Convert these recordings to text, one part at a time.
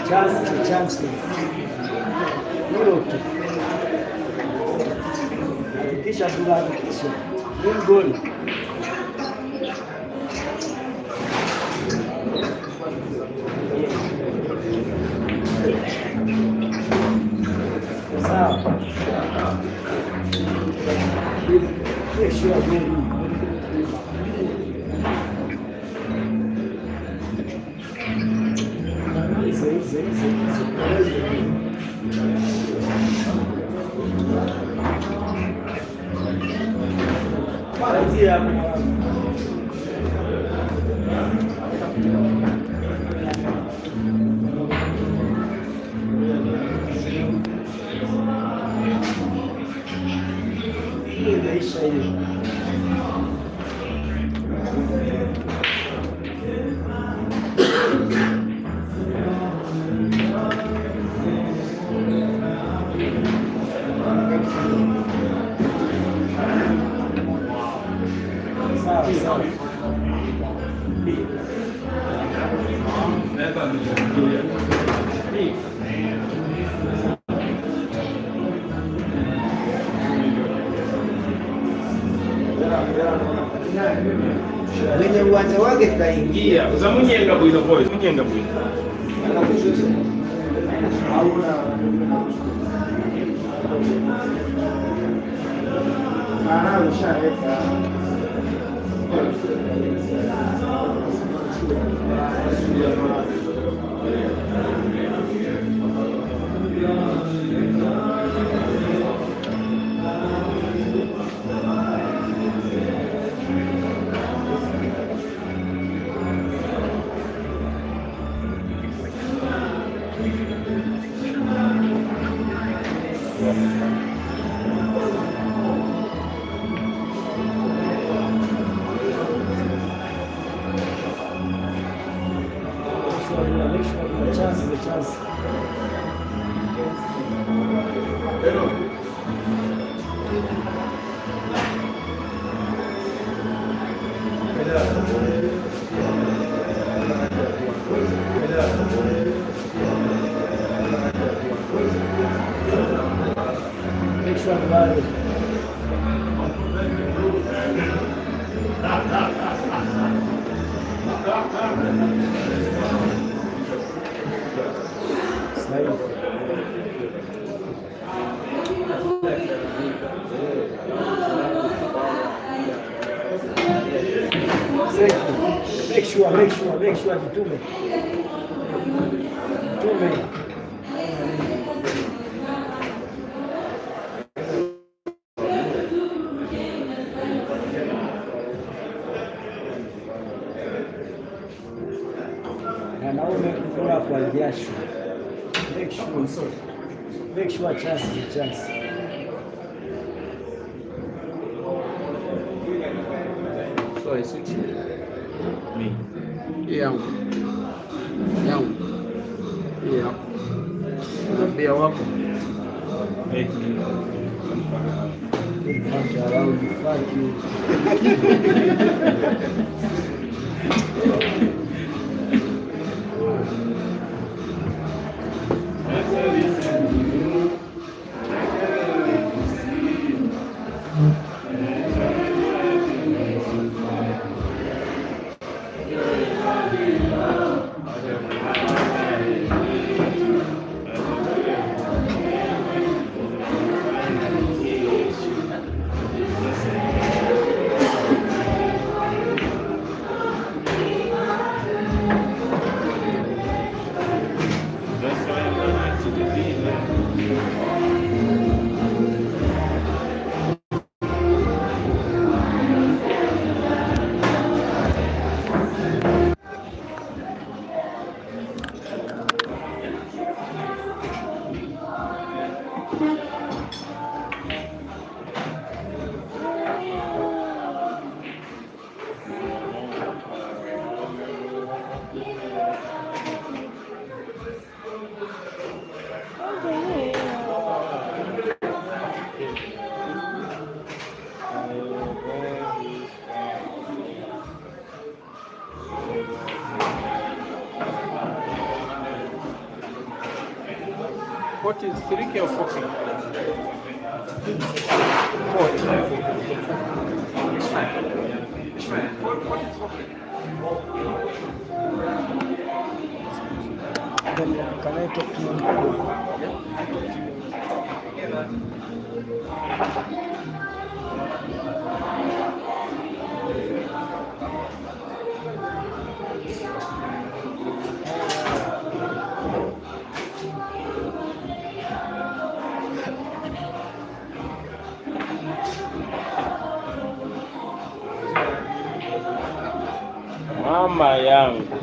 chance. Hilo tu. Hakikisha Abdullah, hakikisha. Ni goli. Sawa. Kesho ya goli. Mwenye uwanja wake kaingia. Za munyenga bwino boys, munyenga bwino. Chance. Make sure about it. Make sure jitume. Wanaume kula kwa jasho. Make sure chance. So is it me? Yeah. Unambia wako. Hey. Fuck around, fuck you. What is 3K or 4K? 4. Can I talk to you? Mama yangu.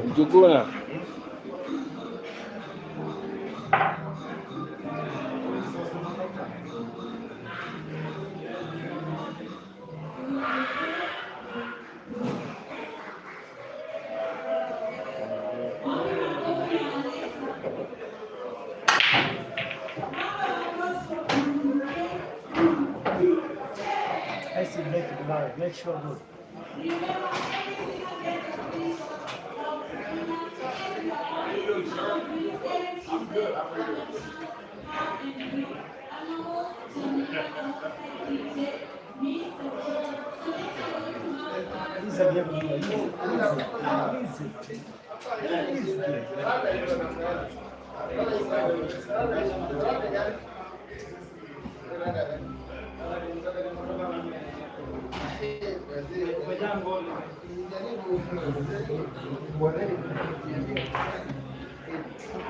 Mjukuna. I see make sure good.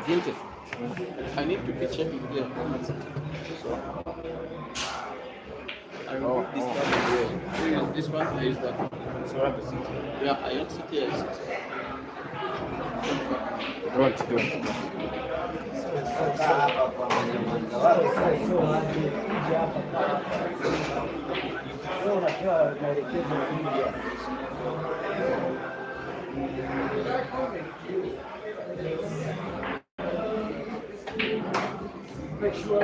Guilty. I need to pitch it here. So I remove this one. Who is this one? I use that one. So what is it? Yeah, I don't sit here. I sit. Don't. Make sure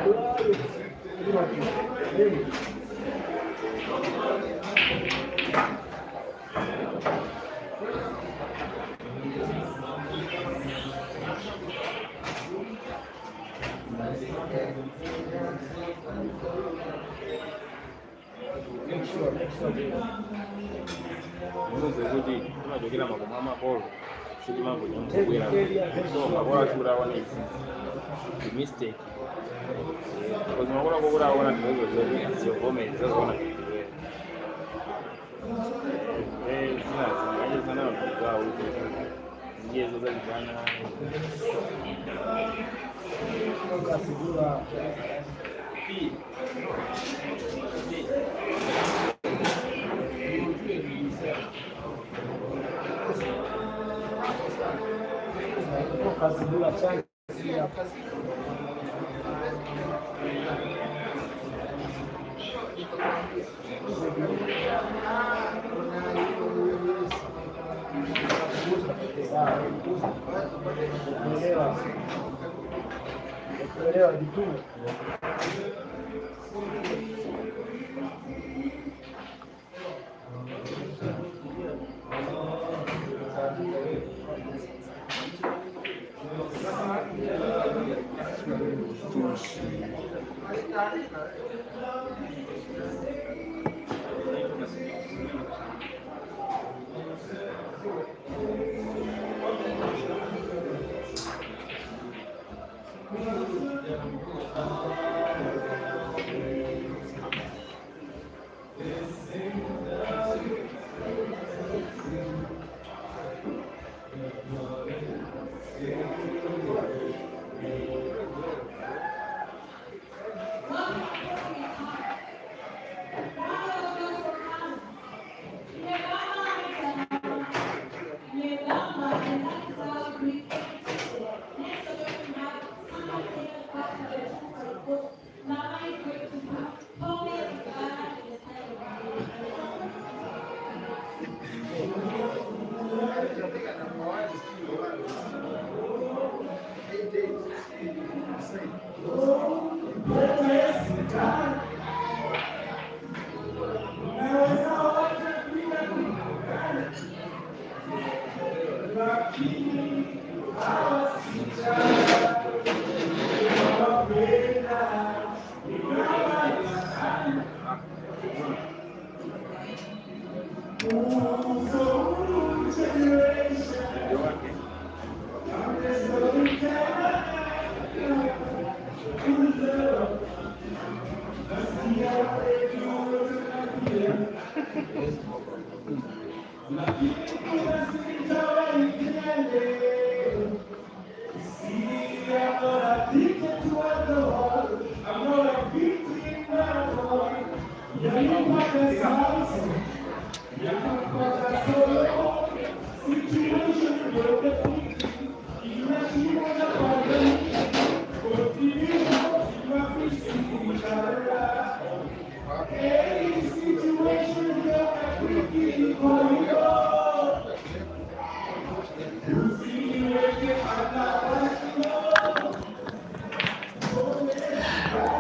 Kuti unajokera magoma makolo sidi mambo nyamubwera so makola chura wana izi the mistake because makola kokura wana ndizo zote sio gome ndizo wana sina zingaje sana kwa huko ndiye zote zana Kasibula chai. Elewa jitume.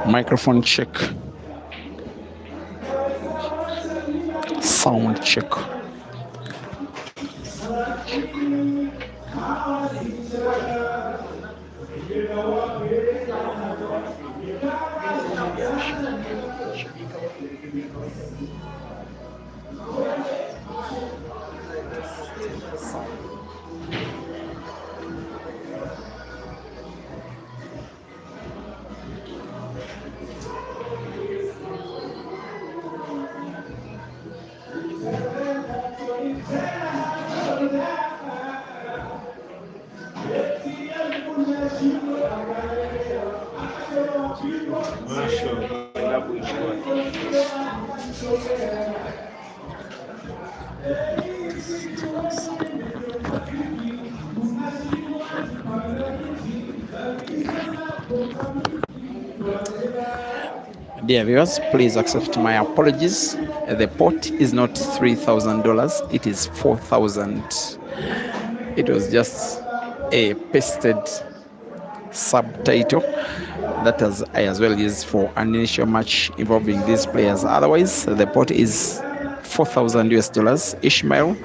Microphone check. Sound check. Dear viewers, please accept my apologies. The pot is not $3,000, it is $4,000. It was just a pasted subtitle that I as well used for an initial match involving these players. Otherwise, the pot is $4,000 US. ISHMAEL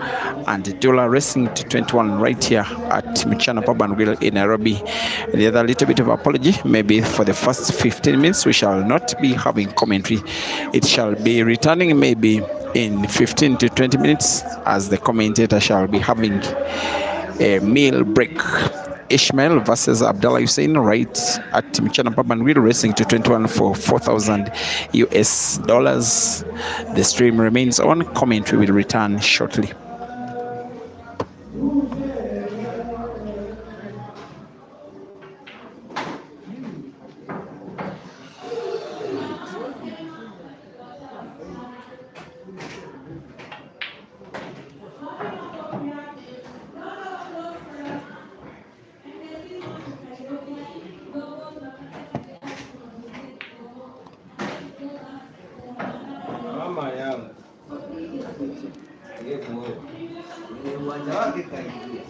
and Dollar racing to 21 right here at Mchana Pub and Grill in Nairobi. The other little bit of apology, maybe for the first 15 minutes we shall not be having commentary. It shall be returning maybe in 15 to 20 minutes as the commentator shall be having a meal break. ISHMAEL versus Abdullah Hussein right at Mchana Pub and Grill racing to 21 for $4,000 US. The stream remains on. Commentary will return shortly. uwanja wake kaingia.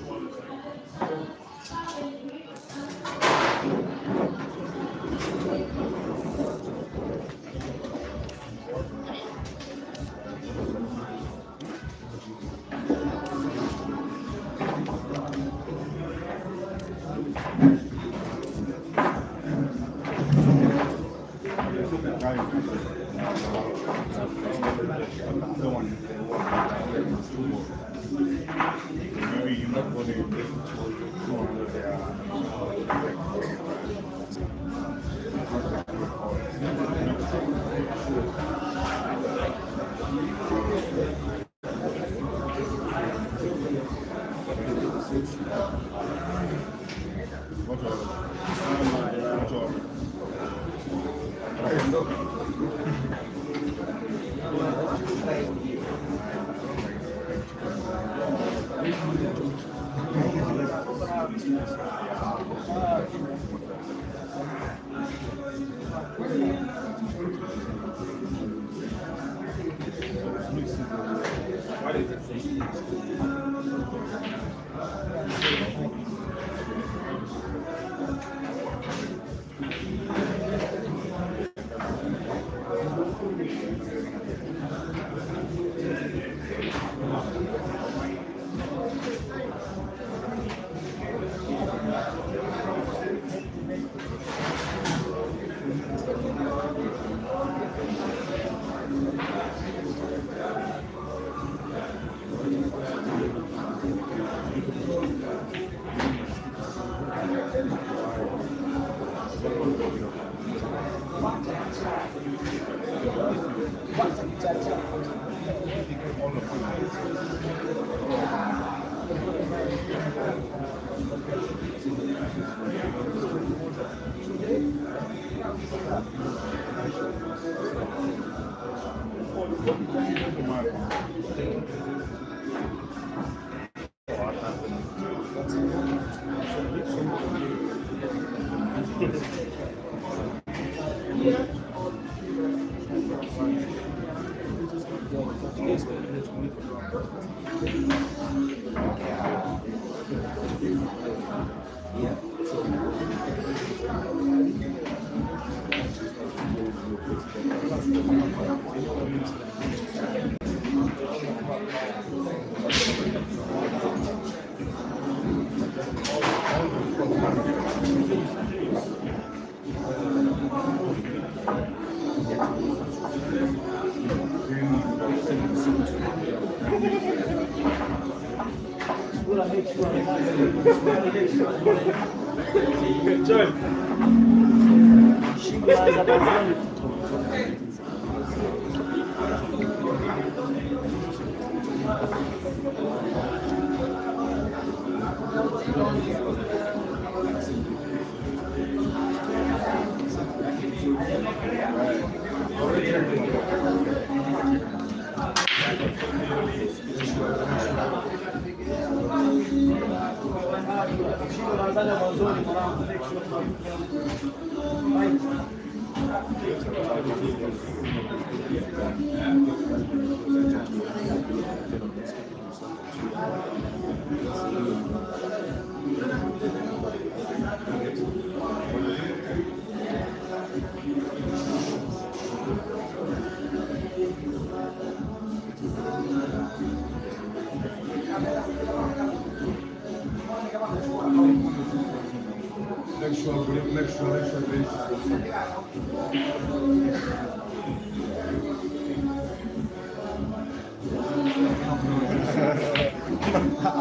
I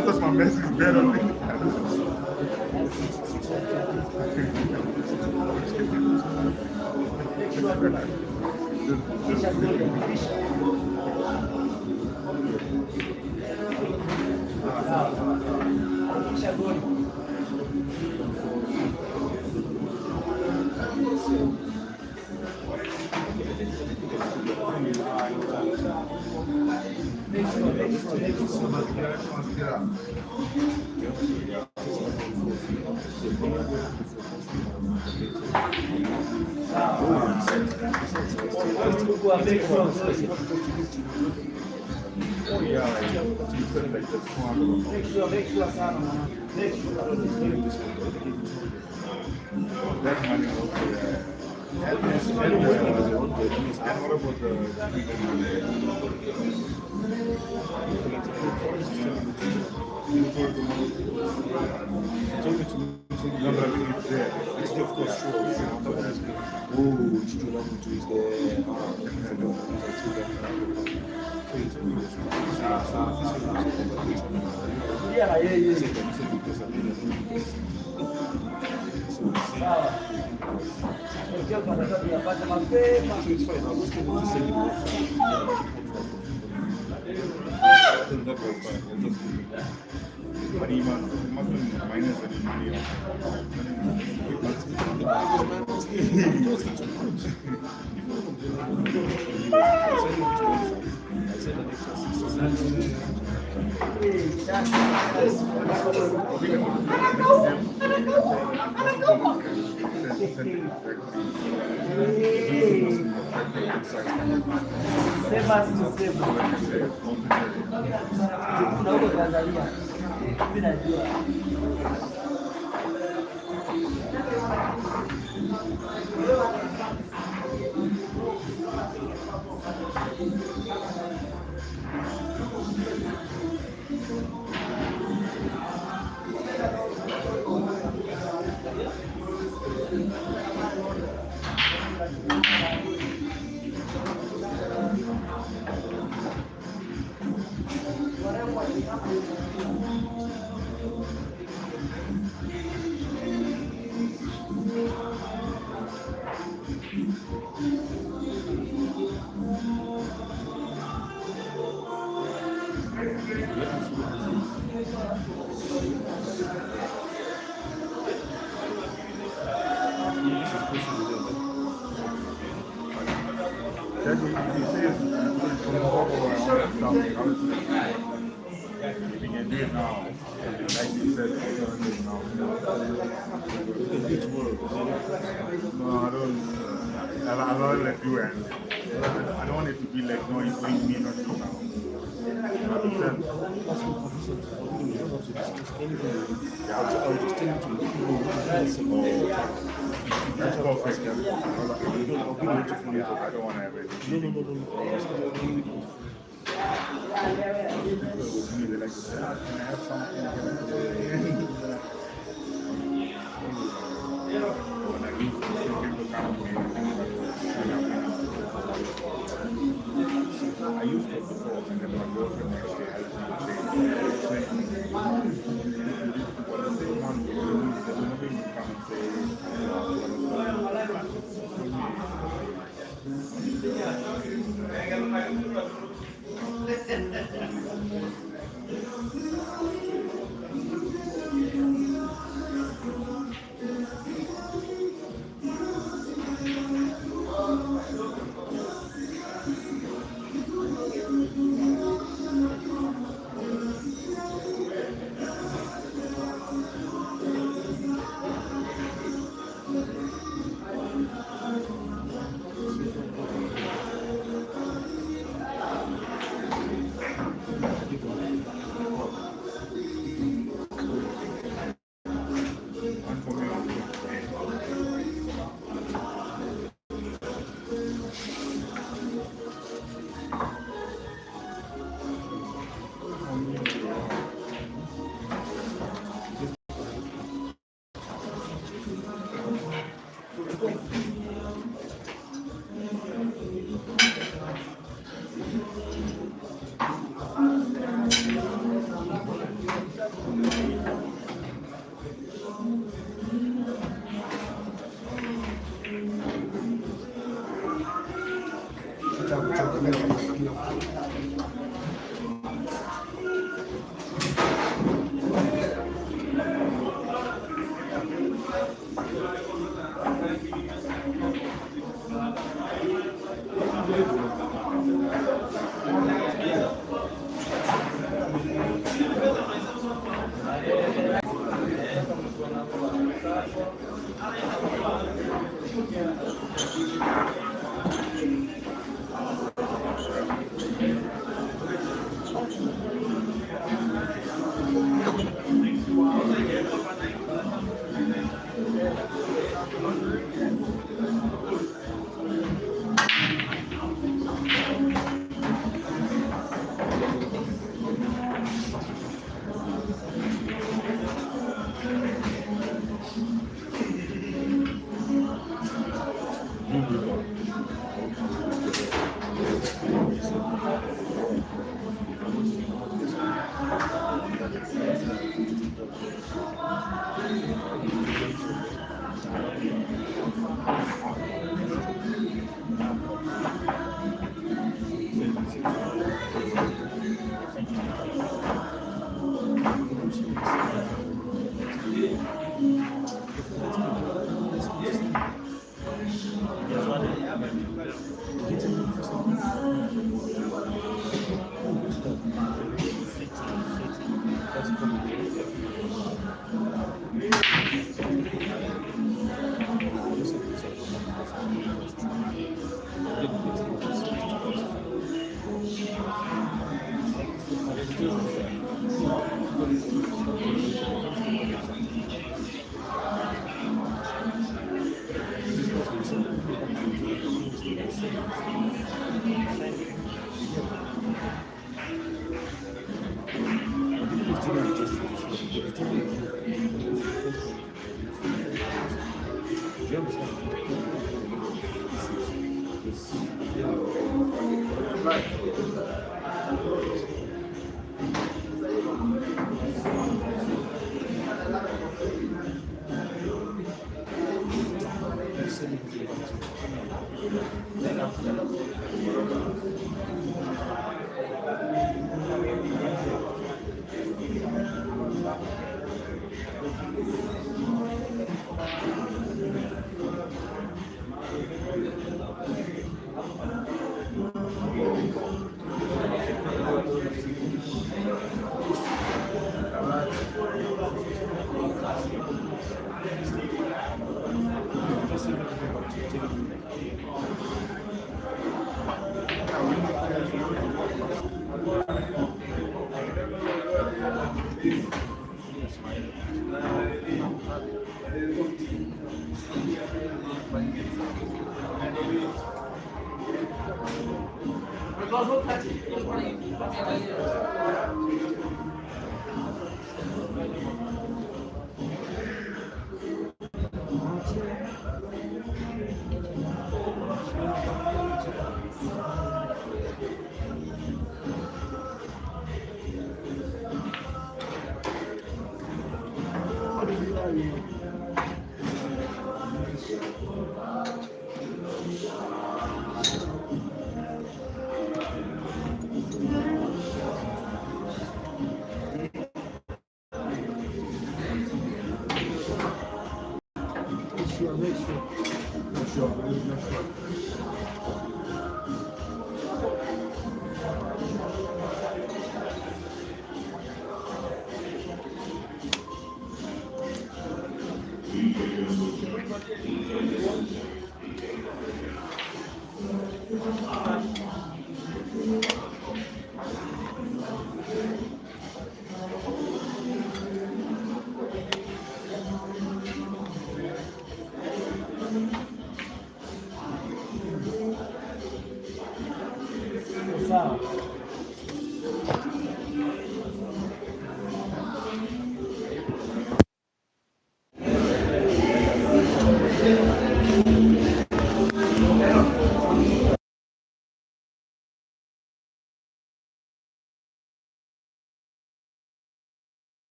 thought my message is better. I don't want it to be like, no, it's going me not to now. That's perfect. I don't want to have it. Like I said, can I have something? When I use people come I used it before, and then my girlfriend actually helped me say, what is the one you use? There's nothing to come and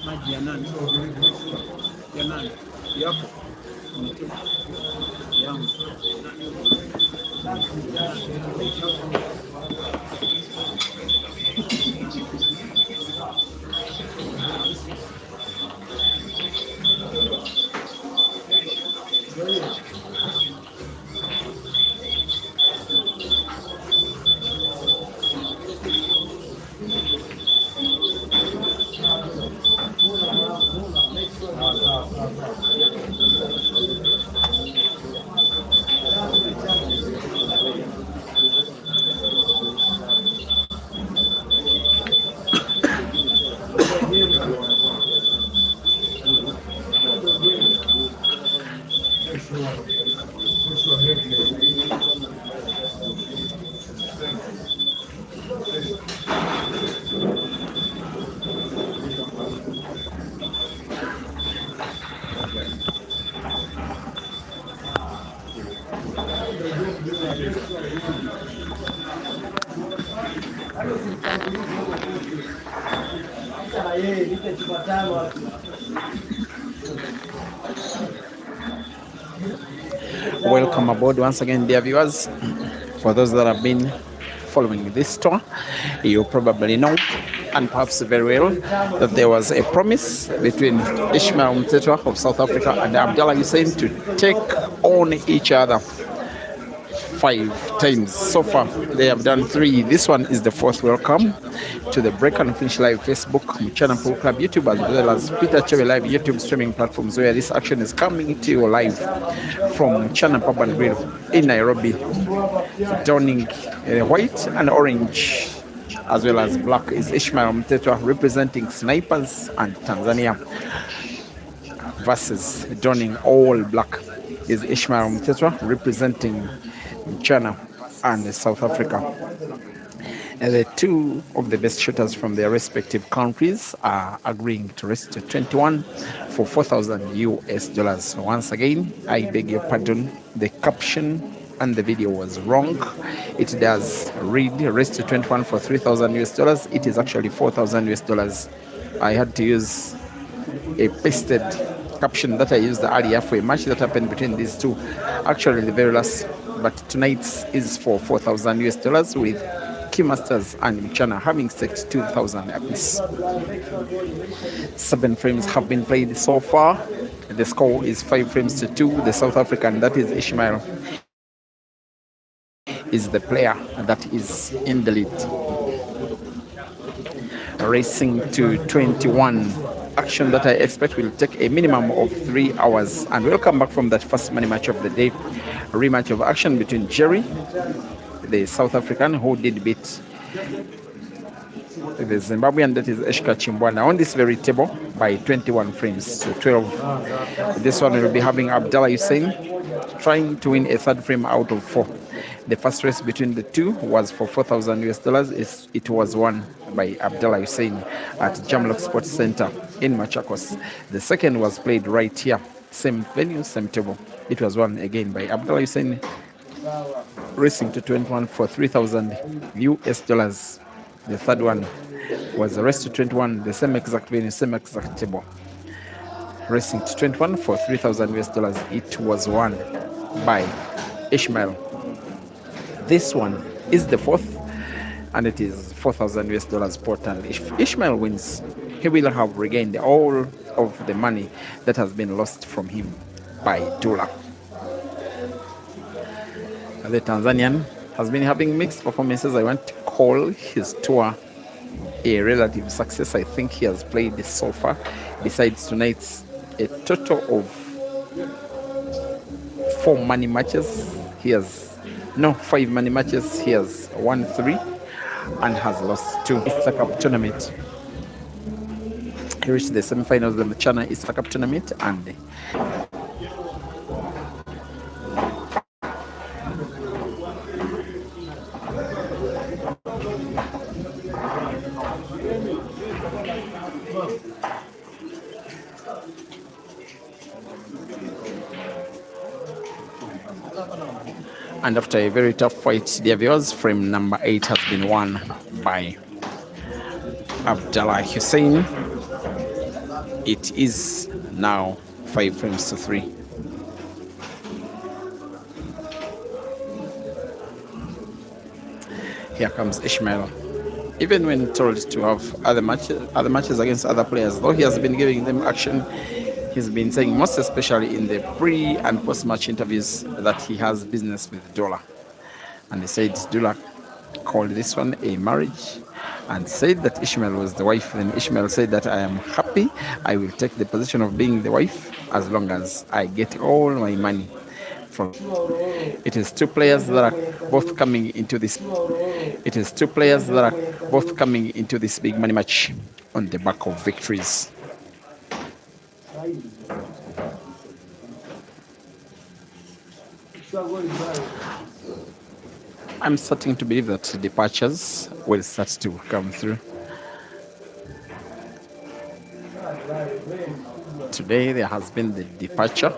Maji ya nani? Ya nani? Yako. Yangu. Welcome aboard once again, dear viewers. For those that have been following this store, you probably know, and perhaps very well, that there was a promise between ISHMAEL MTHETHWA of South Africa and Abdullah Hussein to take on each other 5 times. So far, they have done 3. This one is the 4th. Welcome to the Break and Finish Live Facebook, Channel Pool Club, YouTube, as well as Peter Cheve Live YouTube streaming platforms, where this action is coming to you live from Channel Pub and Grill in Nairobi, donning white and orange as well as black is ISHMAEL MTHETHWA representing Snipers and Tanzania, versus donning all black is ISHMAEL MTHETHWA representing China and South Africa. The 2 of the best shooters from their respective countries are agreeing to register 21 for $4,000. So once again, I beg your pardon, the caption and the video was wrong. It does read register 21 for $3,000. It is actually $4,000. I had to use a pasted caption that I used earlier for a match that happened between these 2. Actually, the very last, but tonight's is for $4,000 with Keymasters and Mchana having staked 2,000 apiece. 7 frames have been played so far. The score is 5 frames to 2. The South African, that is ISHMAEL, is the player that is in the lead. Racing to 21. Action that I expect will take a minimum of 3 hours. And we'll come back from that first money match of the day. A rematch of action between Jerry, the South African, who did beat the Zimbabwean, that is Eshka Chimbwana, on this very table by 21 frames to 12. This one will be having Abdullah Hussein trying to win a 3rd frame out of 4. The first race between the two was for 4,000 US dollars. It was won by Abdullah Hussein at Jamlock Sports Center in Machakos. The second was played right here, same venue, same table. It was won again by Abdullah Hussein, racing to 21 for 3,000 US dollars. The third one was the race to 21, the same exact venue, same exact table, racing to 21 for 3,000 US dollars. It was won by ISHMAEL. This one is the fourth, and it is 4,000 US dollars pot. And if ISHMAEL wins, he will have regained all of the money that has been lost from him by Dullah. The Tanzanian has been having mixed performances. I want to call his tour a relative success. I think he has played so far, besides tonight's, a total of 4 money matches. He has 5 money matches. He has won 3 and has lost 2. It's a cup tournament. He reached the semi-finals of the China Easter Cup tournament, and after a very tough fight, dear viewers, frame number 8 has been won by Abdullah Hussein. It is now 5 frames to 3. Here comes ISHMAEL. Even when told to have other matches against other players, though he has been giving them action, he's been saying, most especially in the pre and post-match interviews, that he has business with Dullah. And he said Dullah called this one a marriage and said that ISHMAEL was the wife. Then ISHMAEL said that I am happy, I will take the position of being the wife as long as I get all my money from. It is 2 players that are both coming into this. It is 2 players that are both coming into this big money match on the back of victories. I'm starting to believe that departures will start to come through. Today there has been the departure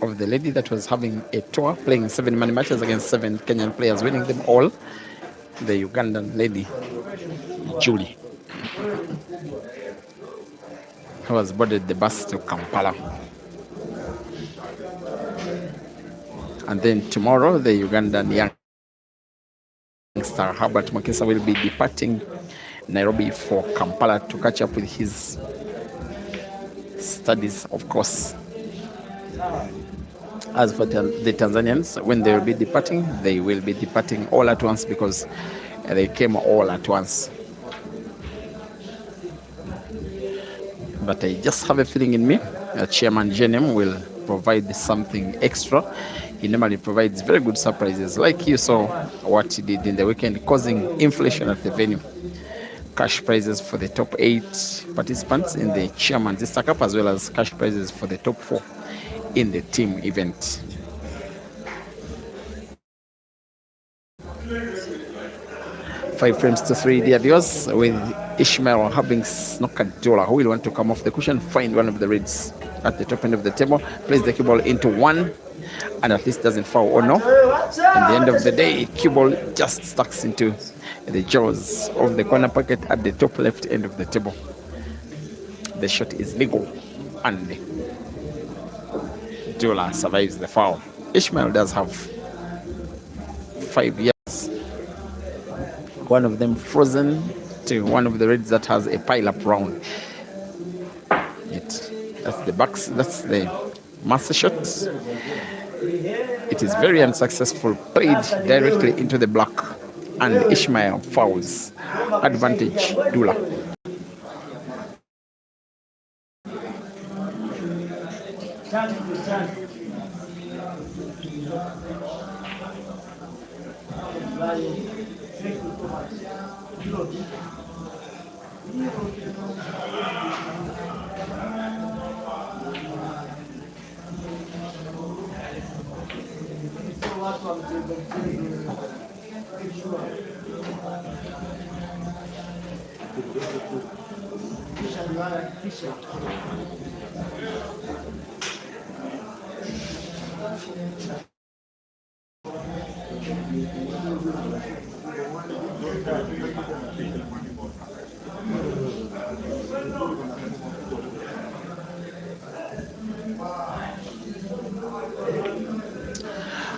of the lady that was having a tour, playing 7 money matches against 7 Kenyan players, winning them all. The Ugandan lady, Julie, who has boarded the bus to Kampala. And then tomorrow, the Ugandan youngster Herbert Mukesa will be departing Nairobi for Kampala to catch up with his studies, of course. As for the Tanzanians, when they will be departing all at once, because they came all at once. But I just have a feeling in me that Chairman JNM will provide something extra. He normally provides very good surprises, like you saw what he did in the weekend, causing inflation at the venue. Cash prizes for the top 8 participants in the Chairman's Easter Cup, as well as cash prizes for the top 4 in the team event. Five frames to 3, dear viewers, with ISHMAEL having snookered Dullah, who will want to come off the cushion, find one of the reds at the top end of the table, place the cue ball into 1, and at least doesn't foul or no. At the end of the day, cue ball just stuck into the jaws of the corner pocket at the top left end of the table. The shot is legal, and Dullah survives the foul. ISHMAEL does have 5 years, one of them frozen to one of the reds that has a pile-up round. That's the master shot. It is very unsuccessful, played directly into the block, and ISHMAEL fouls. Advantage Dullah.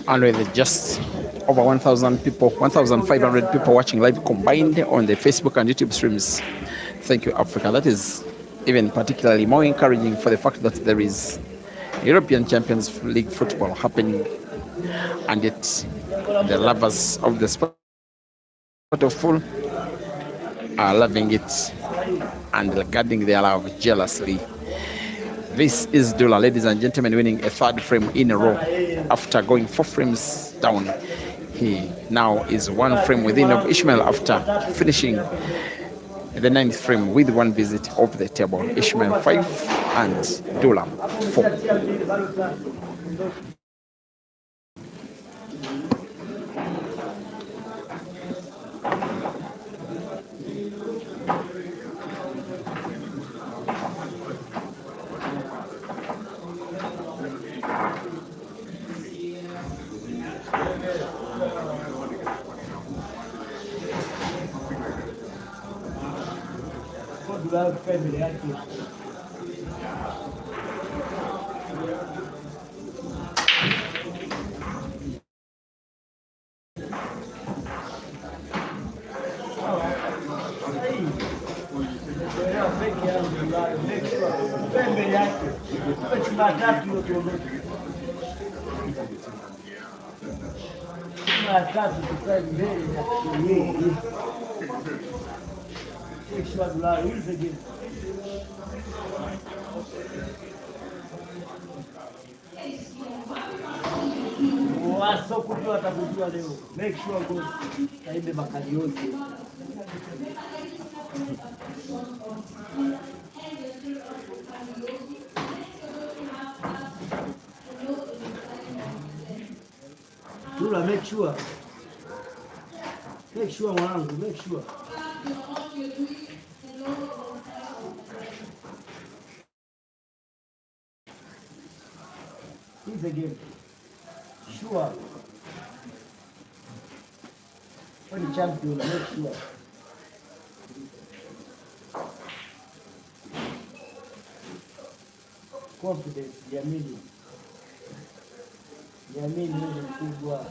And with just over 1,000 people, 1,500 people watching live combined on the Facebook and YouTube streams. Thank you, Africa. That is even particularly more encouraging for the fact that there is European Champions League football happening, and yet the lovers of the sport of football are loving it and guarding their love jealously. This is ISHMAEL, ladies and gentlemen, winning a third frame in a row after going 4 frames down. He now is 1 frame within of ISHMAEL after finishing the 9th frame with 1 visit of the table. ISHMAEL 5 and ISHMAEL 4. Make sure go kaimbe makali yote. Tula, make sure mwanangu, make sure. He's again. Sure. When the champion, make sure. Confidence, Yamini. Yamini ni mkubwa.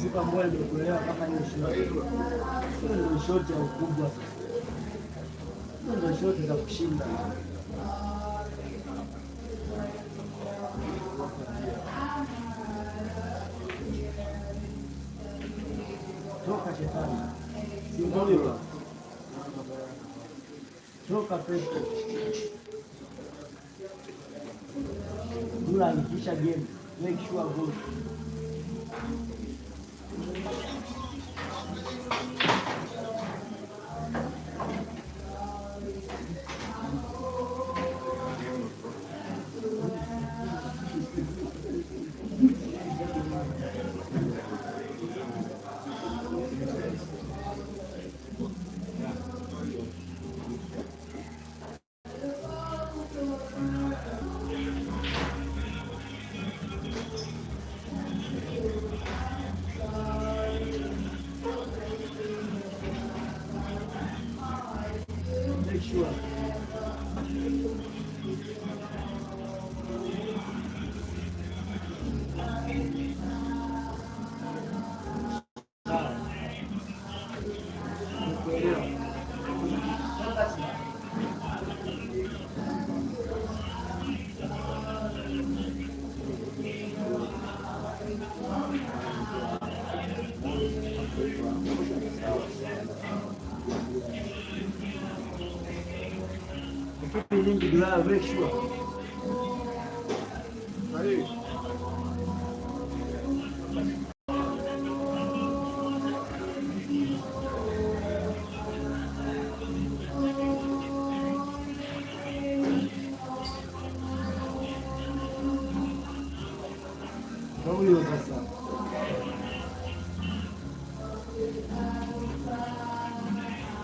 Sipa mbona ndio kuelewa kama hiyo shoti ya ukubwa. ndio shoti za kushinda. Toka shetani. Simbolewa. Toka pepo. Dula anikisha game. Make sure good. Make sure.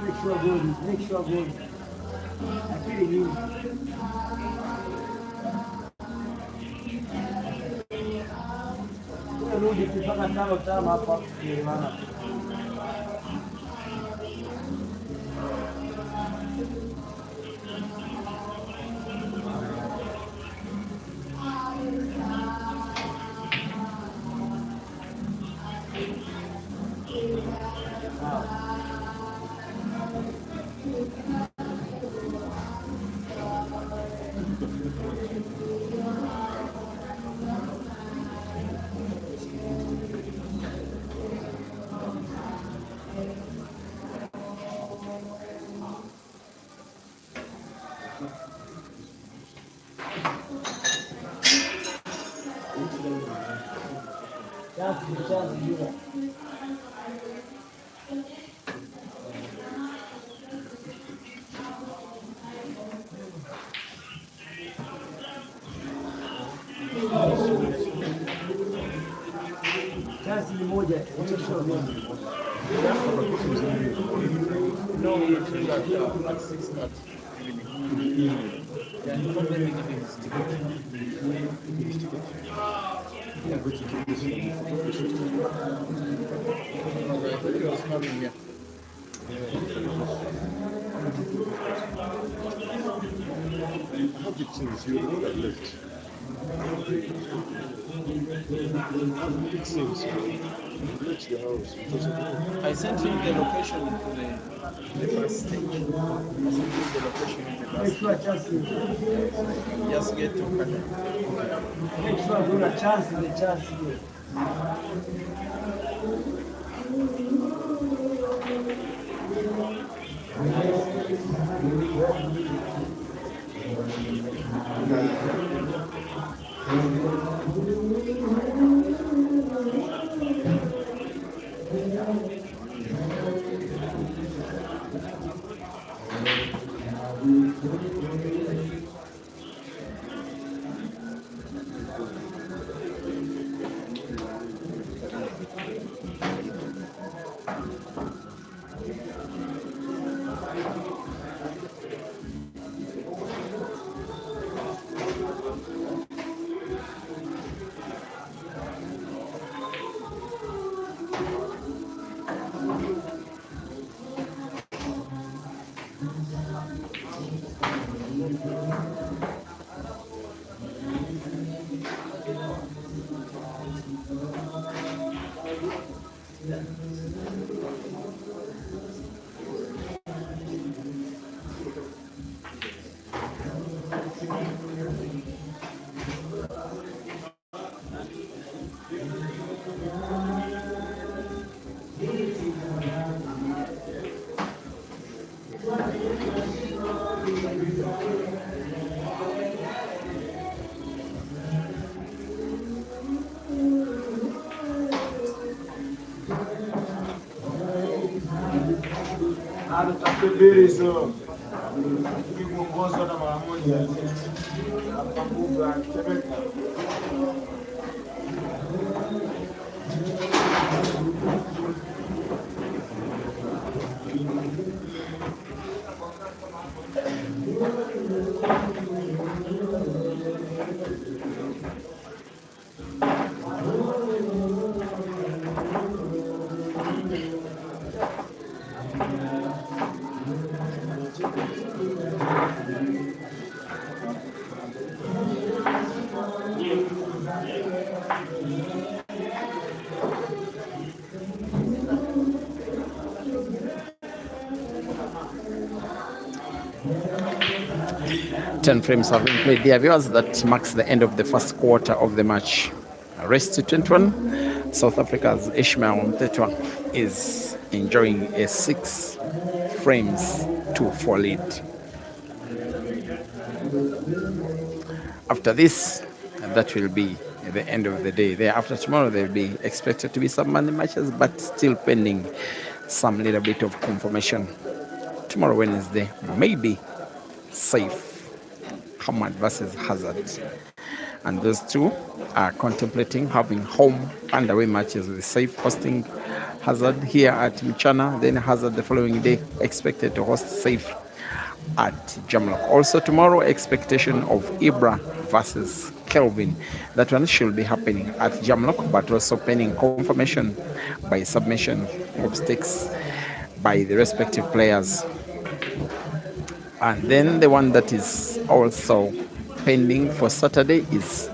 Make sure. Make sure good. Akili nyingi. Rudi mpaka tano hapa maana chansi ni moja. I sent him the location to the first stage. I sent him the location in the first stage. Just get to Canada. Make sure you have a chance in the chance here. Tutapembeleza kuongozwa na mara moja hapa nguvu akitembeka. Ten frames have been played, dear viewers. That marks the end of the first quarter of the match. Race to 21. South Africa's ISHMAEL MTHETHWA is enjoying a 6 frames to 4 lead. After this, that will be the end of the day. Thereafter, tomorrow there will be expected to be some Monday matches, but still pending some little bit of confirmation. Tomorrow, Wednesday, maybe safe. Hamad versus Hazard, and those two are contemplating having home and away matches, with Safe hosting Hazard here at Mchana, then Hazard the following day expected to host Safe at Jamlock. Also tomorrow, expectation of Ibra versus Kelvin. That one should be happening at Jamlock, but also pending confirmation by submission of stakes by the respective players. And then the one that is also pending for Saturday is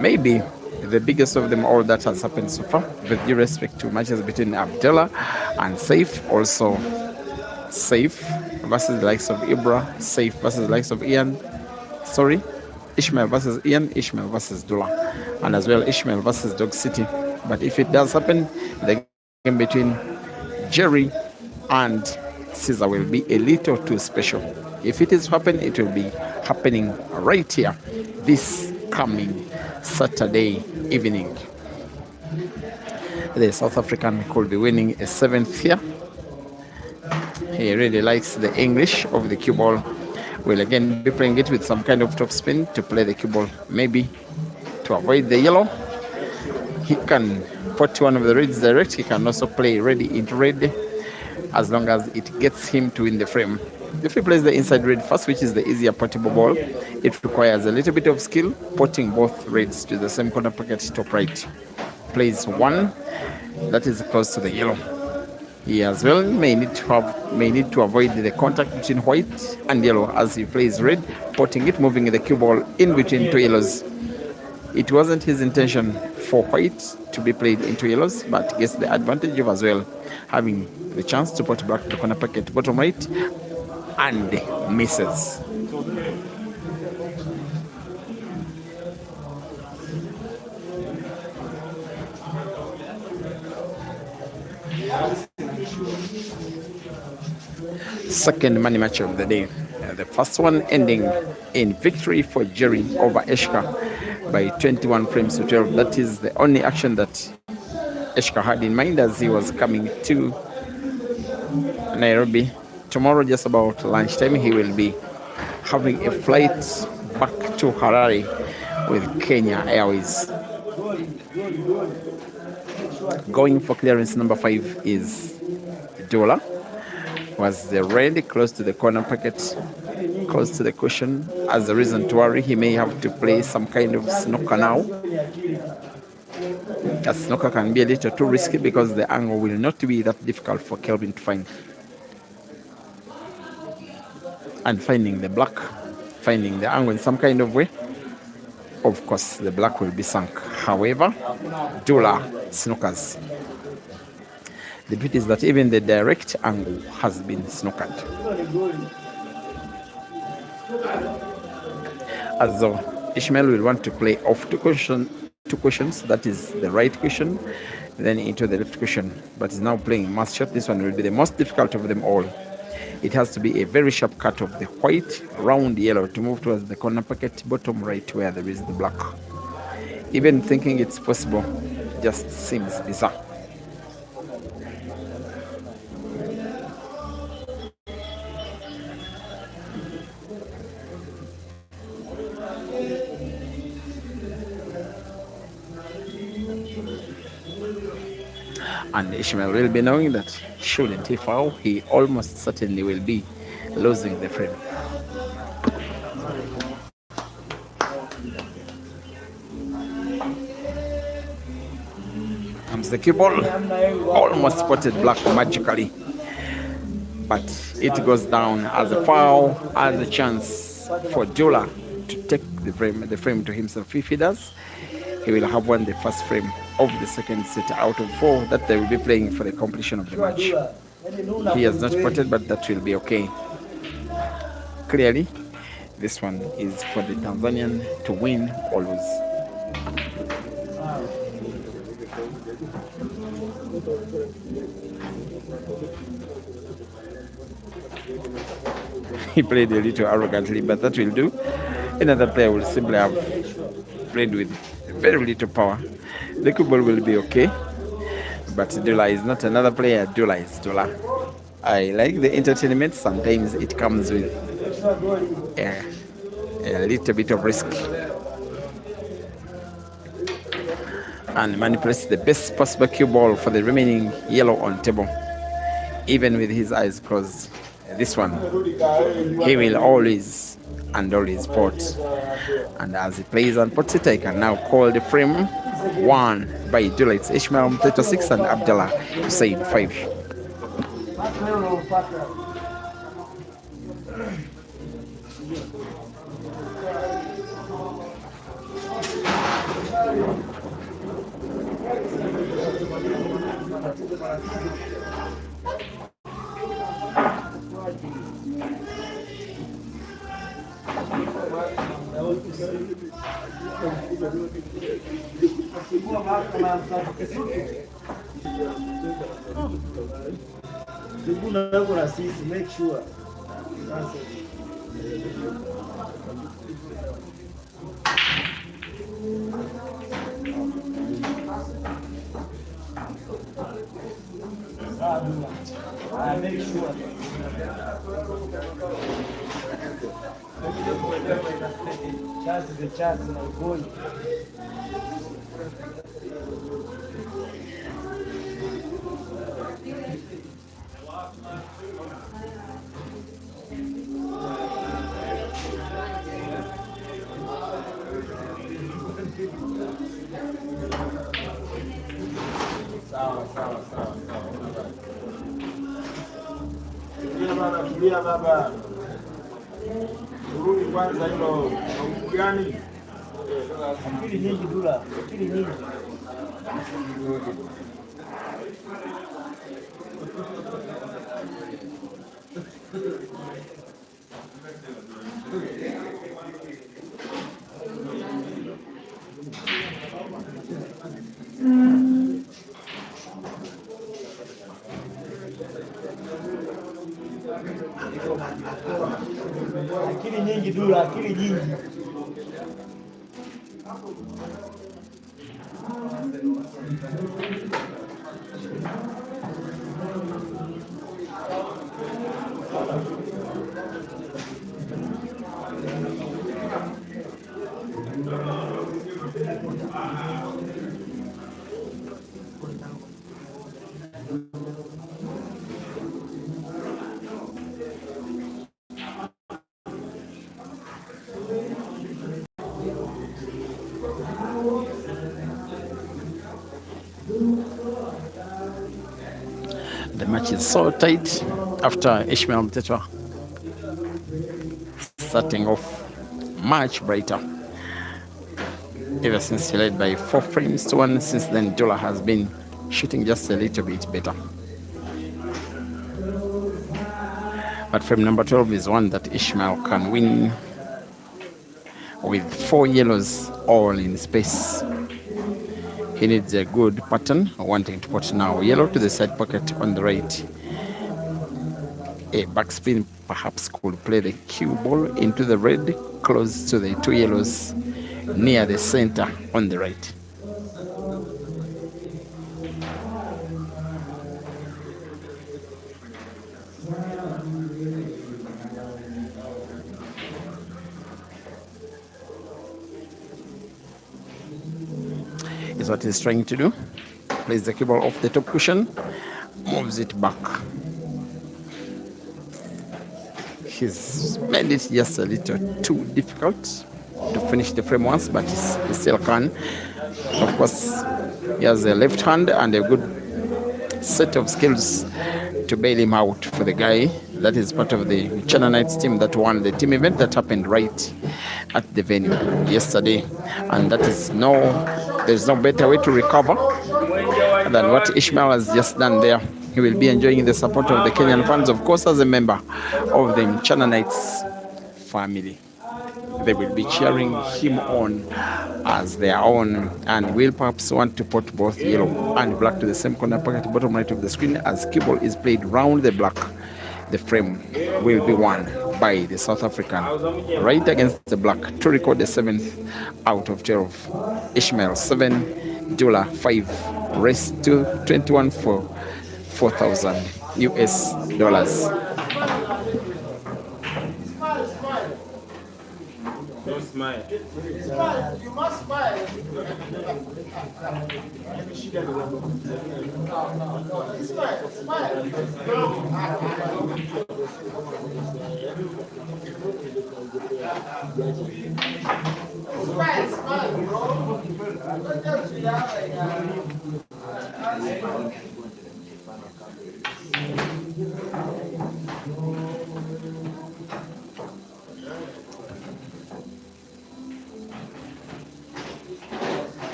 maybe the biggest of them all that has happened so far, with due respect to matches between Abdullah and Saif. Also Saif versus the likes of Ibra, Saif versus the likes of ISHMAEL versus Ian, ISHMAEL versus Dullah, and as well ISHMAEL versus Dog City. But if it does happen, the game between Jerry and Caesar will be a little too special. If it is happening, it will be happening right here this coming Saturday evening. The South African could be winning a 7th here. He really likes the English of the cue ball. Will again be playing it with some kind of top spin to play the cue ball, maybe to avoid the yellow. He can put one of the reds direct. He can also play ready into red, as long as it gets him to win the frame. If he plays the inside red first, which is the easier portable ball, it requires a little bit of skill, putting both reds to the same corner pocket top right. Plays one that is close to the yellow. He as well may need to avoid the contact between white and yellow as he plays red, putting it, moving the cue ball in between two yellows. It wasn't his intention for white to be played into yellows, but gets the advantage of as well having the chance to put back the corner pocket bottom right, and misses. Second money match of the day. The first one ending in victory for Jerry over Eshka by 21 frames to 12. That is the only action that Eshka had in mind as he was coming to Nairobi. Tomorrow, just about lunchtime, he will be having a flight back to Harare with Kenya Airways. Going for clearance number 5 is Dola. Was the red close to the corner pocket, close to the cushion. As a reason to worry, he may have to play some kind of snooker now. A snooker can be a little too risky because the angle will not be that difficult for Kelvin to find. And finding the black, finding the angle in some kind of way, of course the black will be sunk. However, Dula snookers. The beauty is that even the direct angle has been snookered. As though ISHMAEL will want to play off to cushion 2 questions. That is the right question, then into the left question. But he's now playing mass shot. This one will be the most difficult of them all. It has to be a very sharp cut of the white, round yellow to move towards the corner pocket, bottom right where there is the black. Even thinking it's possible just seems bizarre. And Ishmael will be knowing that shouldn't he foul, he almost certainly will be losing the frame. Comes the cue ball, almost spotted black magically, but it goes down as a foul, as a chance for Abdullah to take the frame to himself. If he does, he will have won the first frame of the second set out of 4 that they will be playing for the completion of the match. He has not potted, but that will be okay. Clearly, this one is for the Tanzanian to win or lose. He played a little arrogantly, but that will do. Another player will simply have played with very little power. The cue ball will be okay, but Abdullah is not another player. Abdullah is Abdullah. I like the entertainment. Sometimes it comes with a little bit of risk. And manipulates the best possible cue ball for the remaining yellow on table, even with his eyes closed. This one, he will always pot. And as he plays and puts it, I can now call the frame won by Abdullah. It's ISHMAEL MTHETHWA 6 and Abdullah HUSSEIN 5. Make sure. Make sure. Chance is a chance, my boy. Tulia baba. Urudi kwanza hilo. Mambo gani? Akili nyingi Dula, akili nyingi. Akili nyingi Dula, akili nyingi. The match is so tight after ISHMAEL MTHETHWA starting off much brighter. Ever since he led by 4 frames to 1, since then Abdullah has been shooting just a little bit better. But frame number 12 is one that ISHMAEL can win with 4 yellows all in space. He needs a good pattern, wanting to put now. Yellow to the side pocket on the right. A backspin perhaps could play the cue ball into the red, close to the two yellows near the center on the right. Is what he's trying to do. Plays the cue ball off the top cushion, moves it back. He's made it just a little too difficult to finish the frame once, but he still can. Of course, he has a left hand and a good set of skills to bail him out for the guy that is part of the China Knights team that won the team event that happened right at the venue yesterday. And that is there's no better way to recover than what ISHMAEL has just done there. He will be enjoying the support of the Kenyan fans, of course, as a member of the China Knights family. They will be cheering him on as their own, and will perhaps want to put both yellow and black to the same corner pocket bottom right of the screen. As cue ball is played round the black, the frame will be won by the South African right against the black to record the 7th out of 12. ISHMAEL 7, Abdullah 5, race to 21 for $4,000 US. Don't smile. Smile. You must smile. Smile. Smile, bro. Don't just be that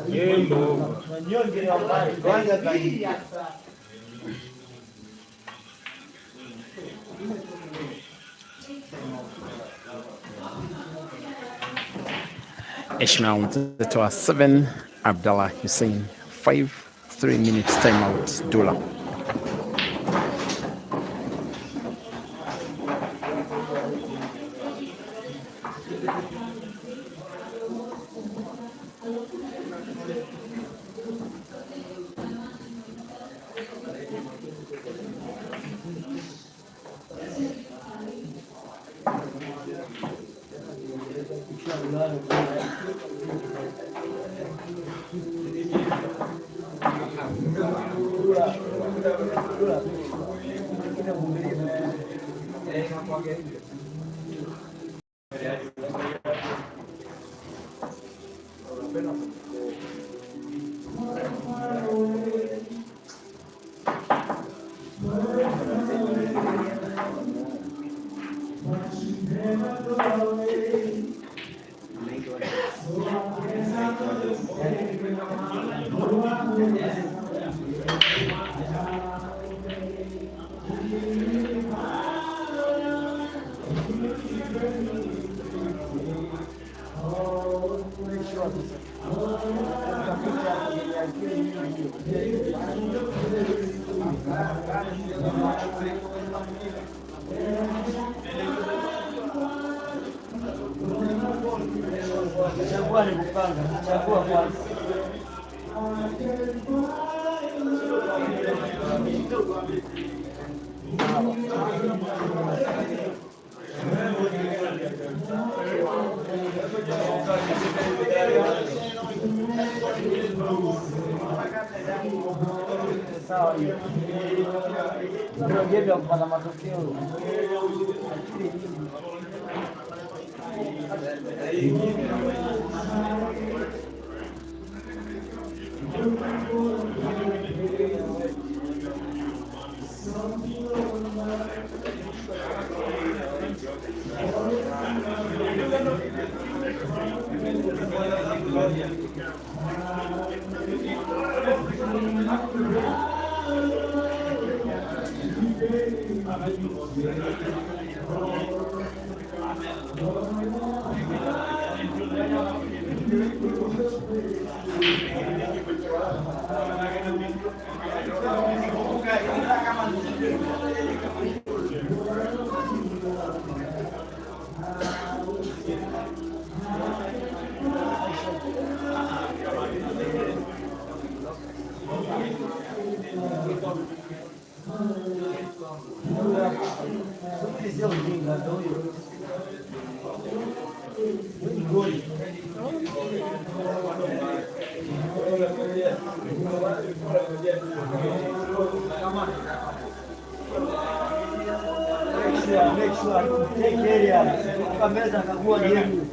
Game over. ISHMAEL MTHETHWA 7, Abdullah Hussein 5, 3 minutes timeout, Dula. Sio ujinga ndio huyo. Goli. Make sure take area. Kameza kagua yenu.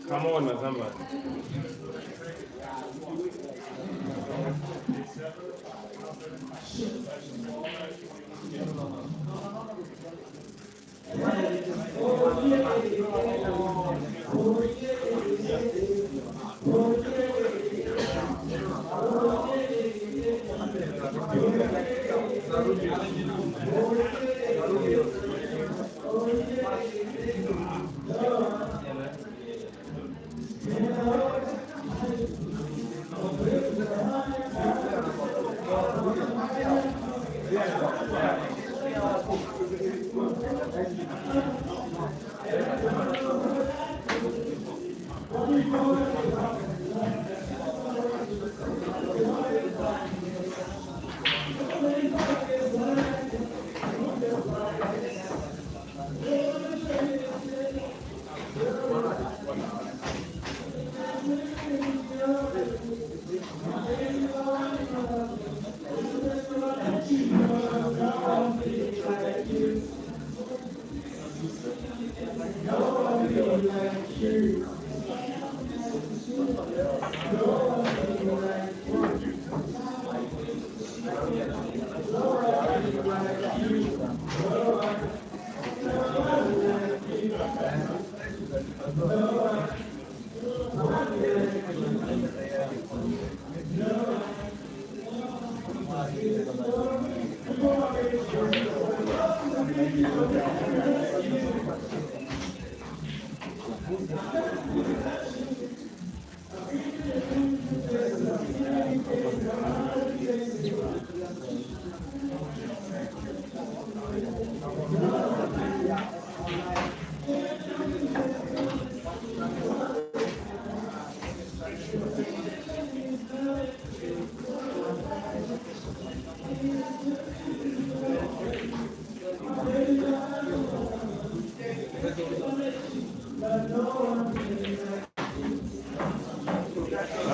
Come on, Mazamba.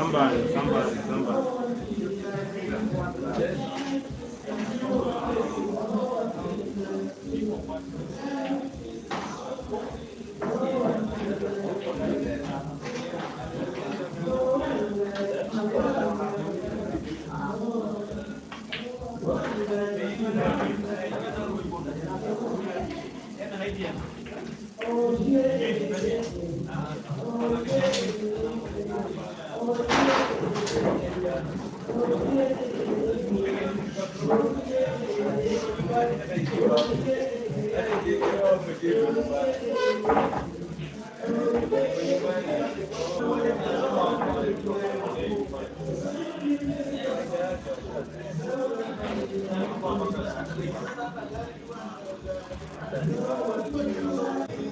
Somebody.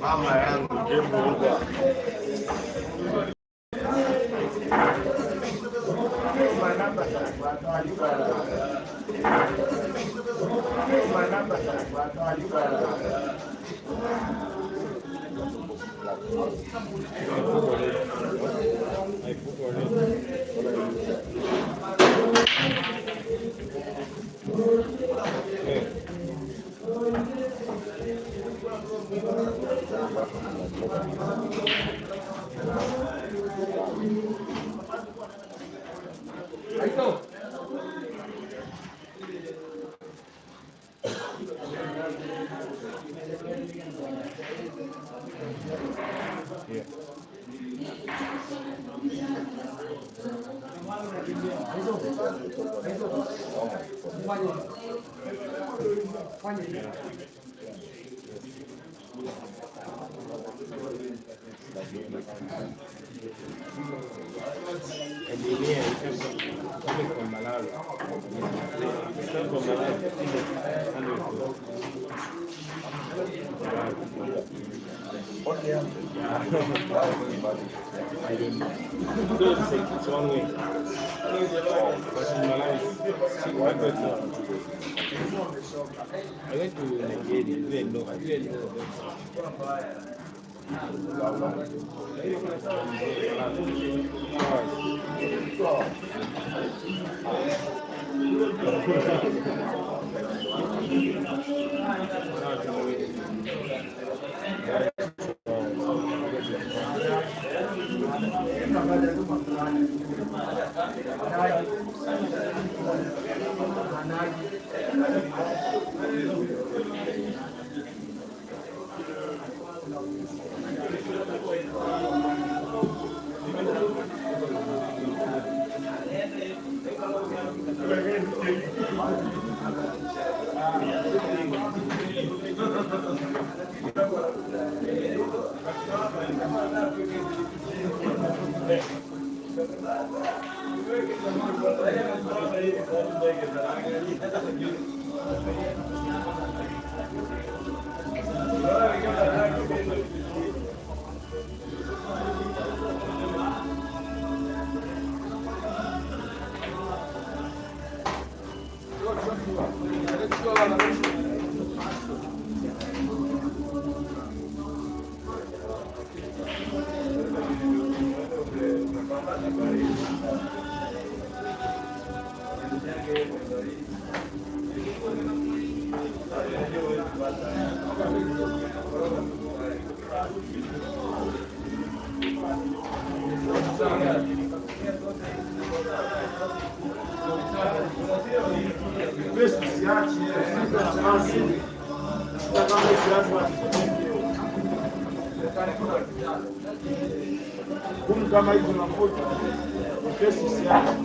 Mama yangu jembo huko. Yeah. Engineer coming from Malawi. It's not from Malawi, I don't know. So it's one way. But in Malawi, I went to Nigeria. I didn't know. Kama hizo mafuta pesa siache.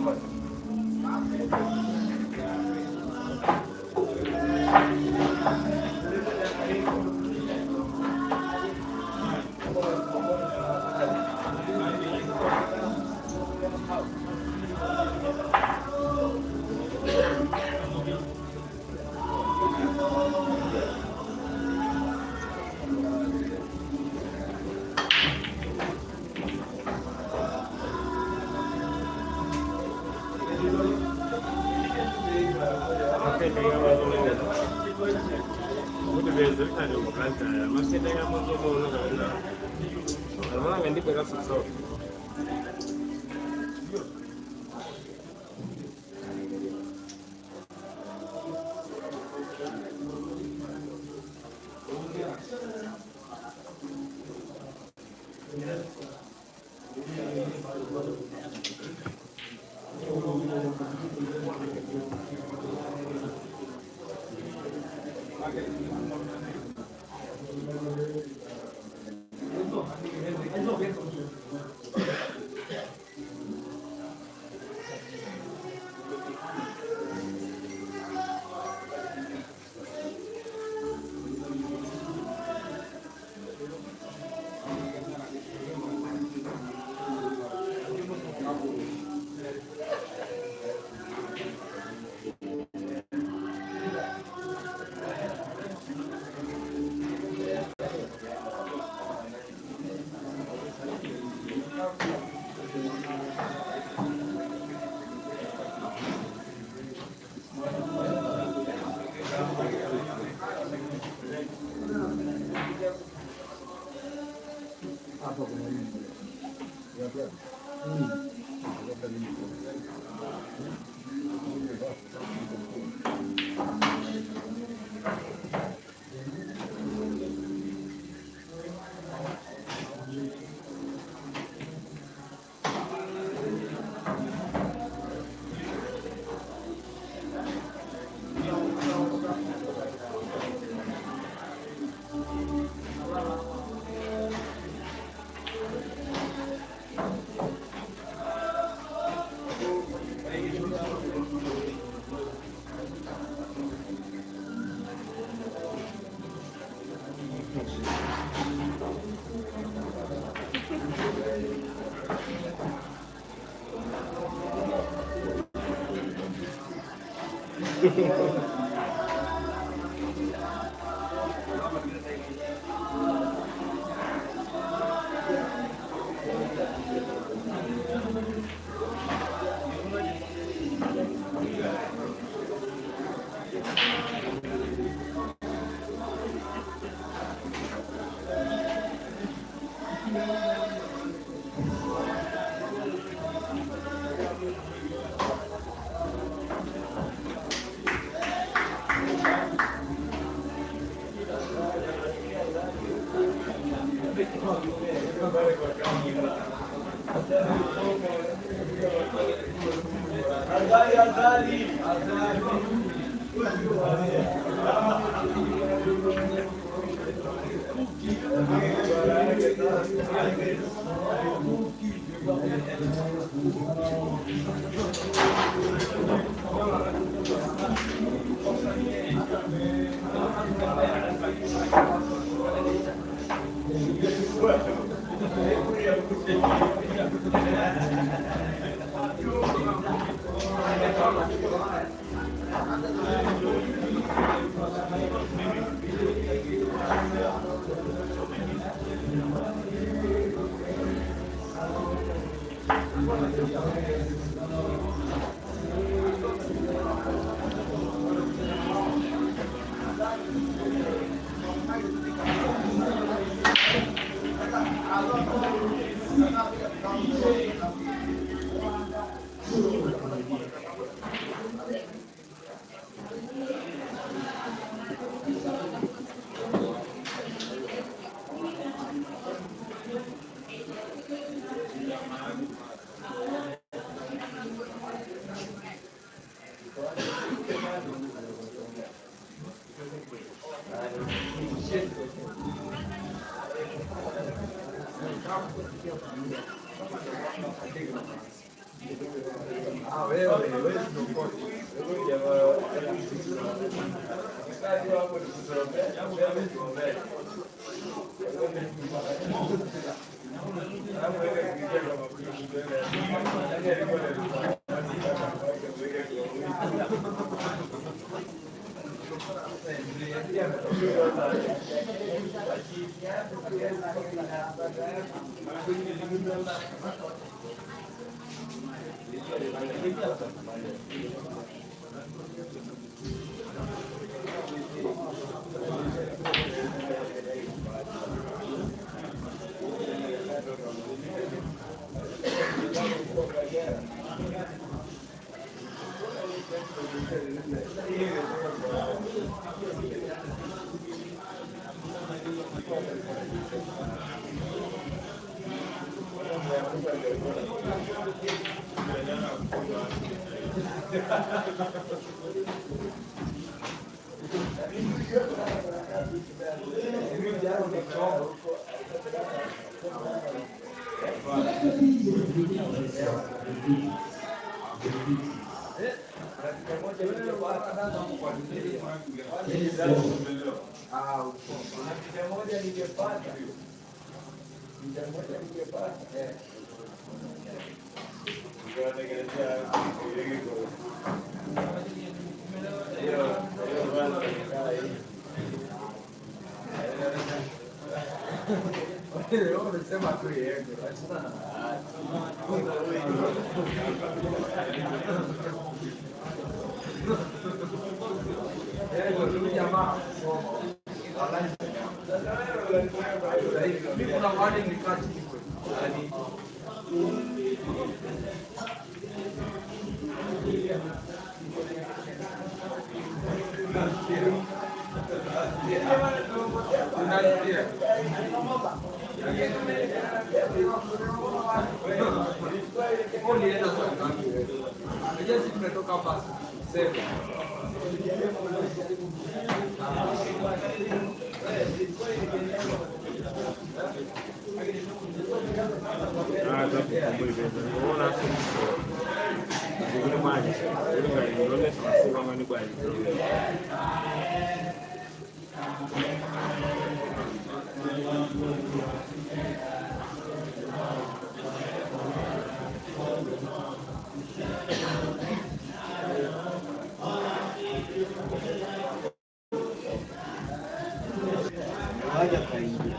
haja kaingia.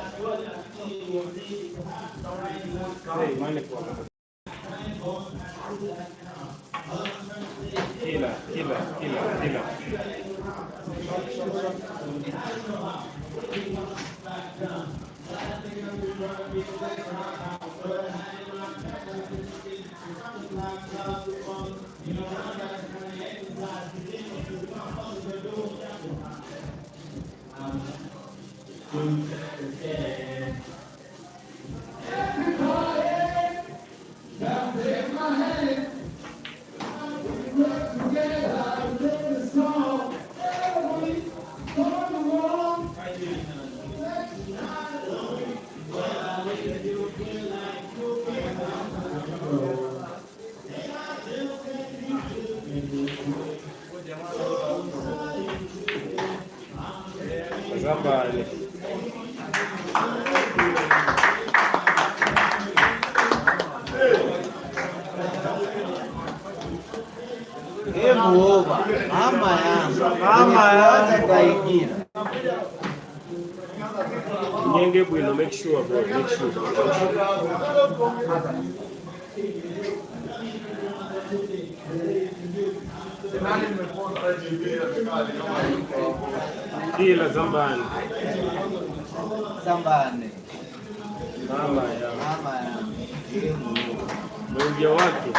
Kila. Zambani. Muoba mama yangu kaingia. Nyenge bwino, make sure bro, make sure. Kila Zambani. Mama yangu. Mwenye wake.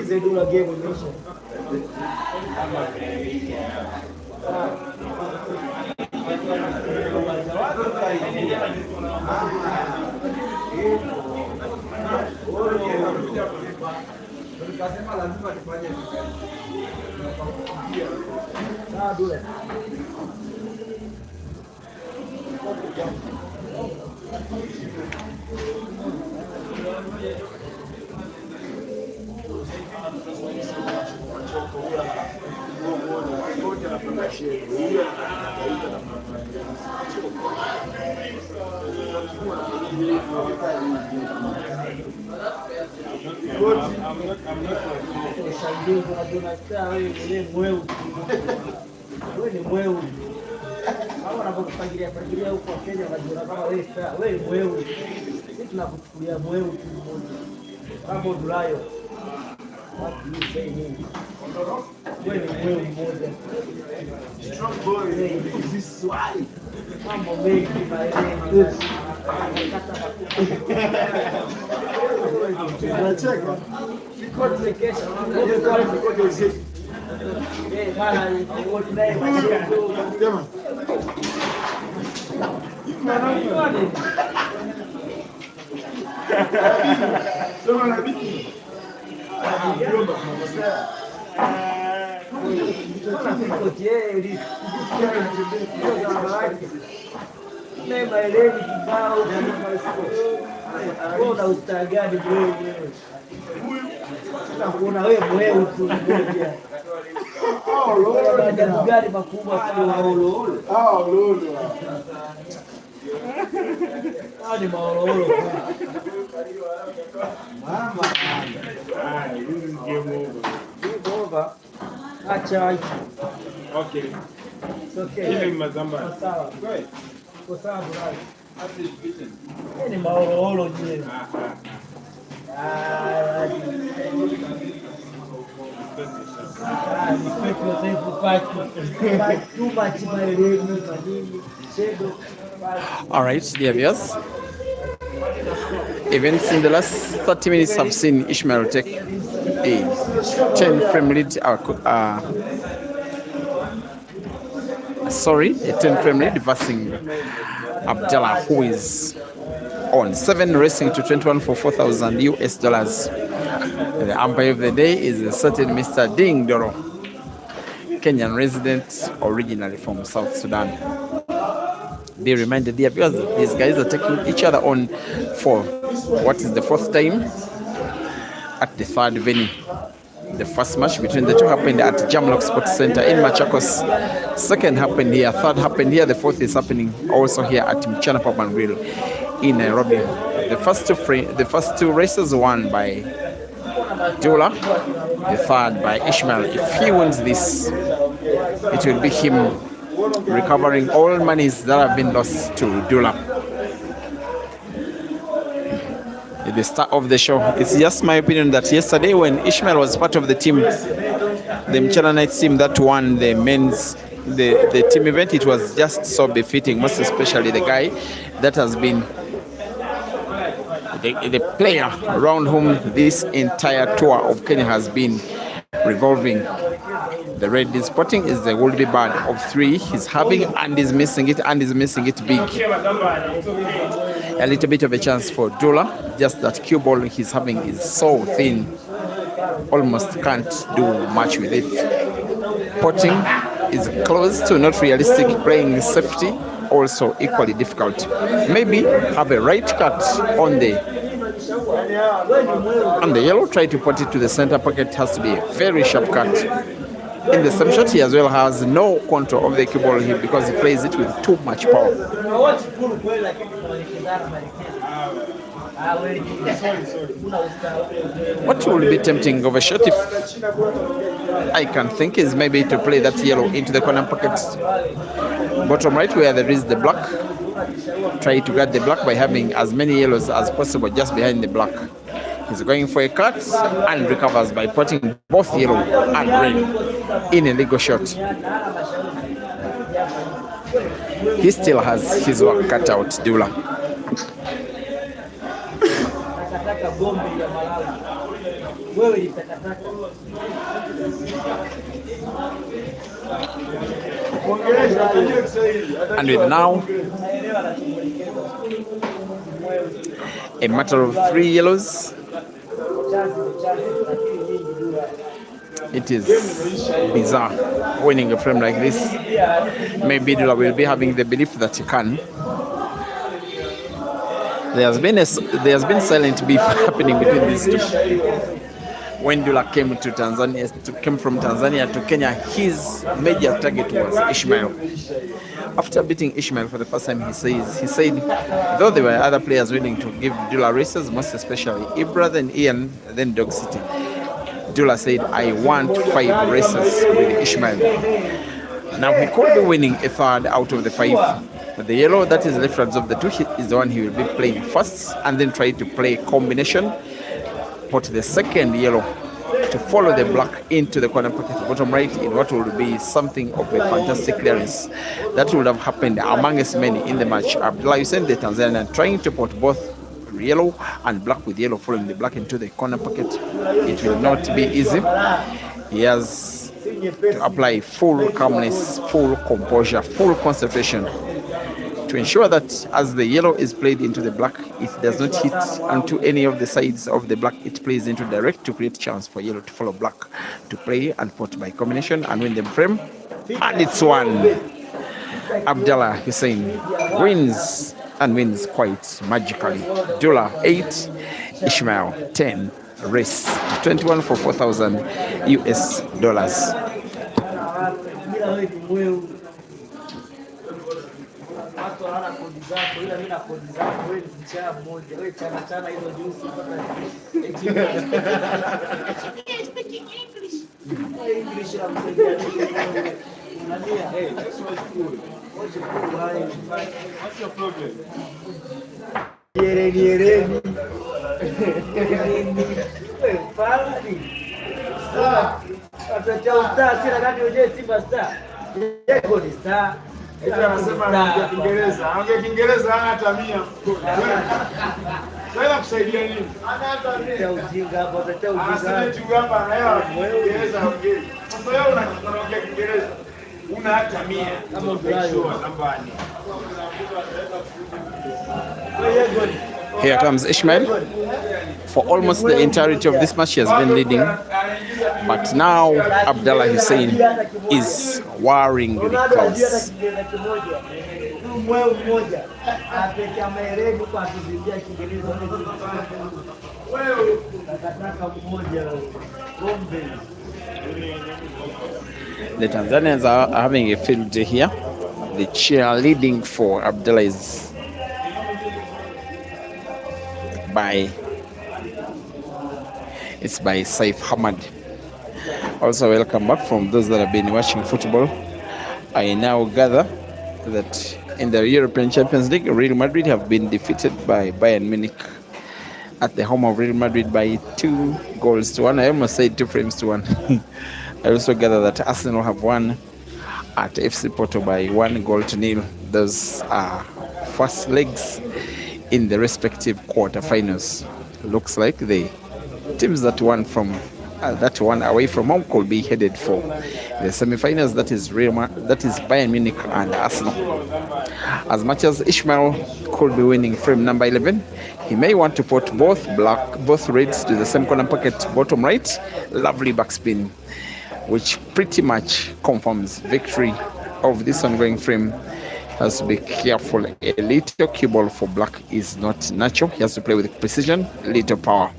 vsABDULLAH game imeisha. Tukasema lazima tufanye Dula. Wewe ni mweu. Hao wanapokupangilia pangilia huko Kenya wanajiona kama wewe star. Wewe ni mweu. Sisi tunakuchukulia mweu tu mmoja. Kama Dulayo. What do you say nini? Wewe ni mweu mmoja. Strong boy. This why. Mambo mengi maeneo. Unacheka. Fikote kesho. Wewe kwa fikote usiku. Gari makubwa ni maololo. Mama. This is game over. Acha. Okay. It's okay. Give him Mazamba. Sawa. Go ahead. Kwa sawa bwana. At least beaten. Ni maololo je. All right, dear viewers. Events in the last 30 minutes have seen ISHMAEL take a 10-frame lead. A 10-frame lead versing Abdullah, who is on 7 racing to 21 for $4,000 US. The umpire of the day is a certain Mr. Ding Doro, Kenyan resident, originally from South Sudan. Be reminded, dear viewers, these guys are taking each other on for what is the 4th time at the 3rd venue. The first match between the two happened at Jamlock Sports Center in Machakos. 2nd happened here, 3rd happened here, the 4th is happening also here at Mchana Pub and Grill in Nairobi. The first two races won by Abdullah, the 3rd by ISHMAEL. If he wins this, it will be him recovering all monies that have been lost to Abdullah. At the start of the show, it's just my opinion that yesterday when ISHMAEL was part of the team, the Mchana Knights team that won the men's the team event, it was just so befitting, most especially the guy that has been the player around whom this entire tour of Kenya has been revolving. The red is spotting is the would-be bird of 3 he's having, and is missing it, and is missing it big. A little bit of a chance for Abdullah, just that cue ball he's having is so thin, almost can't do much with it. Potting is close to not realistic, playing safety also equally difficult. Maybe have a right cut on the yellow, try to put it to the center pocket, has to be a very sharp cut. In the same shot, he as well has no control of the cue ball here because he plays it with too much power. What will be tempting of a shot, if I can think, is maybe to play that yellow into the corner pocket, bottom right where there is the black. Try to guard the black by having as many yellows as possible just behind the black. He's going for a cut and recovers by putting both yellow and red in a legal shot. He still has his work cut out, Dula. And with now a matter of 3 yellows, it is bizarre winning a frame like this. Maybe Dula will be having the belief that he can, There's been silent beef happening between these two. When Dula came from Tanzania to Kenya, his major target was ISHMAEL. After beating ISHMAEL for the first time, he said, though there were other players willing to give Dula races, most especially Ibra, then Ian, then Dog City, Dula said, I want 5 races with ISHMAEL. Now he could be winning a third out of the 5. The yellow that is left of the 2 is the one he will be playing first, and then try to play combination. Put the second yellow to follow the black into the corner pocket bottom right in what will be something of a fantastic clearance that would have happened amongst many in the match. Abdullah Hussein, the Tanzanian, trying to put both yellow and black with yellow following the black into the corner pocket. It will not be easy. He has to apply full calmness, full composure, full concentration to ensure that as the yellow is played into the black, it does not hit onto any of the sides of the black. It plays into direct to create chance for yellow to follow black to play and put by combination and win the frame. And it's one. Abdullah Hussein wins and wins quite magically. Dula 8, ISHMAEL 10. Race 21 for $4,000 US. Watu wana kodi zako, ila mimi na kodi zako, wewe ni mchana mmoja, wewe chana hizo juice mpaka English la msaidia unania that's what's cool. What's your problem? Yereni. Wewe fali. Star sina gani uje Simba Star. Yego ni Star. Anasema anaongea Kiingereza. Anaongea Kiingereza hana hata 100. Wewe kusaidia nini? Hana hata 100. Ya ujinga hapo, acha ujinga. Asante tu hapa na yeye Kiingereza ongea. Sasa wewe unaongea Kiingereza. Una hata 100 kama utaishua shambani. Here comes ISHMAEL. For almost the entirety of this match, he has been leading. But now Abdullah Hussein is worrying the crowds. The Tanzanians are having a field day here. The cheerleading for Abdullah is by Saif Hamad. Also, welcome back from those that have been watching football. I now gather that in the European Champions League, Real Madrid have been defeated by Bayern Munich at the home of Real Madrid by 2-1. I almost said 2-1. I also gather that Arsenal have won at FC Porto by 1-0. Those are first legs in the respective quarterfinals. Looks like the teams that won away from home could be headed for the semi-finals. That is Bayern Munich and Arsenal. As much as ISHMAEL could be winning frame number 11, he may want to put both reds to the same corner pocket bottom right. Lovely backspin, which pretty much confirms victory of this ongoing frame. Has to be careful. A little cue ball for black is not natural. He has to play with precision, little power,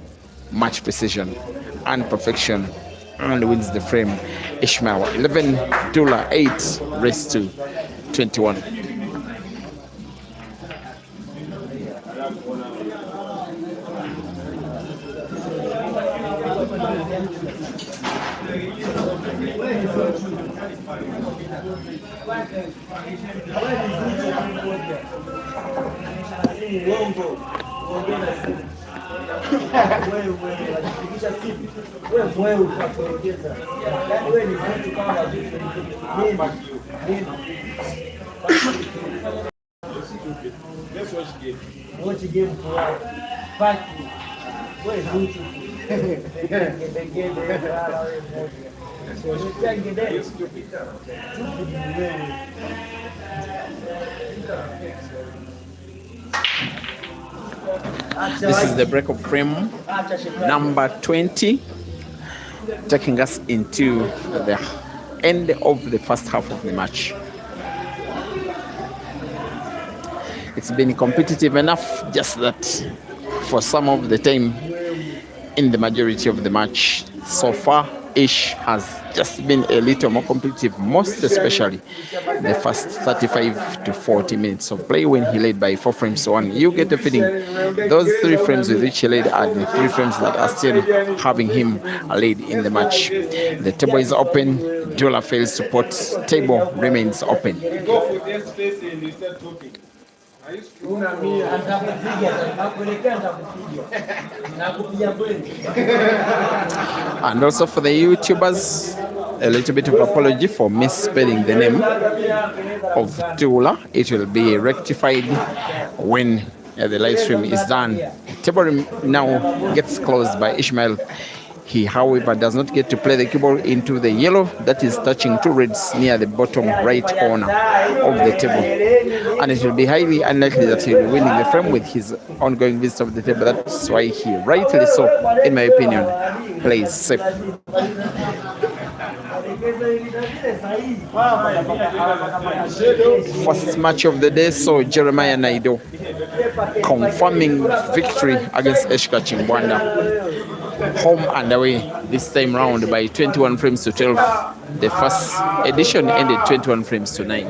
much precision and perfection, and wins the frame. ISHMAEL 11, Dula 8, race to 21. Watch game for party. Where is it? This is the break of frame number 20, taking us into the end of the first half of the match. It's been competitive enough, just that for some of the time in the majority of the match so far, Ish has just been a little more competitive, most especially the first 35 to 40 minutes of play when he led by 4 frames to 1. You get the feeling those 3 frames with which he led are the 3 frames that are still having him lead in the match. The table is open. Abdullah fails to put. Table remains open. And also for the YouTubers, a little bit of apology for misspelling the name of Abdullah. It will be rectified when the live stream is done. Table now gets closed by ISHMAEL. He, however, does not get to play the cue ball into the yellow that is touching 2 reds near the bottom right corner of the table. And it will be highly unlikely that he will be winning the frame with his ongoing visit of the table. That's why he, rightly so, in my opinion, plays safe. First match of the day, so Jeremiah Naido confirming victory against Eshka Chimbwanda. Home and away this time round by 21 frames to 12. The first edition ended 21 frames to 9.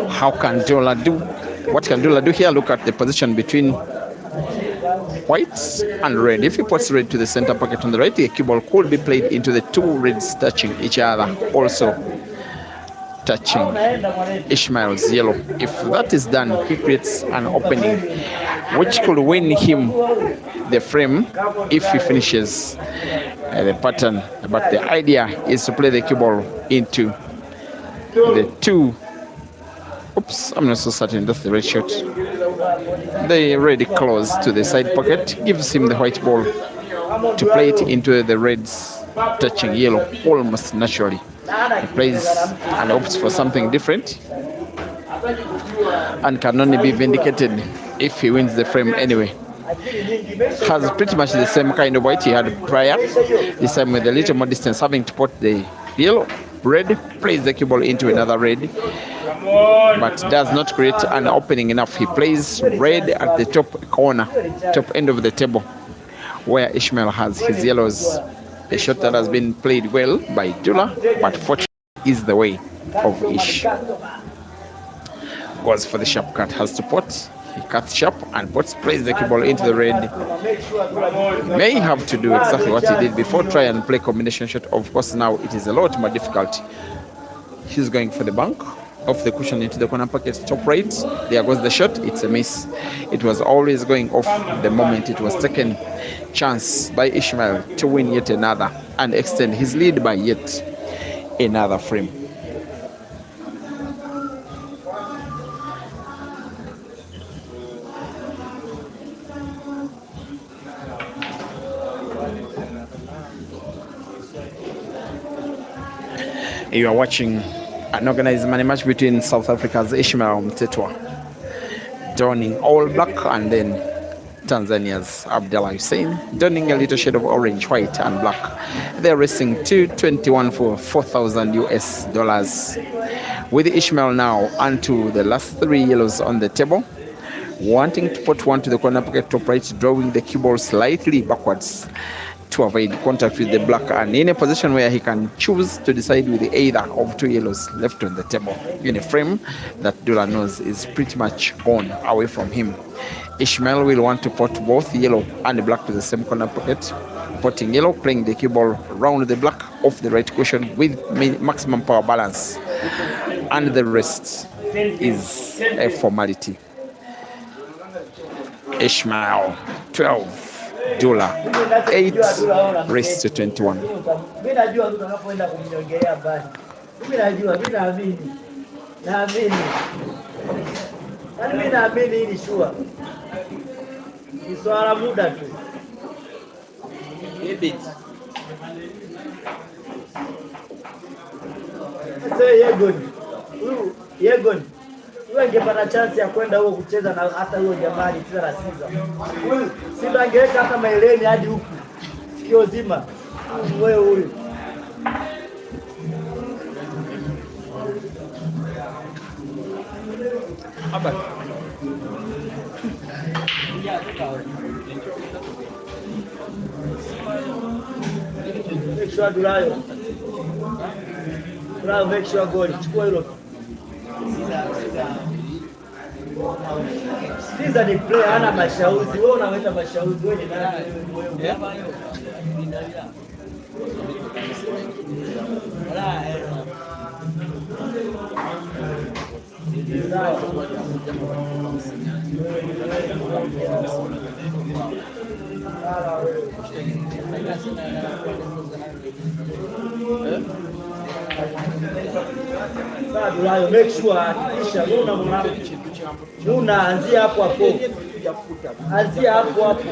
How can Abdullah do? What can Abdullah do here? Look at the position between white and red. If he puts red to the center pocket on the right, the cue ball could be played into the 2 reds touching each other, also touching ISHMAEL's yellow. If that is done, he creates an opening which could win him the frame if he finishes the pattern. But the idea is to play the cue ball into the 2. Oops, I'm not so certain that's the right shot. The red close to the side pocket gives him the white ball to play it into the reds touching yellow almost naturally. He plays and opts for something different and can only be vindicated if he wins the frame anyway. Has pretty much the same kind of white he had prior, this time with a little more distance, having to put the yellow. Red plays the cue ball into another red, but does not create an opening enough. He plays red at the top corner, top end of the table, where ISHMAEL has his yellows. A shot that has been played well by Abdullah, but fortunately is the way of Ish. Goes for the sharp cut, has to pot. He cuts sharp and plays the cue ball into the red. He may have to do exactly what he did before, try and play combination shot. Of course, now it is a lot more difficult. He's going for the bank, off the cushion into the corner pocket, top right. There goes the shot. It's a miss. It was always going off the moment it was taken. Chance by ISHMAEL to win yet another and extend his lead by yet another frame. You are watching an organized money match between South Africa's ISHMAEL MTHETHWA donning all black, and then Tanzania's Abdullah Hussein donning a little shade of orange, white and black. They're racing 221 for $4,000 with ISHMAEL now onto the last 3 yellows on the table, wanting to put one to the corner pocket top right, drawing the cue ball slightly backwards to avoid contact with the black, and in a position where he can choose to decide with either of 2 yellows left on the table in a frame that Abdullah knows is pretty much gone away from him. ISHMAEL will want to put both yellow and black to the same corner pocket, putting yellow, playing the cue ball round the black off the right cushion with maximum power balance, and the rest is a formality. ISHMAEL 12. Abdullah 8 race to 21. Say Yegon. Wewe ungepata chance ya kwenda huko kucheza na hata huyo jamaa alicheza na Simba. Simba angeweka hata maeleni hadi huku. Sikio zima. Wewe huyu. Aba. Make sure Abdullahi. Bravo, make sure goal. Chukua hilo. Siza ni player hana mashauzi. Wewe unaweza mashauzi wewe ni nani wewe? Sasa make sure hakikisha unaanzia hapo hapo. Anzia hapo hapo.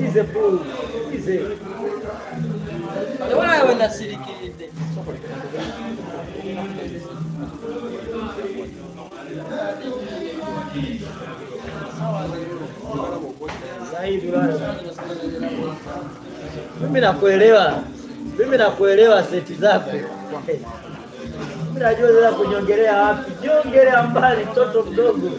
Ize bro. Ize. Wewe unashirikije? Mimi nakuelewa seti zako. Mimi najua za kunyongelea wapi. Nyongelea mbali mtoto mdogo.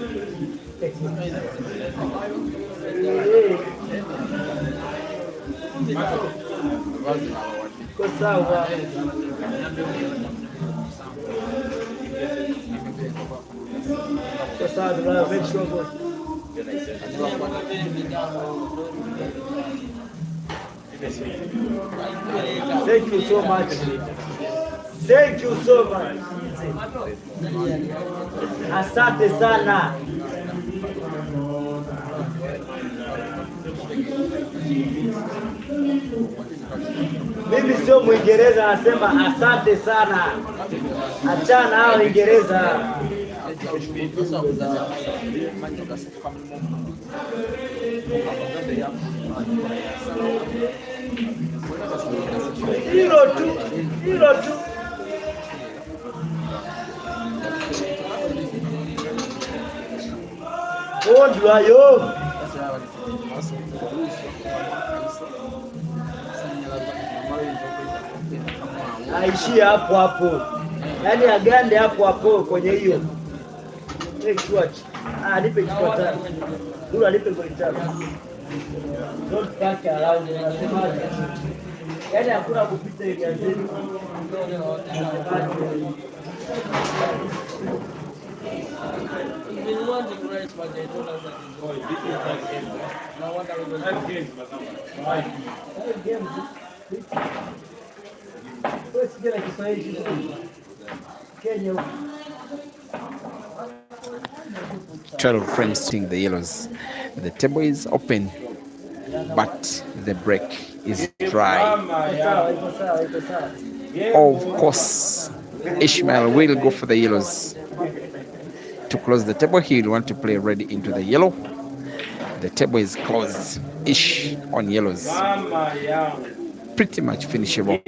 Kwa sawa. Kwa sawa, make sure go. Thank you so much. Thank you so much. Asante sana. Mimi sio Mwingereza, nasema asante sana. Achana hao Uingereza. Hilo tu. Ondwayo. Aishi hapo hapo. Yaani agande hapo hapo kwenye hiyo. Take short. Nipe kichwa tano. Dula nipe goli tano. Don't back around unasemaje? Yaani hakuna kupita ile azeni. Kenya 12 frames seeing the yellows. The table is open, but the break is dry. Of course, Ishmael will go for the yellows. To close the table, he will want to play red into the yellow. The table is closed. Ish on yellows. Pretty much finishable.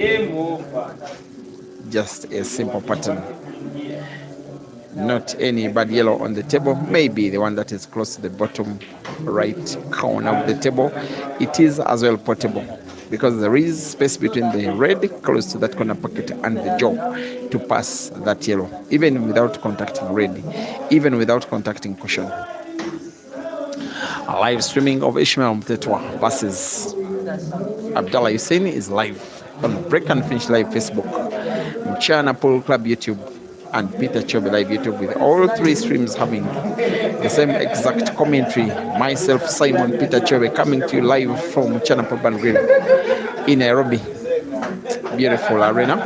Just a simple pattern. Not any bad yellow on the table. Maybe the one that is close to the bottom right corner of the table. It is as well portable because there is space between the red close to that corner pocket and the jaw to pass that yellow, even without contacting red, even without contacting cushion. A live streaming of ISHMAEL MTHETHWA versus Abdullah HUSSEIN is live on Break and Finish Live Facebook, Mchana Pool Club YouTube, and Peter Chobe Live YouTube, with all three streams having the same exact commentary. Myself, Simon Peter Chobe, coming to you live from Mchana Pub and Grill in Nairobi. Beautiful arena.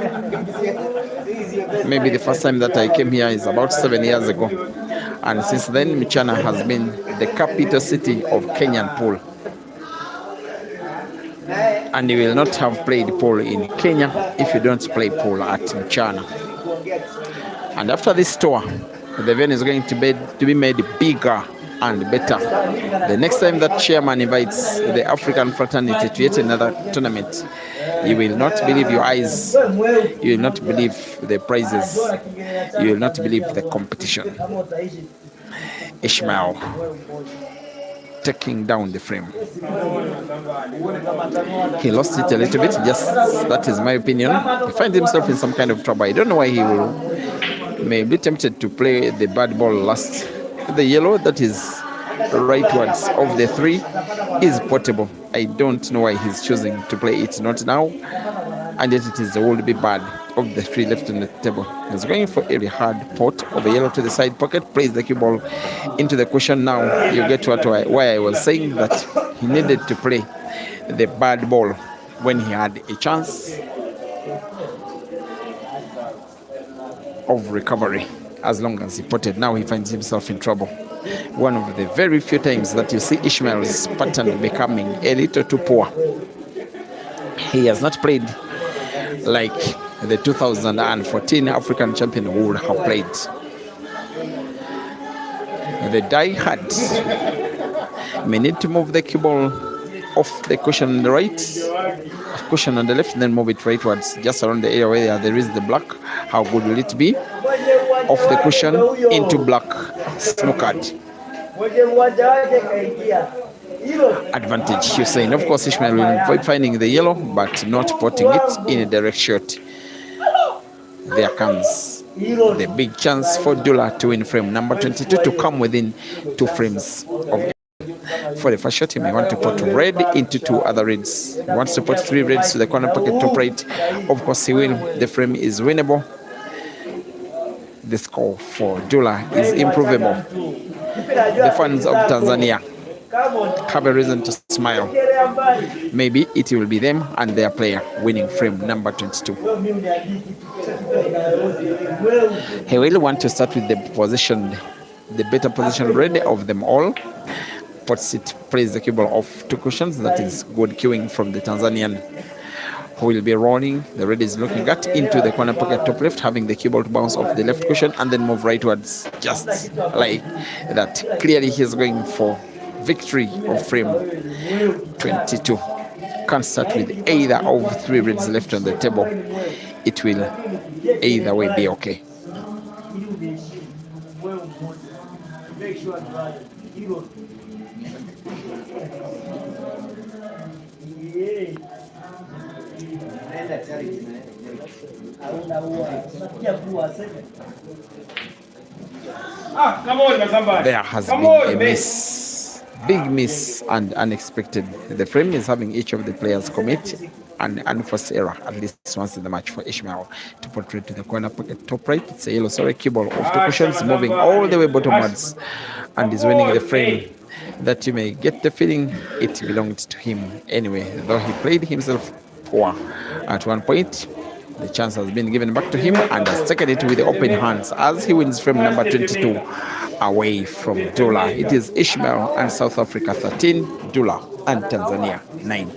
Maybe the first time that I came here is about 7 years ago. And since then, Mchana has been the capital city of Kenyan pool. And you will not have played pool in Kenya if you don't play pool at Mchana. And after this tour, the venue is going to be made bigger and better. The next time that chairman invites the African fraternity to yet another tournament, you will not believe your eyes. You will not believe the prizes. You will not believe the competition. ISHMAEL taking down the frame. He lost it a little bit, just that is my opinion. He finds himself in some kind of trouble. I don't know why he may be tempted to play the bad ball last. The yellow that is rightwards of the three is portable. I don't know why he's choosing to play it not now, and yet it is the will be bad of the three left on the table. He's going for a hard pot of a yellow to the side pocket, plays the cue ball into the cushion. Now you get why I was saying that he needed to play the bad ball when he had a chance of recovery. As long as he potted, now he finds himself in trouble. One of the very few times that you see ISHMAEL's pattern becoming a little too poor. He has not played like the 2014 African champion would have played. The die-hard may need to move the cue ball off the cushion on the right, cushion on the left, then move it rightwards, just around the area where there is the black. How good will it be? Off the cushion into black, snookered. Advantage, Hussein. Of course, ISHMAEL will avoid finding the yellow, but not potting it in a direct shot. There comes the big chance for Abdullah to win frame number 22 to come within 2 frames of. For the first shot, he may want to put red into 2 other reds. He wants to put 3 reds to the corner pocket top right. Of course, he will. The frame is winnable. The score for Abdullah is improvable. The fans of Tanzania have a reason to smile. Maybe it will be them and their player winning frame number 22. He will want to start with the better position red of them all. Puts it, plays the cue ball off 2 cushions. That is good cueing from the Tanzanian, who will be rolling. The red is looking at into the corner pocket top left, having the cue ball to bounce off the left cushion and then move rightwards, just like that. Clearly he's going for victory of frame 22. Can't start with either of 3 reds left on the table. It will either way be okay. There has been a miss, big miss and unexpected. The frame is having each of the players commit an unforced error at least once in the match. For ISHMAEL to portray to the corner pocket top right, it's a yellow cue ball off 2 cushions, moving all the way bottomwards, and is winning the frame. That you may get the feeling it belonged to him anyway, though he played himself poor at one point. The chance has been given back to him and has taken it with open hands as he wins frame number 22 away from Abdullah. It is ISHMAEL and South Africa 13, Abdullah and Tanzania 9.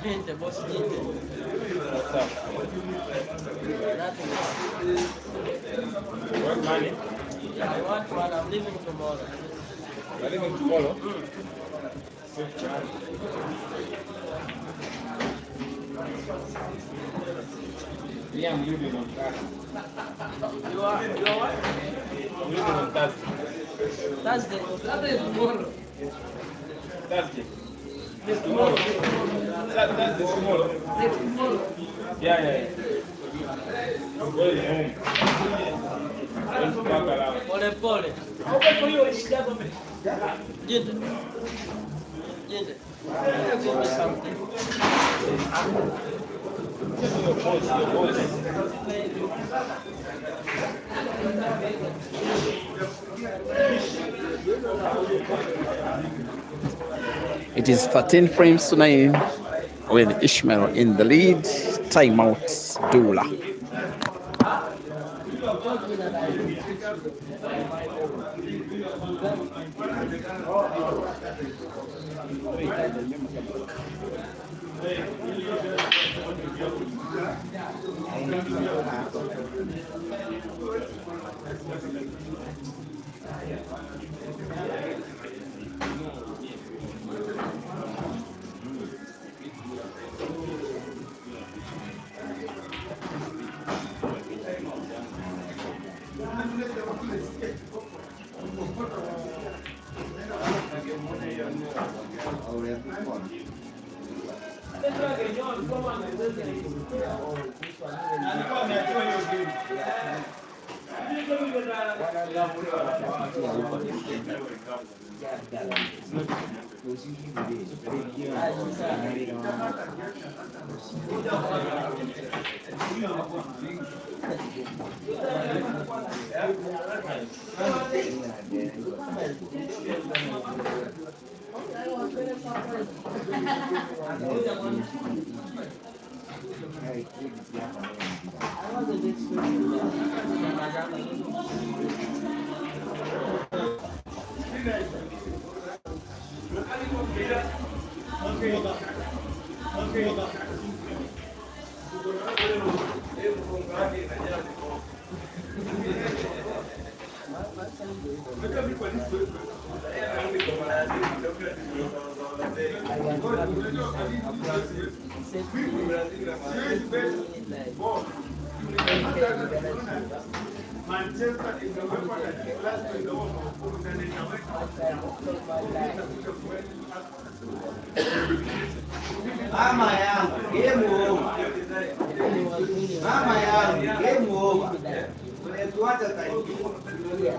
Gente, boss, gente. Nothing. What money? Yeah, I want one. I'm leaving tomorrow. You're leaving tomorrow? Yeah, I'm leaving on Thursday. You are what? I'm leaving on Thursday. Thursday. Thursday is tomorrow. Thursday. Yes, tomorrow. Thursday tomorrow. Next tomorrow. Yeah. I'm going home. Going to back around. Pole. Gente. Gente. Give me something. Your boss. It is 13 frames to 9 with Ishmael in the lead. Timeout, Abdullah. Mama yangu, game over. Mama yangu, game over. Tuacha kaingia.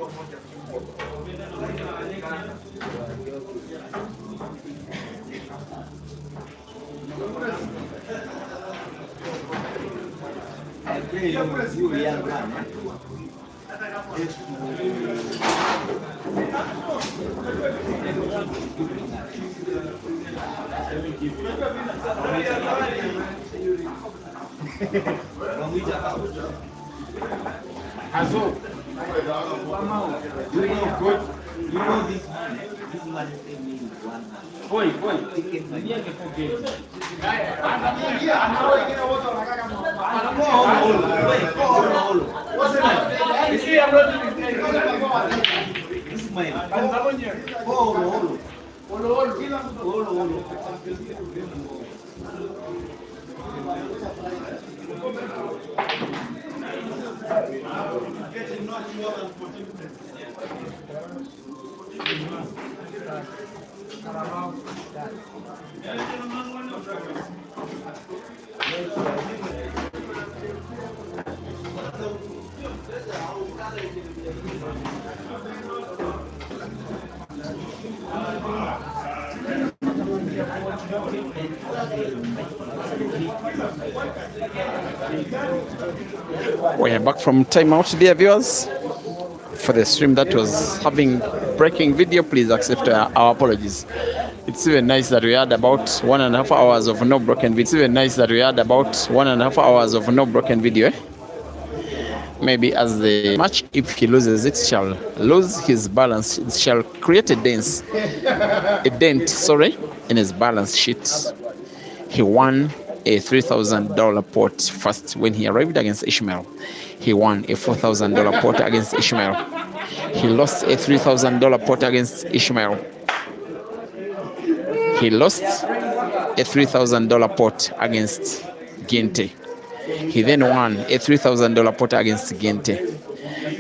Hazo. You know good. You know this man. This man pay me 100. Boy. Niye que poke. We are back from timeout, dear viewers. For the stream that was having breaking video, please accept our apologies. It's even nice that we had about 1.5 hours of no broken video. It's even nice that we had about 1.5 hours of no broken video. Maybe as the match, if he loses, it shall lose his balance. It shall create a dent, in his balance sheet. He won a $3,000 pot first when he arrived against ISHMAEL. He won a $4,000 pot against ISHMAEL. He lost a $3,000 pot against ISHMAEL. He lost a $3,000 pot against Gente. He then won a $3,000 pot against Gente,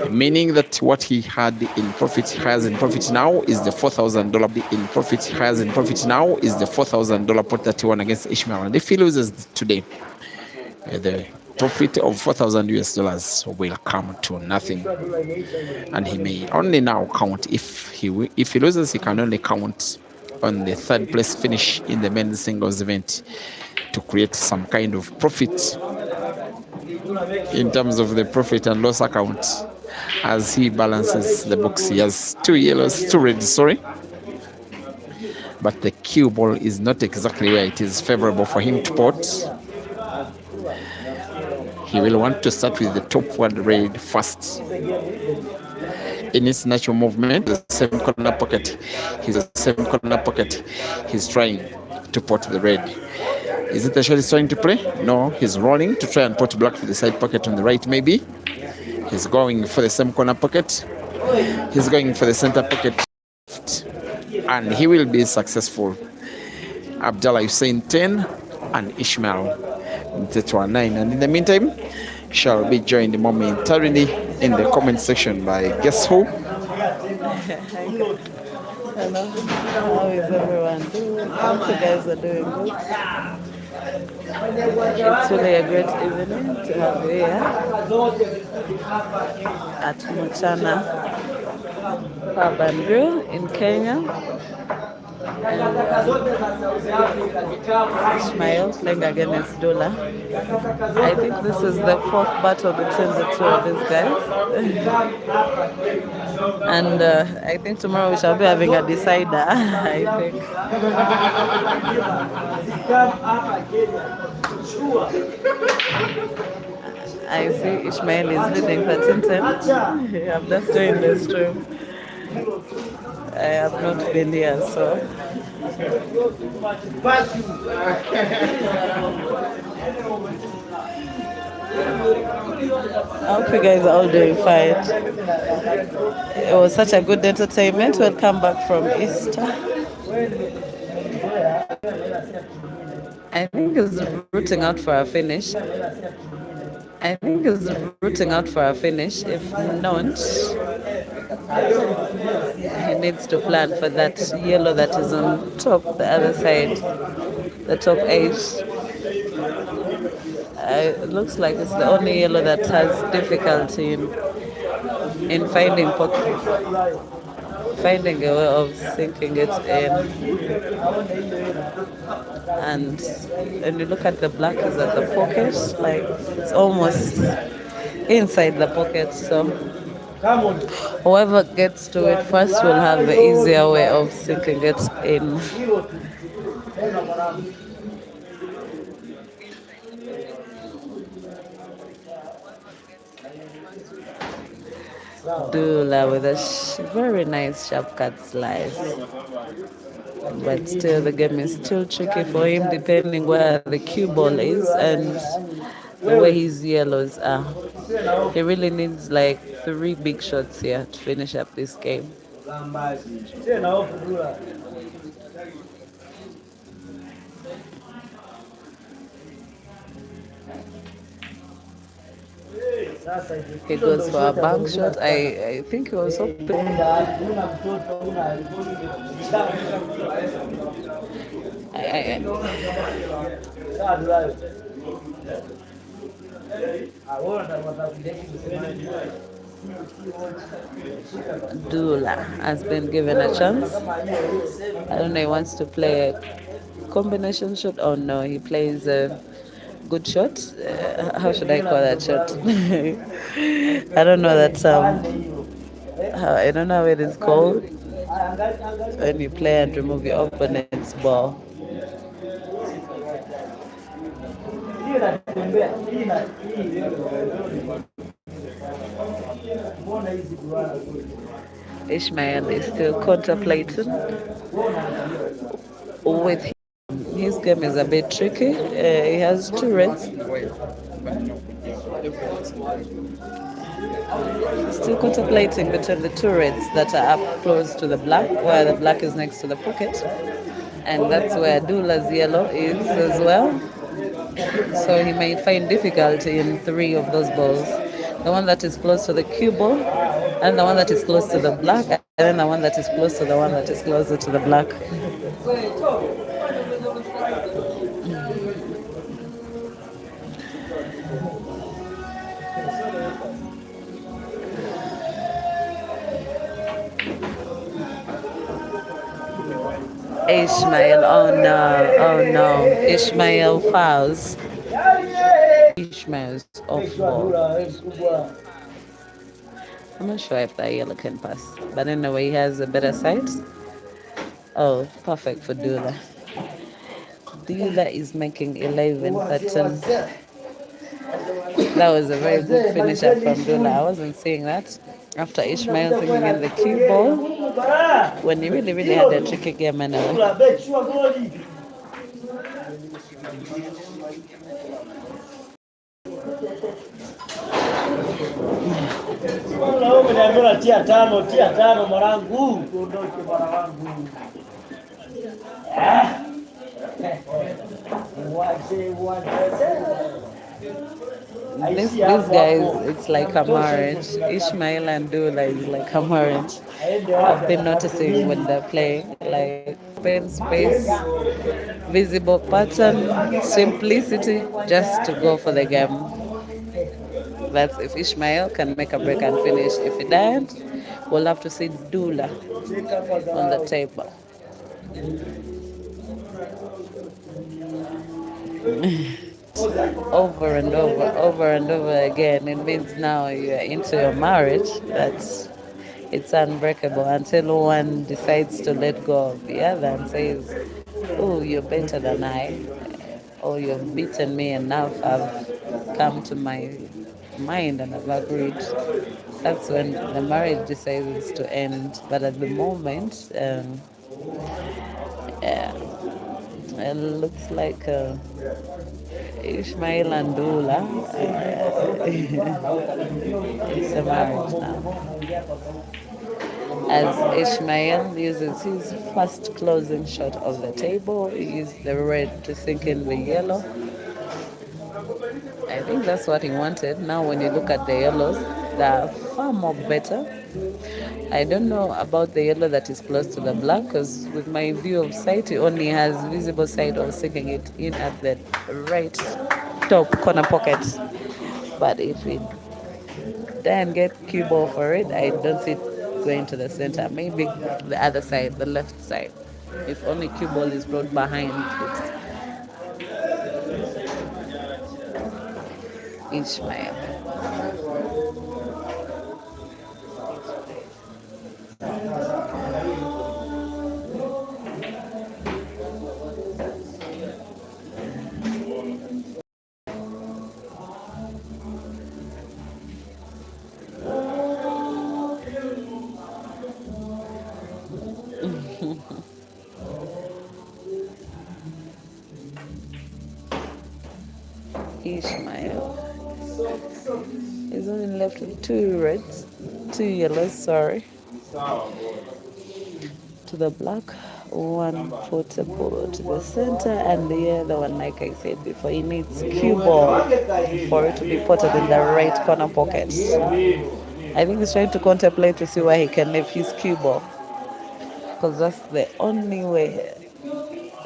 meaning that what he had in profit, has in profit now, is the $4,000 in profit, has in profit now, is the $4,000 pot that he won against ISHMAEL. And if he loses today, the profit of $4,000 will come to nothing, and he may only now count, if he loses, he can only count on the third place finish in the men's singles event to create some kind of profit in terms of the profit and loss account as he balances the books. He has 2 yellows, 2 reds, sorry, but the cue ball is not exactly where it is favorable for him to pot. He will want to start with the top one red first. In its natural movement, the same corner pocket, he's trying to pot the red. Is it the shot he's trying to play? No, he's rolling to try and pot black for the side pocket on the right, maybe. He's going for the same corner pocket. He's going for the center pocket. And he will be successful. Abdullah Hussein 10 and ISHMAEL MTHETHWA 9. And in the meantime, shall be joined momentarily in the comment section by guess who? Hello, how is everyone doing? Hope you guys are doing good. It's really a great evening to have you here at Mchana Pub and Grill in Kenya. ISHMAEL playing against Abdullah. I think this is the 4th battle between the 2 of these guys. And I think tomorrow we shall be having a decider, I think. I see ISHMAEL is leading 13-10. I'm just doing this stream. I have not been here, so. I hope you guys are all doing fine. It was such a good entertainment. Welcome back from Easter. I think he's rooting out for a finish. If not, he needs to plan for that yellow that is on top, the other side, the top 8. It looks like it's the only yellow that has difficulty in finding a way of sinking it in. And when you look at the black, is at the pocket, like it's almost inside the pocket. So whoever gets to it first will have the easier way of sinking it in. Abdullah with a very nice sharp cut slice. But still, the game is still tricky for him depending where the cue ball is and the way his yellows are. He really needs like 3 big shots here to finish up this game. He goes for a bank shot. I think he was hoping. Abdullah has been given a chance. I don't know, he wants to play combination shot. Oh no, he plays a good shot. How should I call that shot? I don't know that I don't know how it is called when you play and remove your opponent's ball. Ishmael is still contemplating with him. His game is a bit tricky. He has two reds. Still contemplating between the two reds that are up close to the black, where the black is next to the pocket. And that's where Abdullah's yellow is as well. So he may find difficulty in three of those balls. The one that is close to the cue ball, and the one that is close to the black, and then the one that is close to the one that is closer to the black. Ishmael, oh no, Ishmael fouls. Ishmael's off ball. I'm not sure if that yellow can pass, but anyway, he has a better side. Oh, perfect for Dula. Dula is making 11, but that was a very good finisher from Dula. I wasn't seeing that. After Ishmael thinking in the cue ball, when he really had a tricky game anyway. Tia tano mwanangu, tuondoke bwana wangu. These guys, it's like a marriage. Ishmael and Dula is like a marriage. I've been noticing when they're playing, like open space, visible pattern, simplicity, just to go for the game. That's if Ishmael can make a break and finish. If he doesn't, we'll have to see Dula on the table. Over and over again. It means now you're into your marriage. It's unbreakable until one decides to let go of the other and says, "Oh, you're better than I," or "You've beaten me enough. I've come to my mind and I've agreed." That's when the marriage decides to end. But at the moment, yeah, it looks like Ishmael and Dula. It's a marriage now. As Ishmael uses his first closing shot of the table, he used the red to sink in the yellow. I think that's what he wanted. Now when you look at the yellows, they're far more better. I don't know about the yellow that is close to the black, because with my view of sight, it only has visible sight of sinking it in at the right top corner pocket. But if it doesn't get cue ball for it, I don't see it going to the center. Maybe the other side, the left side. If only cue ball is brought behind Ishmael. Ishmael is only left with two yellows, sorry, to the black, one portable to the center, and the other one, like I said before, he needs cue ball for it to be potted in the right corner pocket. I think he's trying to contemplate to see where he can leave his cue ball, because that's the only way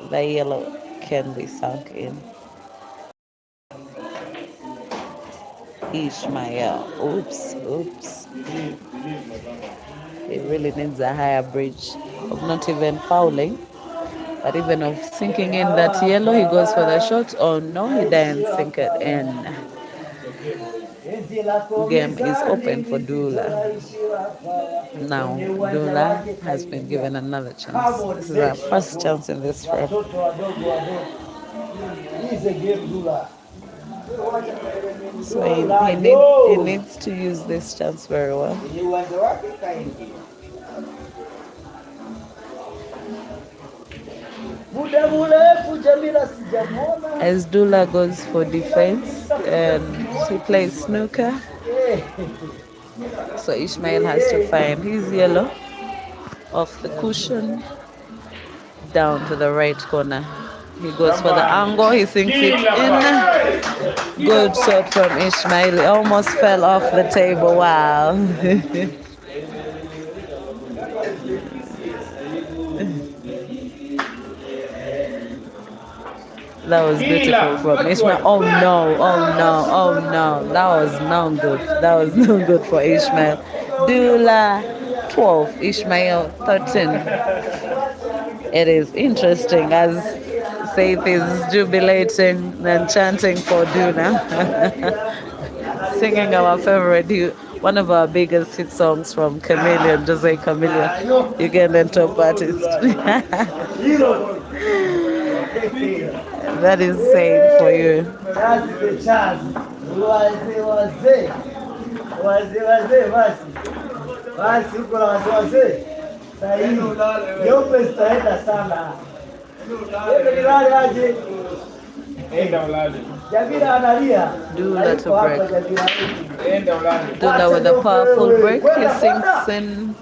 the yellow can be sunk in. Ishmael, oops. He really needs a higher bridge of not even fouling But even of sinking in that yellow, he goes for the shot. Oh no, he didn't sink it in. Game is open for Dula. Now, Dula has been given another chance. This is our first chance in this frame. So he needs to use this chance very well. As Dula goes for defense and he plays snooker, so Ishmael has to find his yellow off the cushion down to the right corner. He goes for the angle, he sinks it in. Good shot from Ishmael. It almost fell off the table. Wow. That was beautiful from Ishmael. Oh no, oh no, oh no. That was no good. That was no good for Ishmael. Dula 12, Ishmael 13. It is interesting as Saith is jubilating and chanting for Duna. Singing our favorite, one of our biggest hit songs from Chameleon, Jose Chameleon, Ugandan top artist. That is saying for you. Dula to break. Dula with a powerful break. He sinks in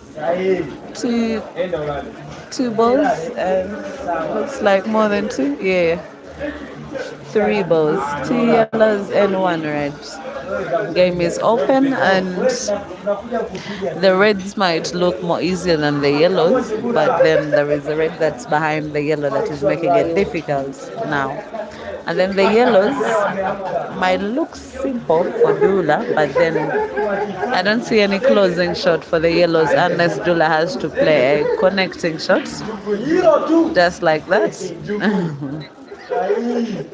two balls and looks like more than two. Yeah. 3 balls, 2 yellows and 1 red. Game is open and the reds might look more easier than the yellows, but then there is a red that's behind the yellow that is making it difficult now. And then the yellows might look simple for Dula, but then I don't see any closing shot for the yellows unless Dula has to play a connecting shot, just like that.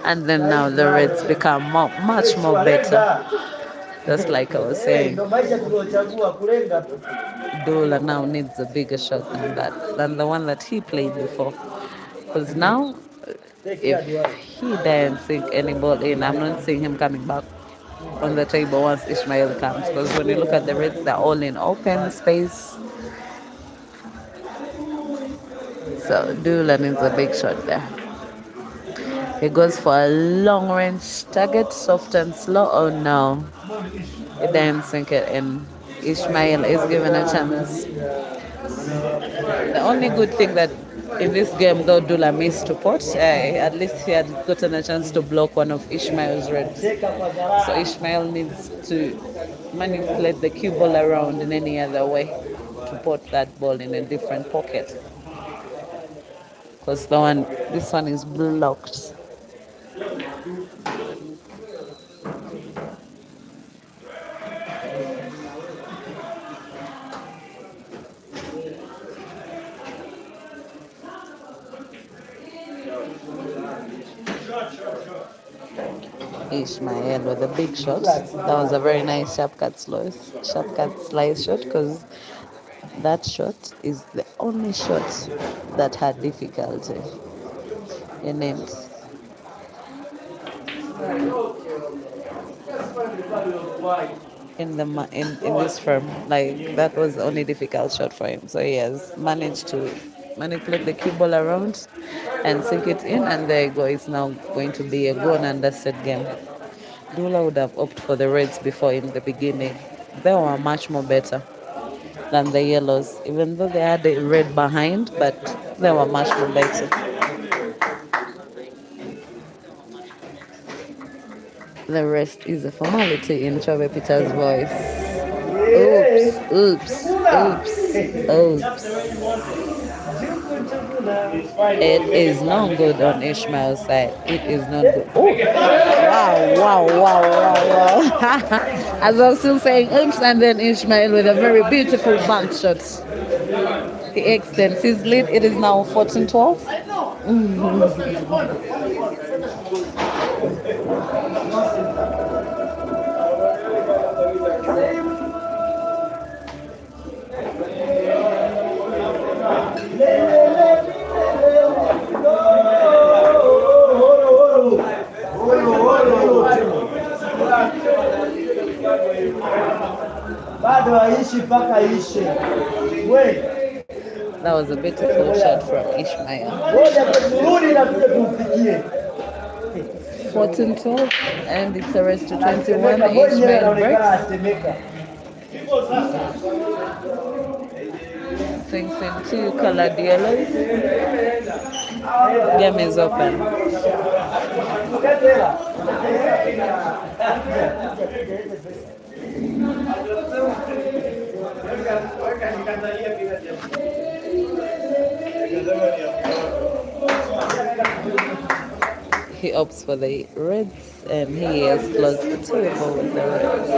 And then now the reds become much more better. Just like I was saying, Dula now needs a bigger shot than the one that he played before. Because now, if he didn't sink any ball in, I'm not seeing him coming back on the table once Ishmael comes. Because when you look at the reds, they're all in open space. So Dula needs a big shot there. He goes for a long range target, soft and slow. Oh no, he didn't sink it in. Ishmael is given a chance. The only good thing that in this game, though Dula missed to pot, at least he had gotten a chance to block one of Ishmael's reds. So Ishmael needs to manipulate the cue ball around in any other way to put that ball in a different pocket. Because this one is blocked. Ishmael with a big shot. That was a very nice sharp cut slice shot, because that shot is the only shot that had difficulty in it. In this firm, like that was the only difficult shot for him. So he has managed to manipulate the cue ball around and sink it in, and there you go. It's now going to be a go and underset game. Dula would have opted for the reds before in the beginning. They were much more better than the yellows, even though they had a red behind, but they were much more better. The rest is a formality in Chove Peter's voice. Oops. It is not good on Ishmael's side. It is not good. Oh, wow. As I was still saying oops, and then Ishmael with a very beautiful bank shot. He extends his lead. It is now 14-12. That was a beautiful shot from Ishmael. 14-12, and it's a race to 21. Ishmael breaks. Things in two colored yellows. Game is open. He opts for the reds, and he has closed the table with the reds.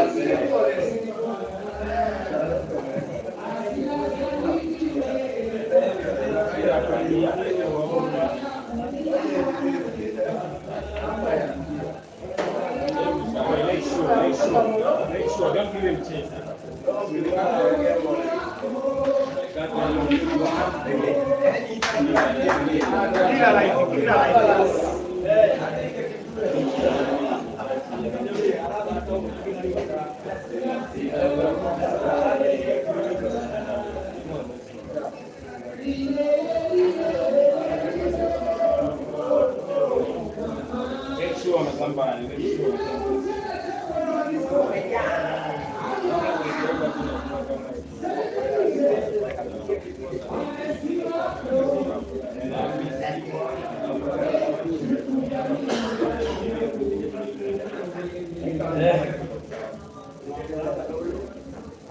Make sure, don't give him chance. Make sure somebody, make sure.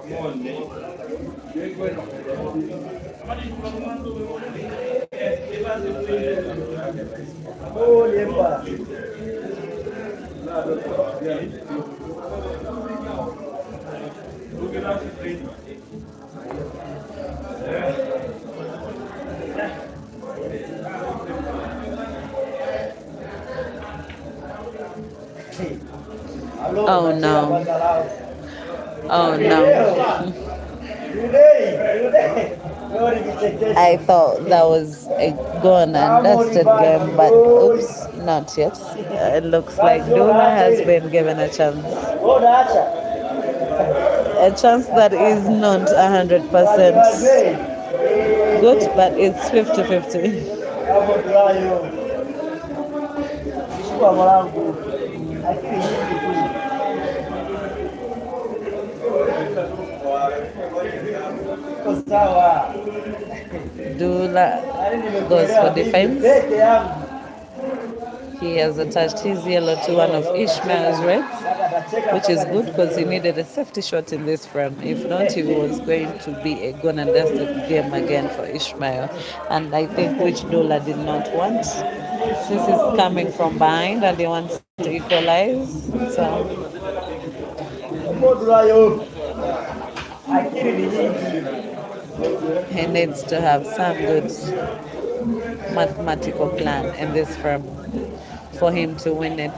Come on, man. Oh no. Oh no. I thought that was a gone and dusted game, but oops, not yet. It looks like Dula has been given a chance. A chance that is not 100% good, but it's 50-50. Dula goes for defense. He has attached his yellow to one of Ishmael's reds, which is good because he needed a safety shot in this frame. If not, he was going to be a gone and dusted game again for Ishmael. And I think which Dula did not want, since he's coming from behind and he wants to equalize. So he needs to have some good mathematical plan in this frame for him to win it.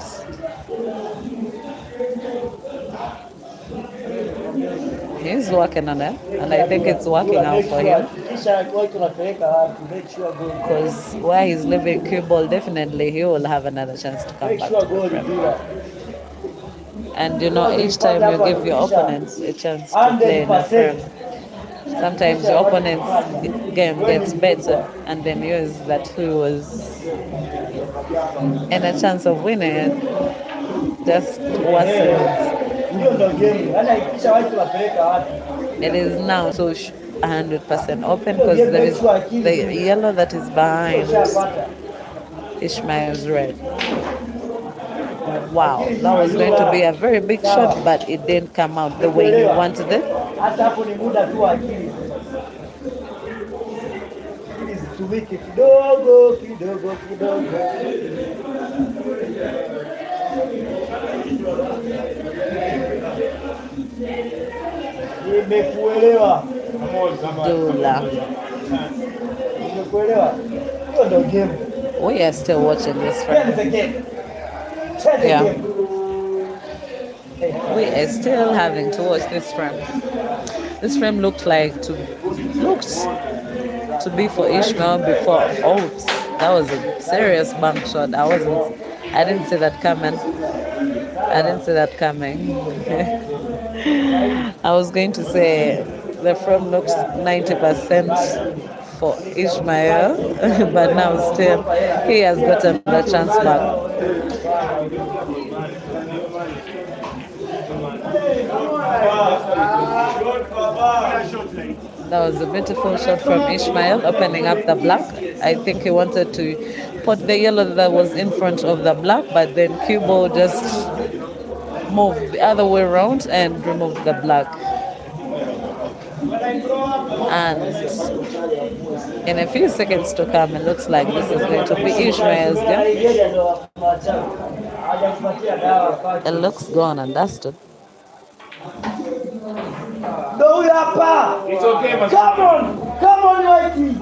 He's working on it, and I think it's working out for him. Because where he's leaving cue ball, definitely he will have another chance to come back to the frame. And you know, each time you give your opponents a chance to play in a frame, sometimes your opponent's game gets better, and then yours that who was in a chance of winning it just worsens. It is now so 100% open because there is the yellow that is behind Ishmael's red. Wow, that was going to be a very big shot, but it didn't come out the way you wanted it. Dula. We are still watching this frame. Yeah. We are still having to watch this frame. This frame looked to be for Ishmael before. Oops, that was a serious bank shot. I didn't see that coming. I was going to say the frame looks 90% for Ishmael, but now still he has gotten the chance back. That was a beautiful shot from Ishmael, opening up the black. I think he wanted to put the yellow that was in front of the black, but then Cubo just moved the other way around and removed the black. And in a few seconds to come, it looks like this is going to be Ishmael's game. It looks gone and dusted. It's okay, but Come on, Mikey.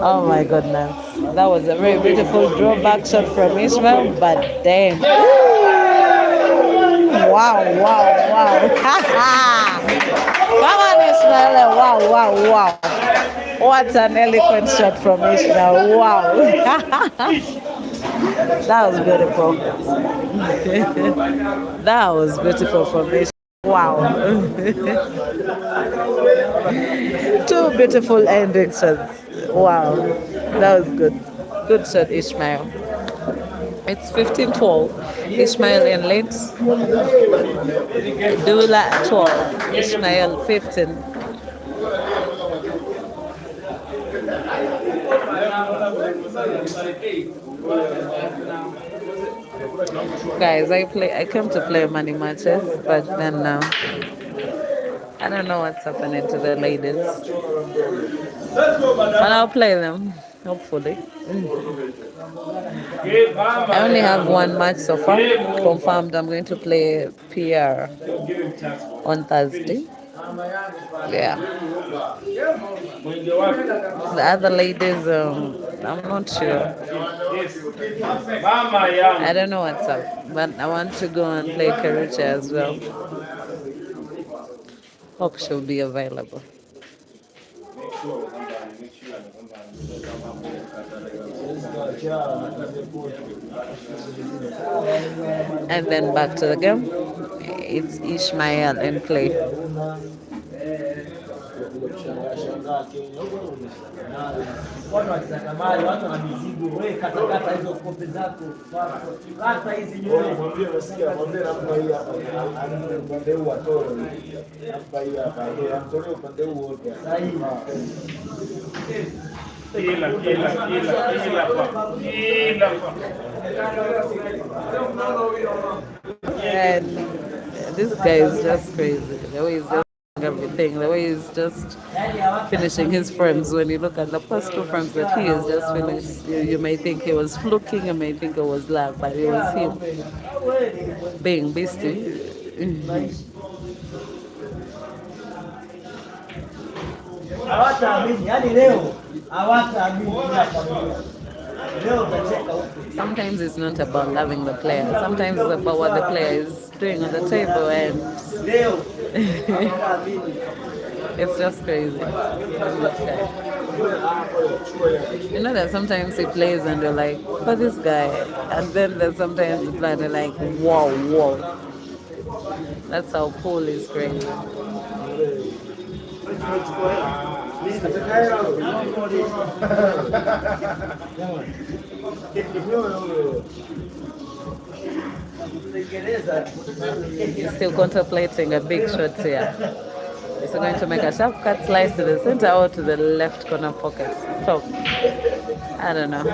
Oh my goodness. That was a very beautiful drawback shot from Ishmael, but damn. Wow. Come on, Ishmael. Wow. What an eloquent shot from Ishmael. Wow. That was beautiful. That was beautiful from Ishmael. Wow. Two beautiful ending shots. Wow. That was good. Good shot, Ishmael. It's 15-12. Ishmael in lead. Dula 12. Ishmael 15. Guys, I came to play money matches, but then I don't know what's happening to the ladies. But I'll play them, hopefully. I only have one match so far confirmed. I'm going to play PR on Thursday. Yeah. The other ladies, I'm not sure. I don't know what's up, but I want to go and play Karucha as well. Hope she'll be available. And then back to the game. It's Ishmael in play. Watu wakisakamali, watu wana mizigo, wewe katakata hizo kope zako, kata hizi nywele. Mwambie nasikia, mwambie nampa hii hapa, upande huu atoro, nampa hii hapa, amtolee upande huu wote. Sahihi. Kila. And this guy is just crazy. The way he's just everything, the way he's just finishing his frames. When you look at the first two frames that he has just finished, you may think he was fluking, you may think it was luck, but it was him being beastie. Sometimes it's not about loving the player. Sometimes it's about what the player is doing on the table, and it's just crazy. You know that sometimes he plays and you're like, "Oh, this guy," and then there's sometimes you play and you're like, "Wow." That's how cool is crazy. He's still contemplating a big shot here. Is he going to make a sharp cut slice to the center or to the left corner pocket? Top. I don't know.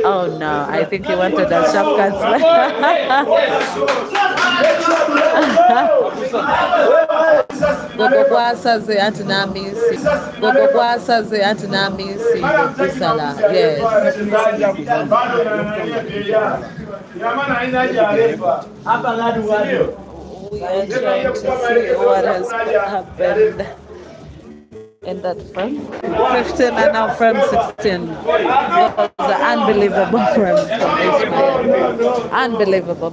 Oh no, I think he wanted a sharp cut slice. Gogo kwasaze antinamisi. Gogo kwasaze antinamisi. Kusala. Yes. We are trying to see what has happened. in that frame. 15 and now frame 16. Those are unbelievable frames from ISHMAEL. Unbelievable.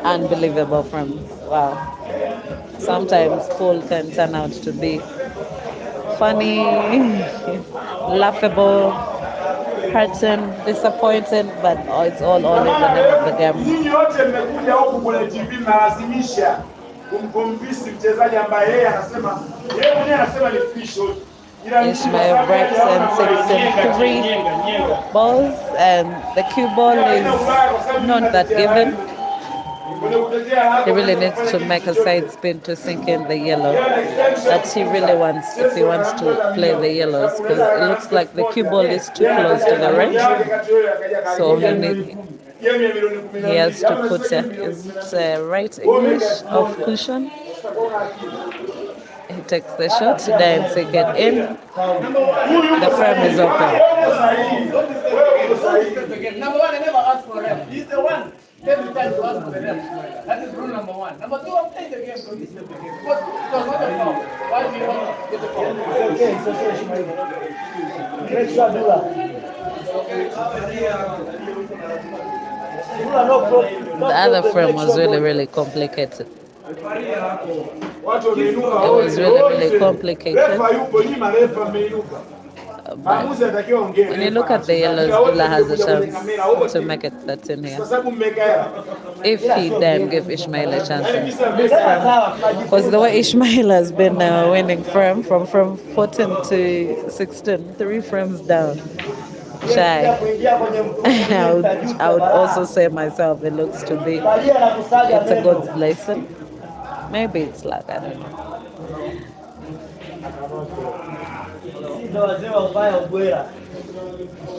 Unbelievable frames. Wow. Sometimes pool can turn out to be funny, laughable, hurting, disappointing, but it's all in the name of the game. Nyinyi wote mmekuja huku kwenye TV mnalazimisha kumconvince mchezaji ambaye yeye anasema yeye mwenyewe anasema ni free shot. ISHMAEL breaks and 6 balls, and the cue ball is not that given. He really needs to make a side spin to sink in the yellow that he really wants if he wants to play the yellows, because it looks like the cue ball is too close to the range. So he has to put a right English of cushion. He takes the shot, then sink it in. The frame is open. Number one, I never asked for him. He's the one. Every time you ask for the ref. That is rule number one. Number two, I'm playing the game, so this is the game. Because it was not a foul. Why do you want to get the foul? It's okay, ISHMAEL. Great shot, Abdullah. The other frame was really complicated. It was really complicated. But when you look at the yellows, Abdullah has a chance to make it 13 here. If he then give ISHMAEL a chance in this frame. Because the way ISHMAEL has been winning from 14 to 16, 3 frames down. Shy. I would also say myself, it looks to be, it's a God's blessing. Maybe it's luck, I don't know. Ndio wazee wa ubaya ubwela,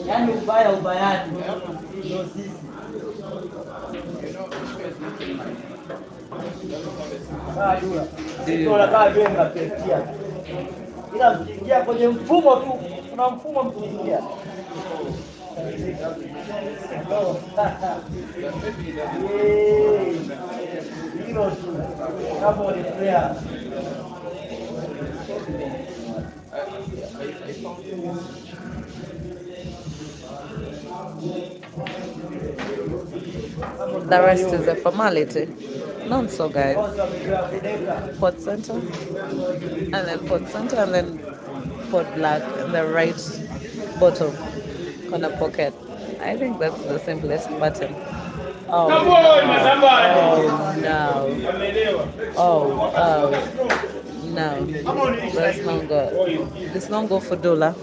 yaani ubaya ubayani ndio sisi. Sisi tunakaa vile mnapetia, ila mkiingia kwenye mfumo tu, kuna mfumo mkiingia. Hilo tu kama ulipea. The rest is a formality. Not so, guys. Pot center, and then pot center, and then pot black in the right bottom corner pocket. I think that's the simplest button. Oh no! Oh no! That's not good. It's not good for Dula.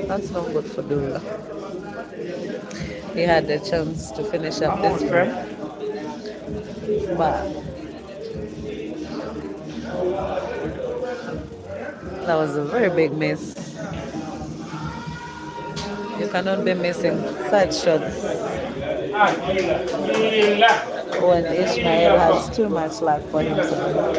That's not good for Dula. He had a chance to finish up this frame, but that was a very big miss. You cannot be missing such shots when ISHMAEL has too much luck for himself.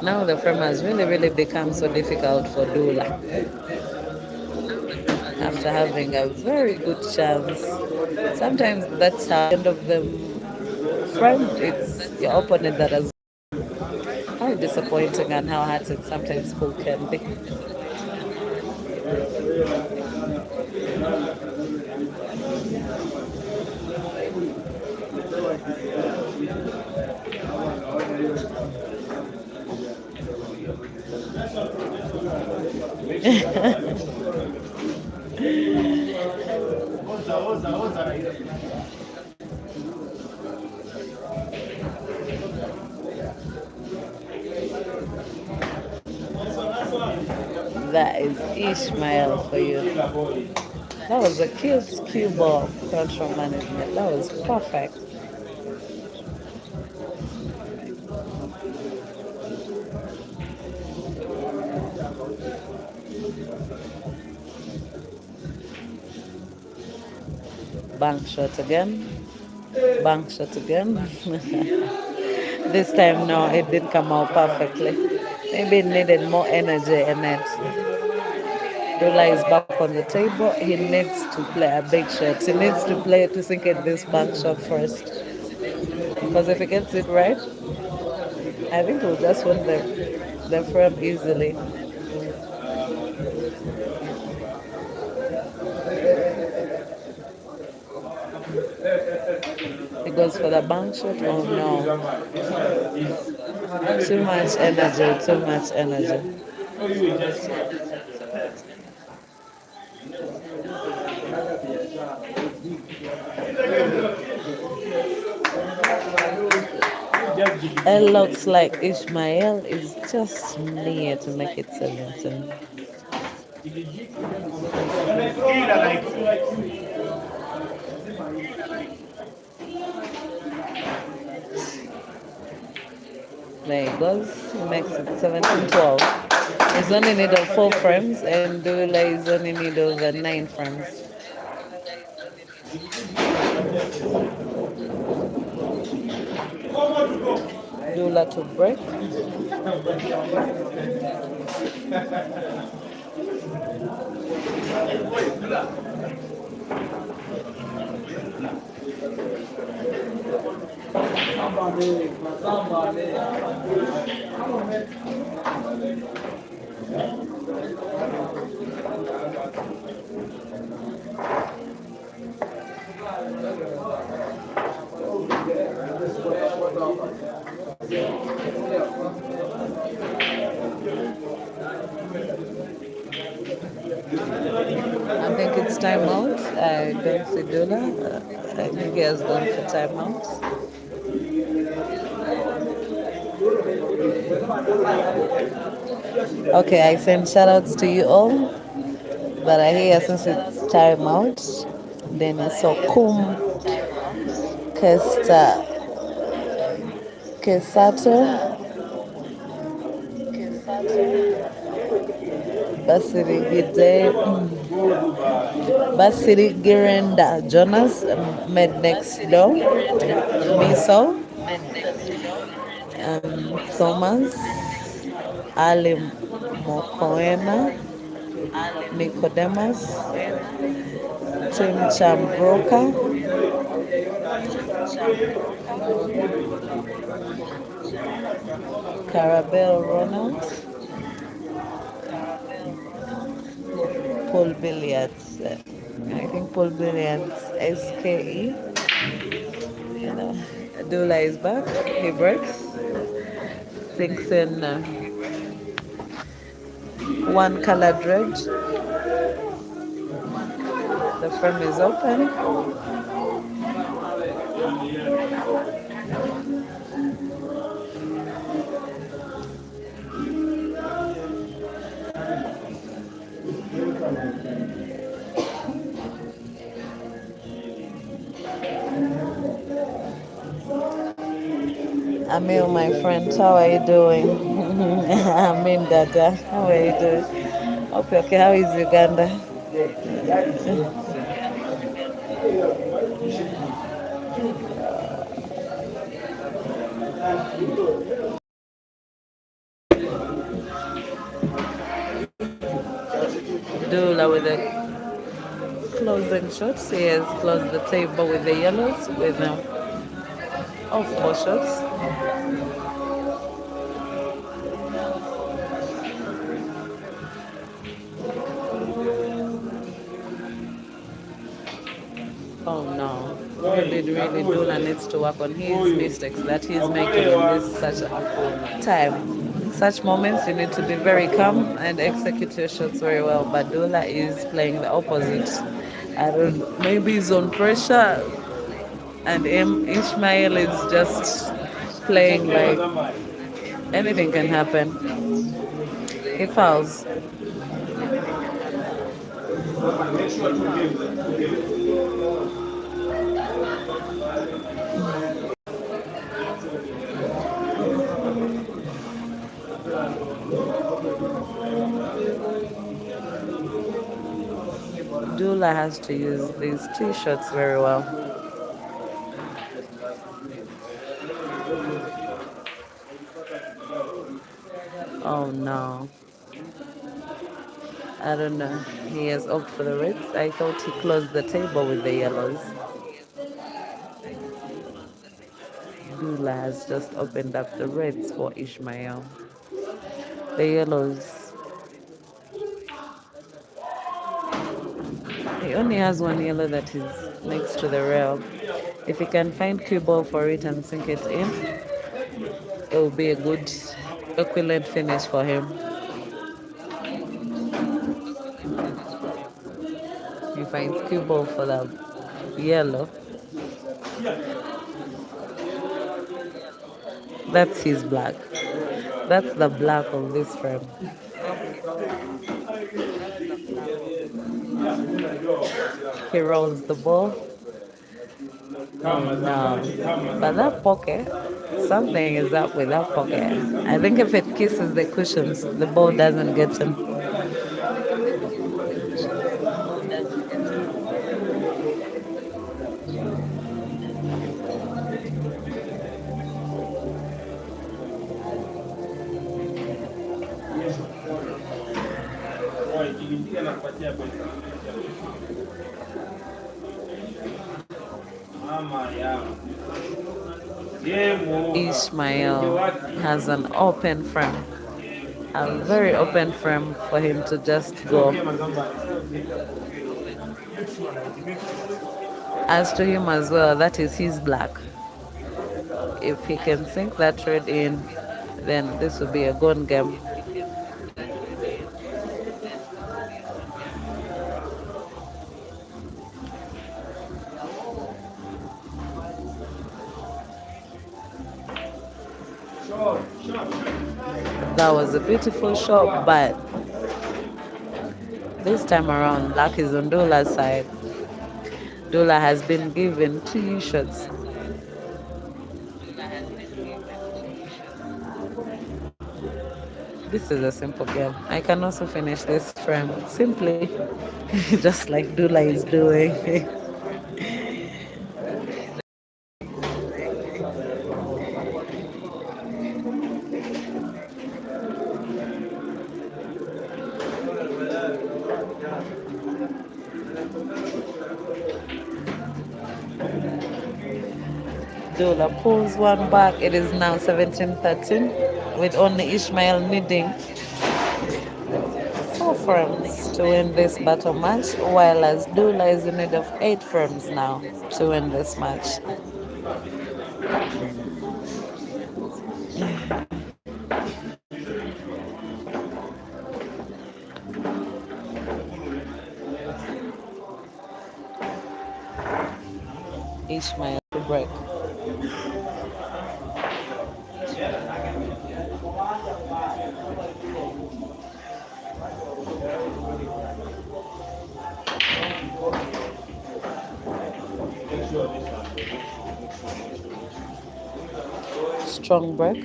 Now the frame has really become so difficult for Dula. After having a very good chance. Sometimes that's how end of the frame, it's your opponent that has. How disappointing and how hard it sometimes pool can be. That is ISHMAEL for you. That was a cute cue ball control management. That was perfect. Bank shot again. Bank shot again. This time, no, it didn't come out perfectly. Maybe it needed more energy in it. Dula is back on the table. He needs to play a big shot. He needs to play to sink it this bank shot first. Because if he gets it right, I think he'll just win the frame easily. He goes for the bank shot. Oh no. Too much energy, too much energy. It looks like Ishmael is just near to make it 17. There he goes. He makes it 17-12. He's only need of 4 frames and Dula is only need of 9 frames. Dula to break. I think it's timeout. I don't see Dula. I think he has gone for timeout. Okay, I send shoutouts to you all. But I hear since it's timeout, then it's so kum Kesta Kesato Basiri Gide Basiri Girenda Jonas Med next door Miso Thomas Ali Mokoena Nicodemus Tim Chambroka Carabel Ronald Paul Billiards. I think Paul Billiards SKE. You know, Dula is back. He breaks. Sinks in one color dredge. The frame is open. Amil, my friend, how are you doing? Amin, Dada, how are you doing? Okay, okay, how is Uganda? Dula with the closing shots. He has closed the table with the yellows with all 4 shots. Oh no, really Dula needs to work on his mistakes that he's making in this such a time. In such moments you need to be very calm and execute your shots very well, but Dula is playing the opposite. I don't know, maybe he's on pressure and Ishmael is just playing like anything can happen. He fouls. Dula has to use these t-shirts very well. Oh no. I don't know. He has opted for the reds. I thought he closed the table with the yellows. Dula has just opened up the reds for Ishmael. The yellows. He only has one yellow that is next to the rail. If he can find cue ball for it and sink it in, it will be a good equivalent finish for him. He finds cue ball for the yellow. That's his black. That's the black of this frame. He rolls the ball. No. But that pocket, something is up with that pocket. I think if it kisses the cushions, the ball doesn't get him. Ishmael has an open frame, a very open frame for him to just go. As to him as well, that is his black. If he can sink that red in, then this will be a gone game. That was a beautiful shot, but this time around, luck is on Dula's side. Dula has been given 2 shots. This is a simple game. I can also finish this frame simply, just like Dula is doing. Dula pulls one back. It is now 17-13, with only Ishmael needing 4 frames to win this battle match, while as Dula is in need of 8 frames now to win this match. Ishmael to break. Strong break.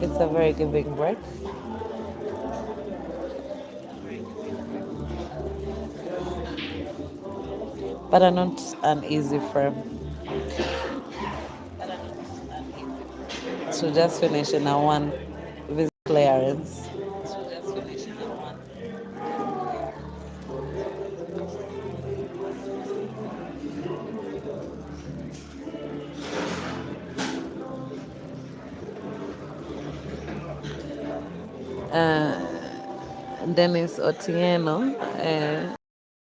It's a very giving break. But not an easy frame. So just finish in a 1 visit clearance. Dennis Otieno,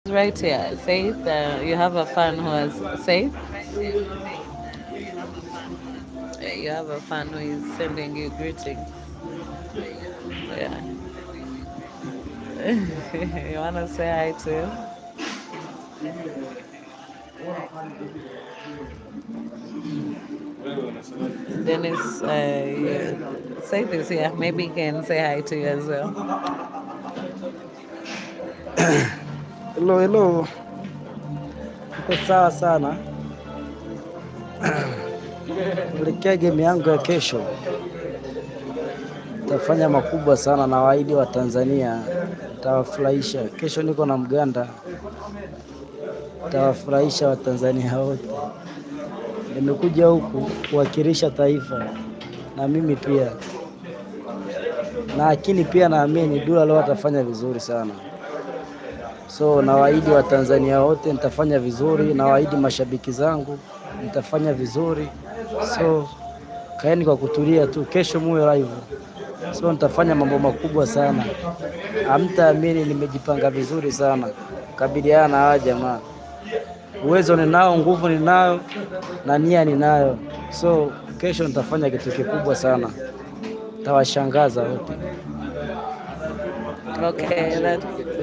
right here. Faith, you have a fan who has Faith. You have a fan who is sending you greetings. Yeah. You wanna say hi to him? Dennis, say this here. Maybe he can say hi to you as well. Hello, hello. Uko sawa sana. Kuelekea game yangu ya kesho. Tafanya makubwa sana na waahidi wa Tanzania, tawafurahisha. Kesho niko na Mganda, tawafurahisha Watanzania wote. Nimekuja huku kuwakilisha taifa na mimi pia, na lakini pia naamini Dula leo atafanya vizuri sana. So nawaahidi Watanzania wote nitafanya vizuri, nawaahidi mashabiki zangu nitafanya vizuri. So kaeni kwa kutulia tu, kesho muwe live. So nitafanya mambo makubwa sana, hamtaamini. Nimejipanga vizuri sana kabiliana na hawa jamaa. Uwezo ninao, nguvu ninayo na nia ninayo. So kesho nitafanya kitu kikubwa sana, tawashangaza wote. Okay,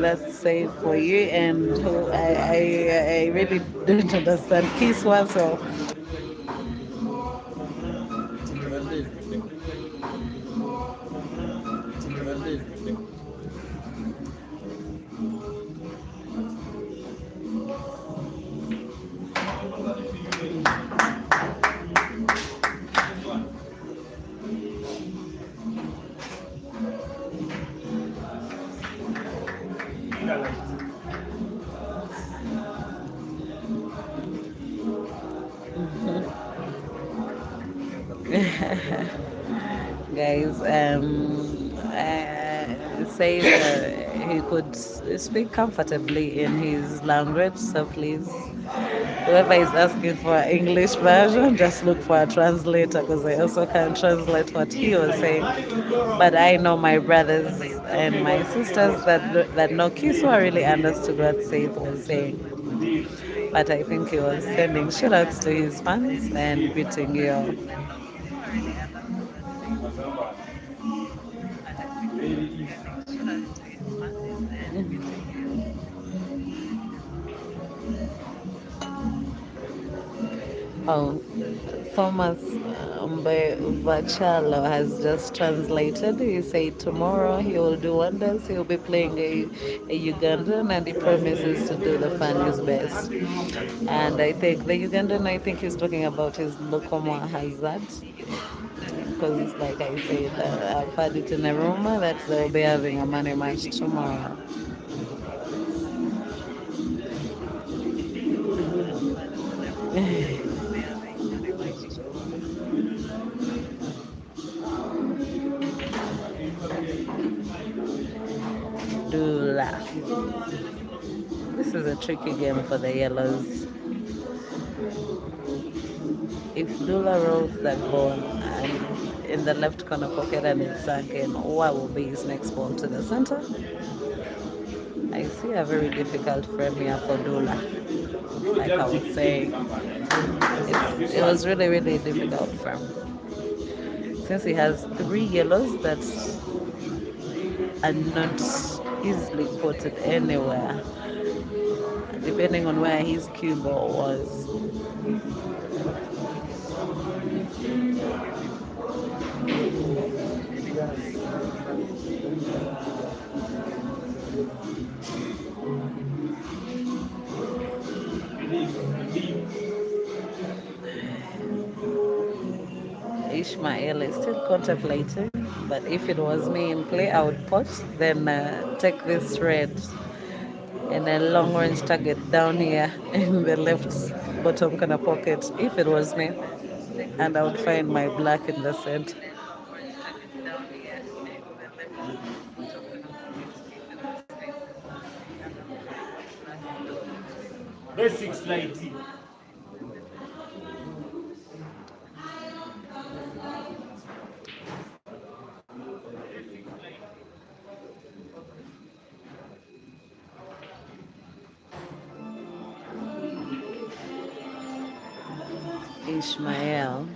that's safe for you. And I really don't understand Kiswa, so guys, say he could speak comfortably in his language, so please, whoever is asking for an English version, just look for a translator, because I also can't translate what he was saying. But I know my brothers and my sisters that know Kiswa really understood what Saif was saying. But I think he was sending shoutouts to his fans and greeting you all. Oh, Thomas Vachalo has just translated. He said tomorrow he will do wonders. He will be playing a Ugandan, and he promises to do the family's best. And I think the Ugandan, I think he's talking about his Lokomo Hazard. Because, like I said, I've heard it in a rumor that they'll be having a money match tomorrow. Dula. This is a tricky game for the yellows. If Dula rolls that ball and in the left corner pocket and it's sunk in, what will be his next ball to the center? I see a very difficult frame here for Dula. Like I was saying, it was really, really difficult for him. Since he has 3 yellows that are not easily quoted anywhere, depending on where his cue ball was. ISHMAEL is still contemplating, but if it was me in play, I would pot, then take this red and a long range target down here in the left bottom corner pocket, if it was me, and I would find my black in the center. Basic slide. ISHMAEL.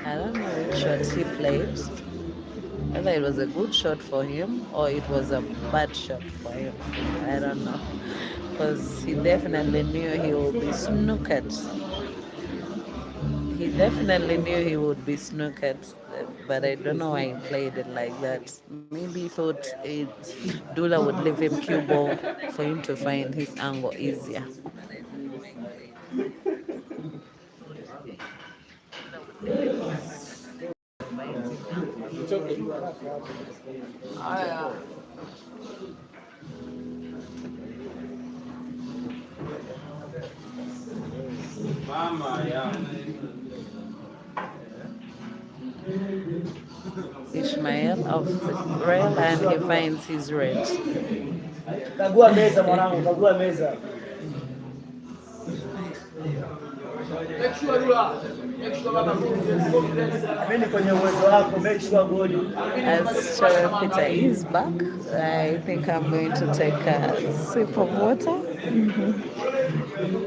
I don't know which shot he played, whether it was a good shot for him or it was a bad shot for him. I don't know, because he definitely knew he would be snookered. He definitely knew he would be snookered, but I don't know why he played it like that. Maybe he thought Dula would leave him cue ball for him to find his angle easier. Mama ya. Ishmael off the rail and he finds his red. Kagua meza mwanangu, kagua meza. Amini kwenye uwezo wako, make sure goal. As Peter is back, I think I'm going to take a sip of water.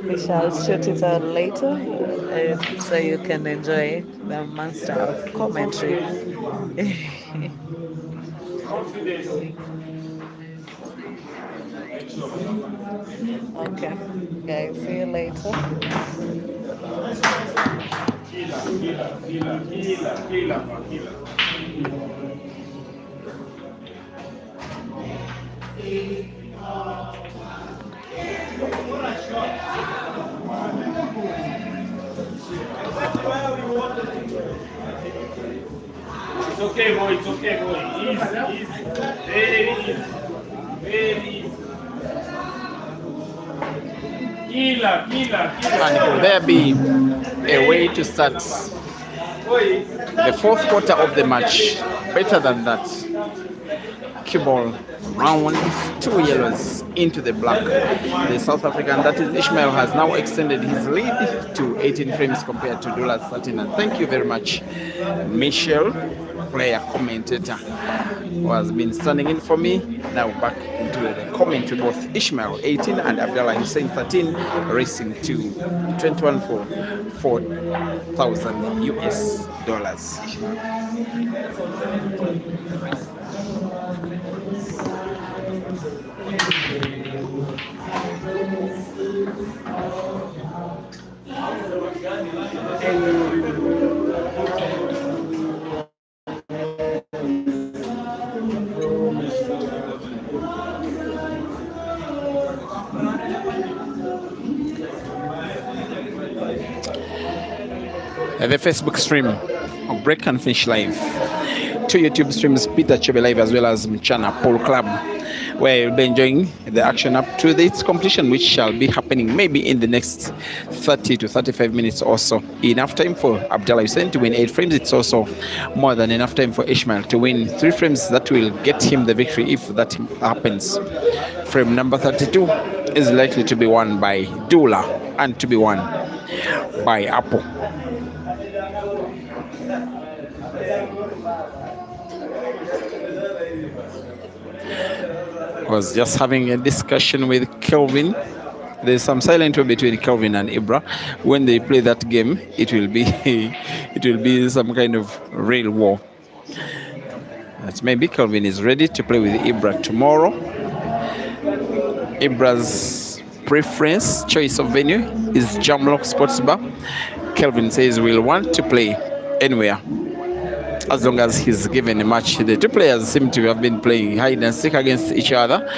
We shall shoot it out later so you can enjoy the master of commentary. Okay, guys, see you later. It's okay, boy. It's okay, boy. Easy, easy. Very easy. Very easy. And will there be a way to start the fourth quarter of the match better than that? Cue ball round, 2 yellows into the black. The South African, that is Ishmael, has now extended his lead to 18 frames compared to Dullah's 13. And thank you very much, Michelle, player commentator, who has been standing in for me. Now back into the commentary, both Ishmael 18 and Abdullah Hussein 13, racing to 21 for 4,000 US dollars. The Facebook stream of Break and Finish Live, 2 YouTube streams, Peter Chebe Live, as well as Mchana Polo Club, where you'll be enjoying the action up to its completion, which shall be happening maybe in the next 30 to 35 minutes or so. Enough time for Abdullah Hussein to win 8 frames. It's also more than enough time for Ishmael to win 3 frames. That will get him the victory if that happens. Frame number 32 is likely to be won by Dullah and to be won by Apple. Was just having a discussion with Kelvin. There's some silent way between Kelvin and Ibra. When they play that game, it will be some kind of real war. That's maybe Kelvin is ready to play with Ibra tomorrow. Ibra's preference choice of venue is Jamlock Sports Bar. Kelvin says we'll want to play anywhere as long as he's given a match. The two players seem to have been playing hide and seek against each other.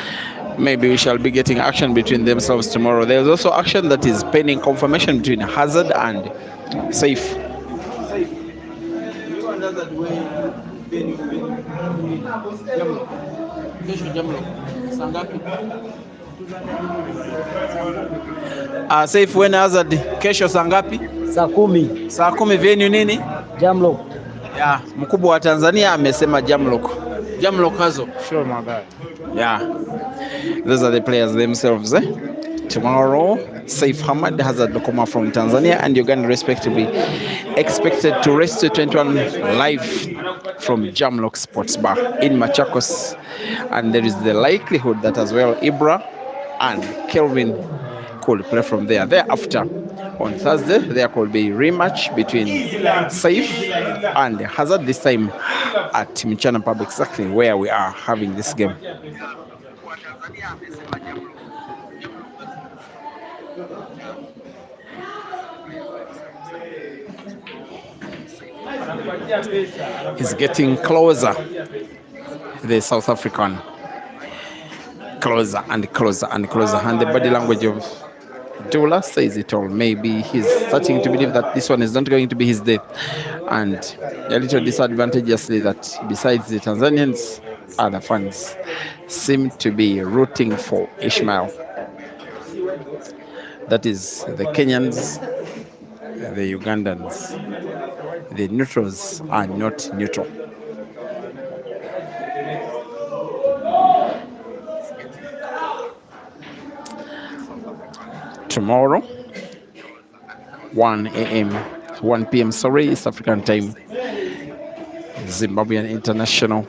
Maybe we shall be getting action between themselves tomorrow. There's also action that is pending confirmation between Hazard and Saif. Saif, when Hazard kesho saa ngapi? Saa 10. Saa 10 venue nini? Jamlock. Yeah, mkubwa wa Tanzania amesema Jamlock. Jamlock hazo. Sure, my guy. Yeah. Those are the players themselves. Tomorrow, Saif Hamad, Hazard Lokoma from Tanzania and Uganda respectively, expected to race to 21 live from Jamlock Sports Bar in Machakos. And there is the likelihood that as well Ibra and Kelvin could play from there. Thereafter, on Thursday, there could be a rematch between Saif and Hazard, this time at Mchana Pub, exactly where we are having this game. He's getting closer, the South African. Closer and closer and closer. And the body language of Abdullah says it all. Maybe he's starting to believe that this one is not going to be his day. And a little disadvantageously that besides the Tanzanians, other fans seem to be rooting for Ishmael. That is the Kenyans, the Ugandans. The neutrals are not neutral. Tomorrow, 1 p.m. sorry, East African time, Zimbabwean international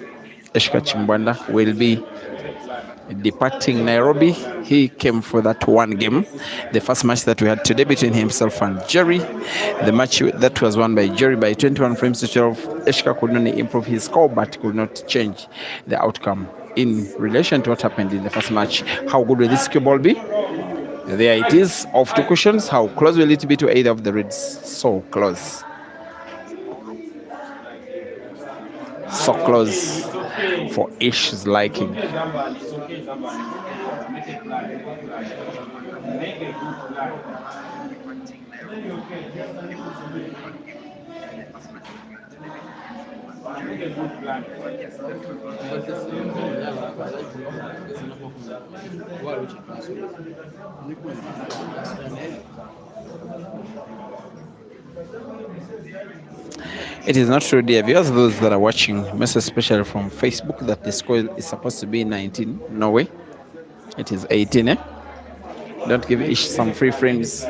Eshka Chimbwanda will be departing Nairobi. He came for that one game, the first match that we had today between himself and Jerry. The match that was won by Jerry by 21 frames to 12. Eshka could only improve his score but could not change the outcome in relation to what happened in the first match. How good will this cue ball be? There it is, off two cushions. How close will it be to either of the Reds? So close. So close for Ish's liking. It is not true, dear viewers, those that are watching, most especially from Facebook, that the score is supposed to be 19. No way. It is 18, eh? Don't give Ish some free frames.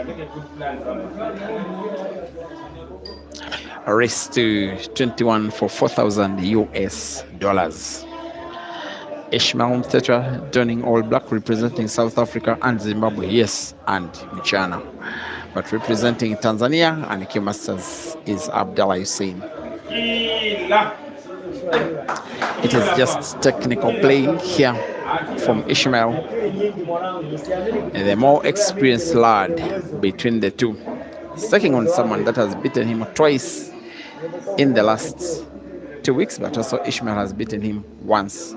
A race to 21 for 4,000 US dollars. ISHMAEL MTHETHWA donning all black, representing South Africa and Zimbabwe, yes, and Mchana. But representing Tanzania and Q Masters is Abdullah HUSSEIN. It is just technical play here from Ishmael, and the more experienced lad between the two. He's taking on someone that has beaten him twice in the last 2 weeks, but also Ishmael has beaten him once.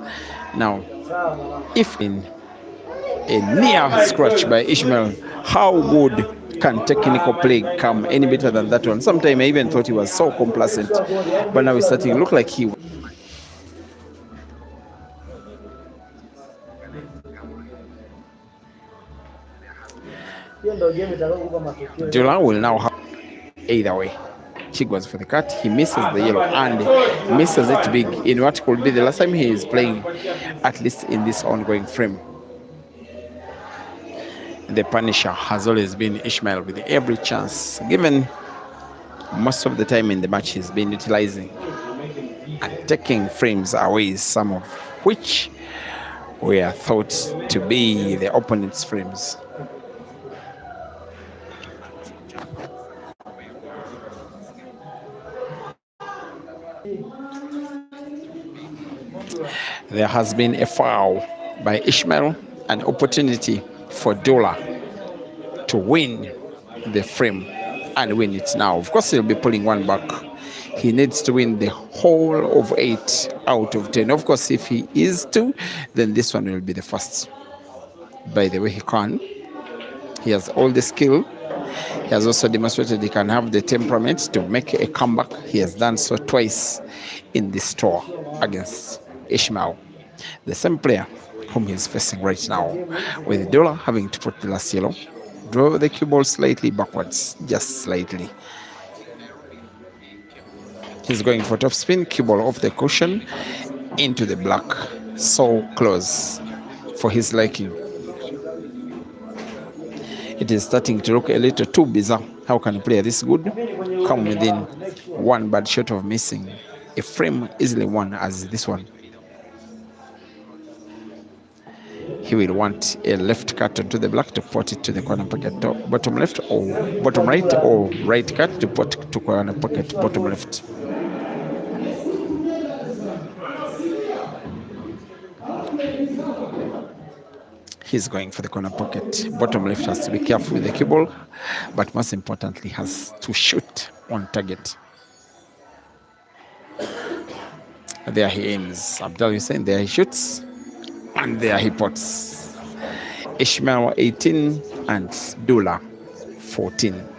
Now, if in a near scratch by Ishmael, how good can technical play come any better than that one? Sometimes I even thought he was so complacent, but now he's starting to look like he. Abdullah will now have either way. He goes for the cut, he misses the yellow and misses it big in what could be the last time he is playing, at least in this ongoing frame. The punisher has always been Ishmael, with every chance given. Most of the time in the match he's been utilizing and taking frames away, some of which were thought to be the opponent's frames. There has been a foul by Ishmael, an opportunity for Abdullah to win the frame and win it now. Of course, he'll be pulling one back. He needs to win the whole of 8 out of 10. Of course, if he is to, then this one will be the first. By the way, he can. He has all the skill. He has also demonstrated he can have the temperament to make a comeback. He has done so twice in this tour against Ishmael, the same player whom he's facing right now, with Abdullah having to put the last yellow, draw the cue ball slightly backwards, just slightly. He's going for top spin, cue ball off the cushion into the black, so close for his liking. It is starting to look a little too bizarre. How can a player this good come within one bad shot of missing a frame easily won as this one? He will want a left cut onto the black to put it to the corner pocket, bottom left or bottom right, or right cut to put to corner pocket, bottom left. He's going for the corner pocket. Bottom left has to be careful with the cue ball, but most importantly has to shoot on target. There he aims. Abdullah Hussein, there he shoots. And there he puts. ISHMAEL 18 and Dullah 14.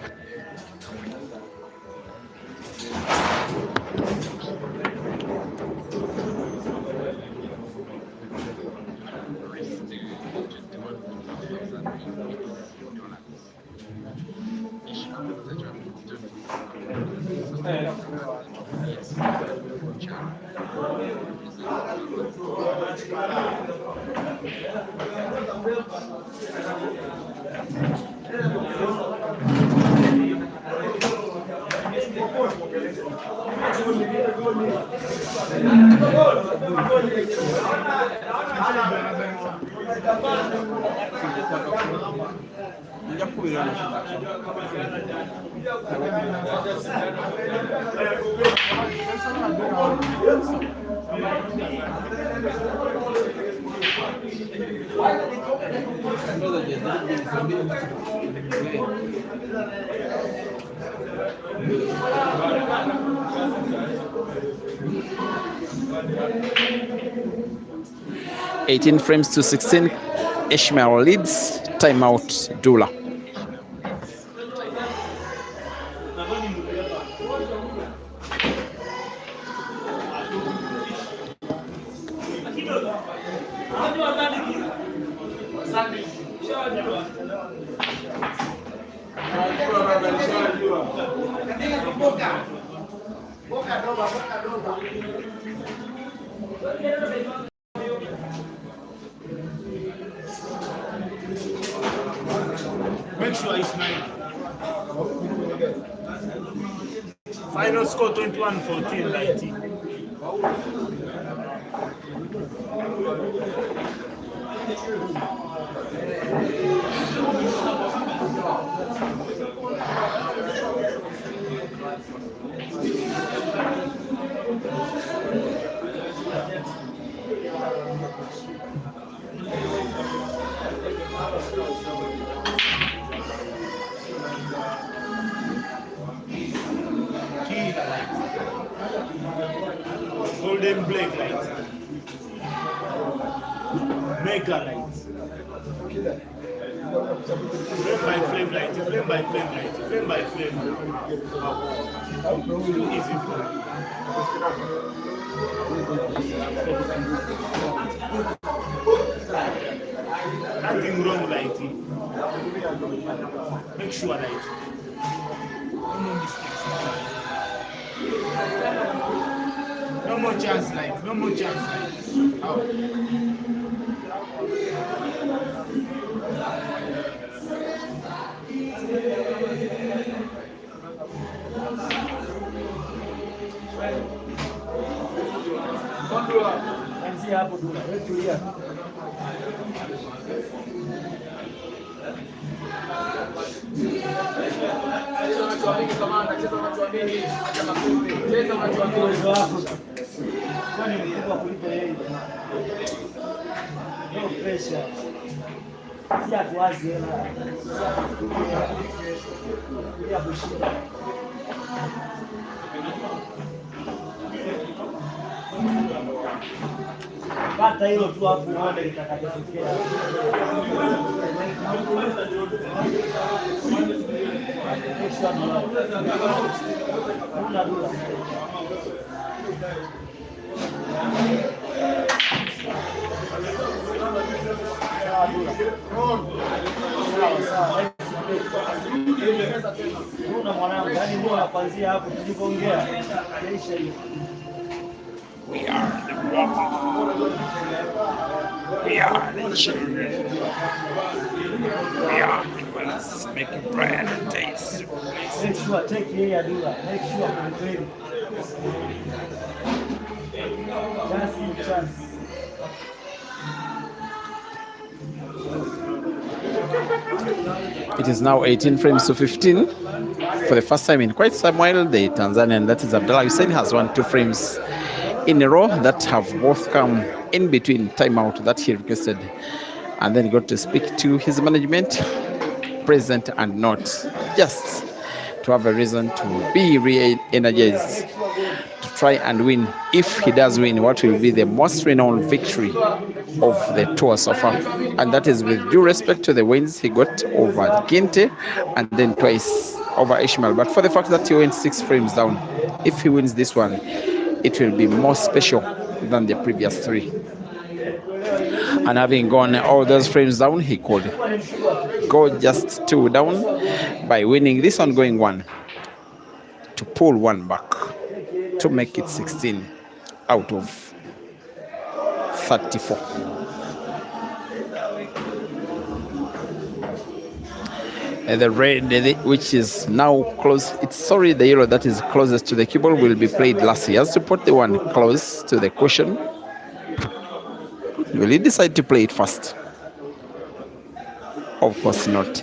$18 frames to 16. ISHMAEL leads. Timeout Dullah. Make sure ISHMAEL. Final score 21-14, Lighty. Golden Blake light. Mega light. Flame by flame light. Flame by flame light. Flame by flame. Too easy for me. Nothing wrong lighting. Make sure light. No mistakes. No more chance light. No more chance light. Out. Anzia hapo Dula. Wewe tulia. Kwani mkubwa kuliko yeye. No pressure. Si atuazi hela. Ya kushinda. Pata hilo tu hapo uone litakachotokea. Una mwanangu, yani mbona kuanzia hapo tulipoongea yaisha hiyo. We are the woman. We are the children. We are the ones making bread and taste. Make sure take here, Dula. Make sure you're ready. Chance. It is now 18 frames to 15. For the first time in quite some while, the Tanzanian, that is Abdullah Hussein, has won 2 frames in a row that have both come in between timeout that he requested, and then got to speak to his management, present and not, just to have a reason to be re-energized, to try and win. If he does win, what will be the most renowned victory of the tour so far? And that is with due respect to the wins he got over Ginte and then twice over ISHMAEL. But for the fact that he went 6 frames down, if he wins this one, it will be more special than the previous 3. And having gone all those frames down, he could go just 2 down by winning this one, going 1 to pull 1 back to make it 16 out of 34. And the red, which is now close, the yellow that is closest to the cue ball will be played last. He has to put the one close to the cushion. Will he decide to play it first? Of course not.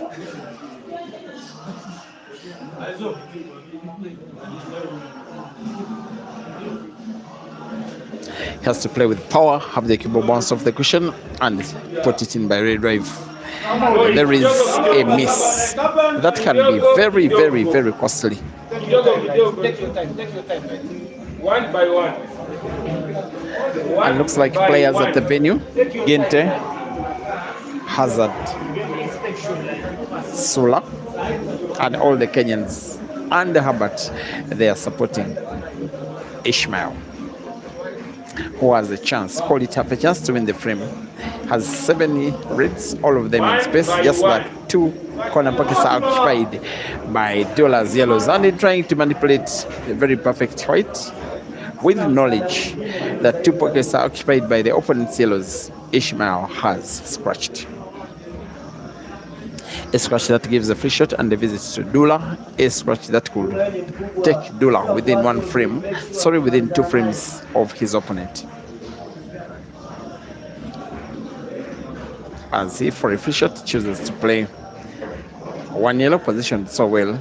He has to play with power, have the cue ball bounce off the cushion and put it in by red drive. There is a miss. That can be very, very, very costly. Take your time. One by one. And looks like players at the venue, Ginte, Hazard, Sula, and all the Kenyans and Herbert, they are supporting ISHMAEL, who has a chance, call it half a chance to win the frame. Has 70 reds, all of them in space, just like 2 corner pockets are occupied by dollars, yellows, and they're trying to manipulate the very perfect white with knowledge that 2 pockets are occupied by the opponent's yellows. ISHMAEL has scratched. A scratch that gives a free shot and a visit to Dullah. A scratch that could take Dullah within 2 frames of his opponent. As he, for a free shot, chooses to play 1 yellow positioned so well.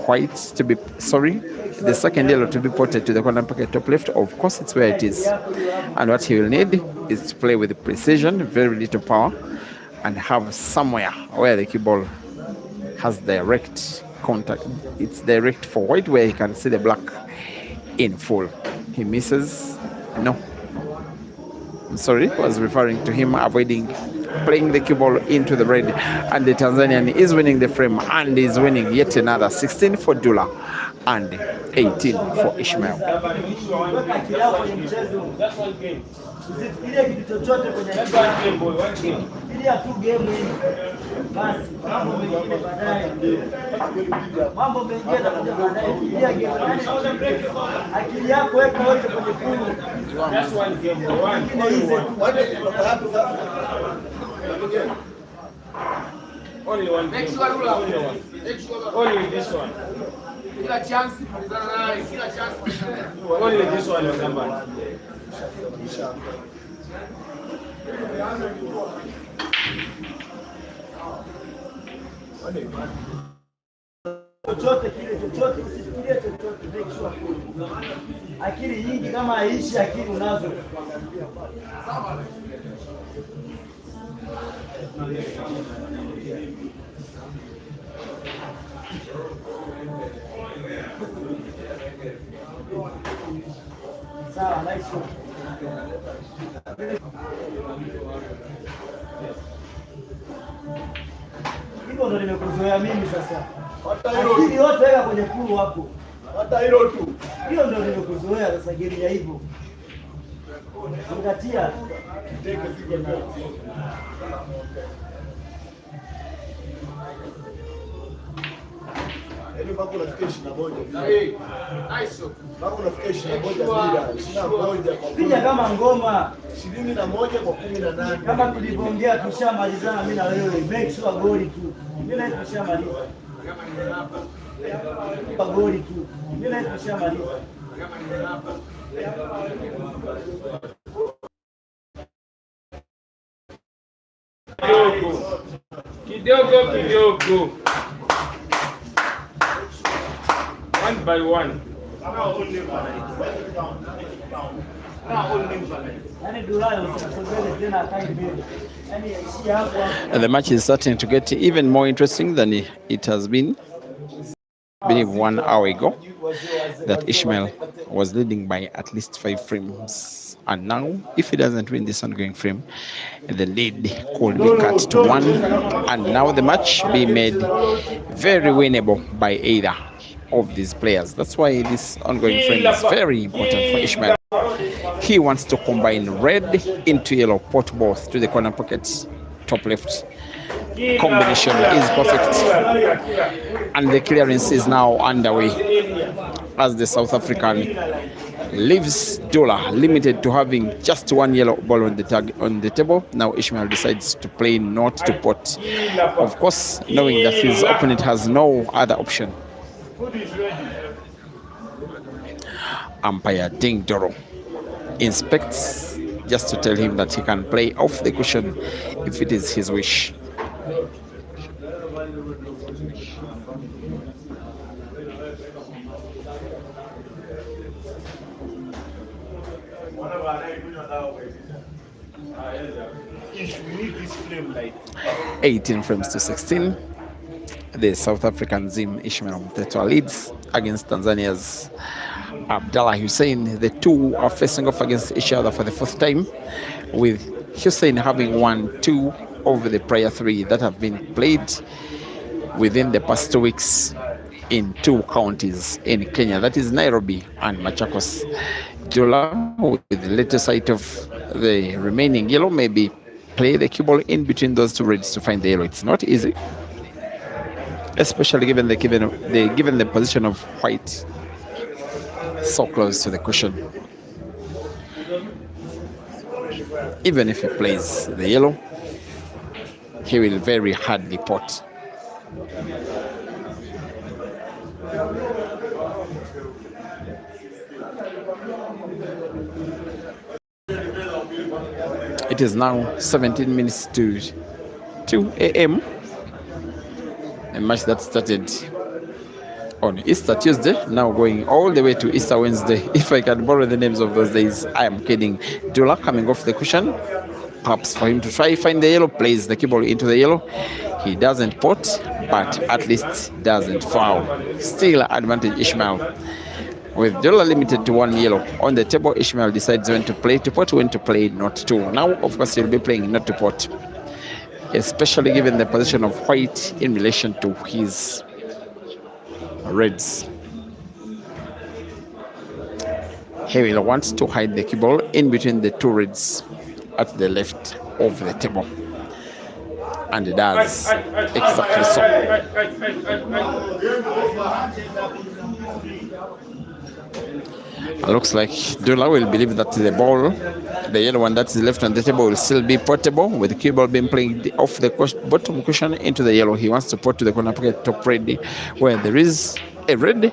White to be, the second yellow to be ported to the corner pocket top left. Of course, it's where it is. And what he will need is to play with precision, very little power, and have somewhere where the cue ball has direct contact. It's direct for white, where he can see the black in full. He misses. No. I'm sorry, I was referring to him avoiding playing the cue ball into the red. And the Tanzanian is winning the frame and is winning yet another 16 for Dullah and 18 for ISHMAEL. Only one. Only this one. Only this one will come back. Akili nyingi kama aishi, akili unazo. Sawa, nice. Hivyo ndo nimekuzoea mimi sasa. Akili yote weka kwenye kulu hapo. Hata hilo tu. Hiyo ndo nimekuzoea sasa, geri ya hivyo. Zingatia. Mpaka unafikia 21. Nice. Mpaka unafikia 21 piga kama ngoma 21 kwa 18. Kama tulivyoongea tushamalizana mimi na wewe. Make sure goli tu. Mimi na tushamaliza. Goli tu. Mimi na tushamaliza. Kidogo. One by one. And the match is starting to get even more interesting than it has been. I believe 1 hour ago that ISHMAEL was leading by at least 5 frames. And now, if he doesn't win this ongoing frame, the lead could be cut to 1. And now the match be made very winnable by either of these players. That's why this ongoing frame is very important for ISHMAEL. He wants to combine red into yellow, pot both to the corner pockets, top left. Combination is perfect, and the clearance is now underway as the South African leaves Dullah limited to having just 1 yellow ball on the table. Now ISHMAEL decides to play not to pot, of course knowing that his opponent has no other option. Umpire Ding Doro inspects just to tell him that he can play off the cushion if it is his wish. Like 18 frames to 16. The South African Zim ISHMAEL MTHETHWA leads against Tanzania's Abdullah Hussein. The two are facing off against each other for the 4th time, with Hussein having won 2 over the prior 3 that have been played within the past 2 weeks in 2 counties in Kenya, that is Nairobi and Machakos. Dullah, with the later sight of the remaining yellow, maybe play the cue ball in between those 2 reds to find the yellow. It's not easy, especially given the position of white so close to the cushion. Even if he plays the yellow, he will very hardly pot. It is now 17 minutes to 2 a.m. A match that started on Easter Tuesday, now going all the way to Easter Wednesday. If I can borrow the names of those days, I am kidding. Dullah coming off the cushion, perhaps for him to try find the yellow, plays the cue ball into the yellow. He doesn't pot, but at least doesn't foul. Still advantage ISHMAEL. With Dullah limited to 1 yellow on the table, ISHMAEL decides when to play to pot, when to play not to. Now, of course, he'll be playing not to pot, especially given the position of white in relation to his reds. He will want to hide the cue ball in between the 2 reds at the left of the table, and it does exactly so. Looks like Dullah will believe that the ball, the yellow one that is left on the table, will still be portable, with the cue ball being played off the bottom cushion into the yellow. He wants to pot to the corner pocket top red, where there is a red.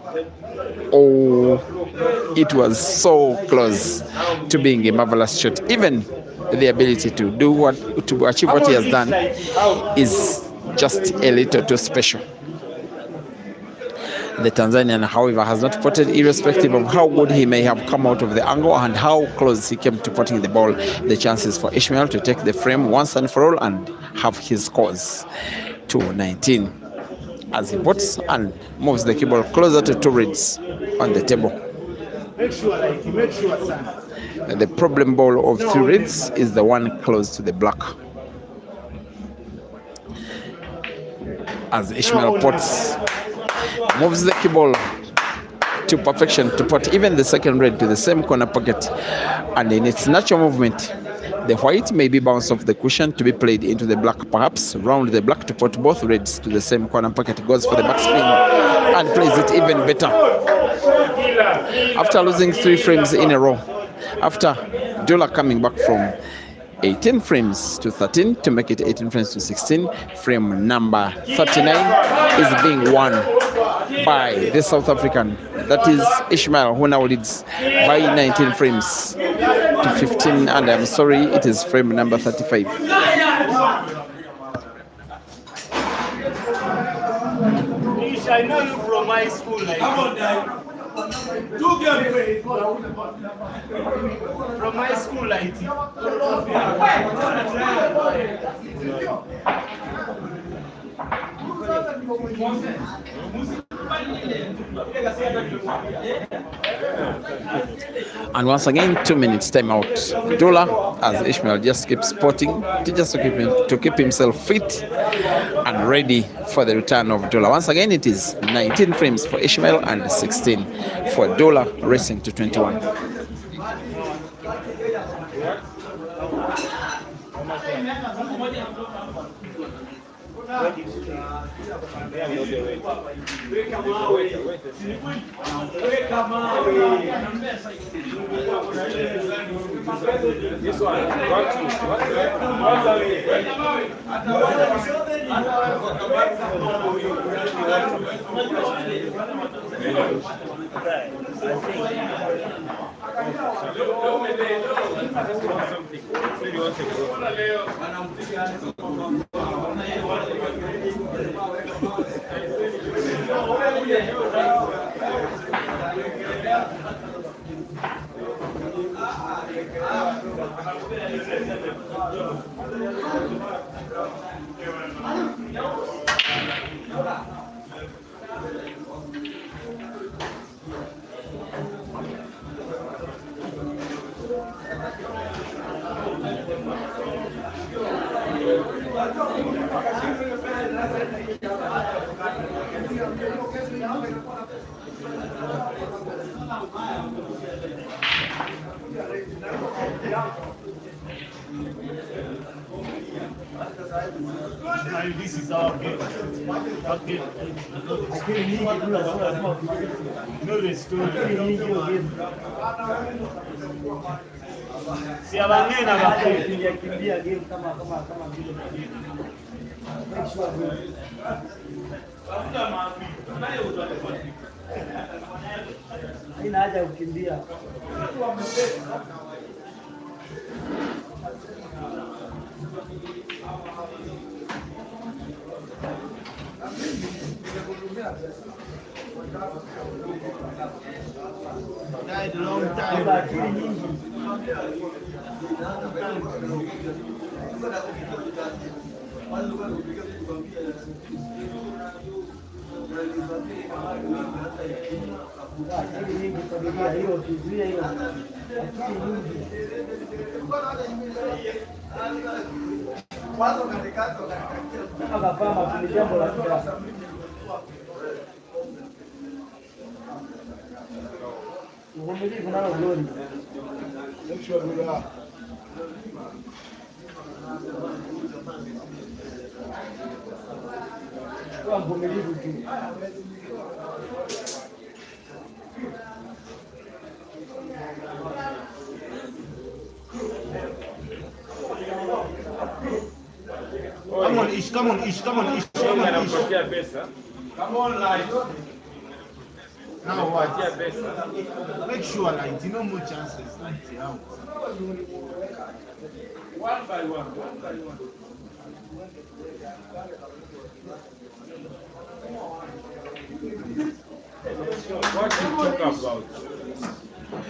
Oh, it was so close to being a marvelous shot. Even the ability to achieve what he has done is just a little too special. The Tanzanian, however, has not potted, irrespective of how good he may have come out of the angle and how close he came to potting the ball. The chances for ISHMAEL to take the frame once and for all and have his scores to 19 as he pots and moves the cue ball closer to 2 reds on the table. The problem ball of 3 reds is the one close to the black. As ISHMAEL pots, moves the cue ball to perfection to pot even the second red to the same corner pocket, and in its natural movement, the white may be bounced off the cushion to be played into the black, perhaps round the black to pot both reds to the same corner pocket. Goes for the backspin and plays it even better. After losing 3 frames in a row, after Dullah coming back from 18 frames to 13 to make it 18 frames to 16, frame number 39 is being won by the South African, that is ISHMAEL, who now leads by 19 frames to 15, and I'm sorry, it is frame number 35. I know you from my school. From my school, And once again, 2 minutes time out. Abdullah, as Ishmael just keeps spotting to keep himself fit and ready for the return of Abdullah. Once again, it is 19 frames for Ishmael and 16 for Abdullah, racing to 21. This one, This is our game. Okay. No, the story. Si abangena kimbia game kama vile. Haina haja ya kukimbia. died a long time. Uvumilivu nalo glory. Kwa mvumilivu tu. Come on, Ish, come on, Ish, come on, Ish, come on, Ish. Come on, Light. Now what? Make sure, Light, no more chances, Light. One by one, one by one. What you talk about?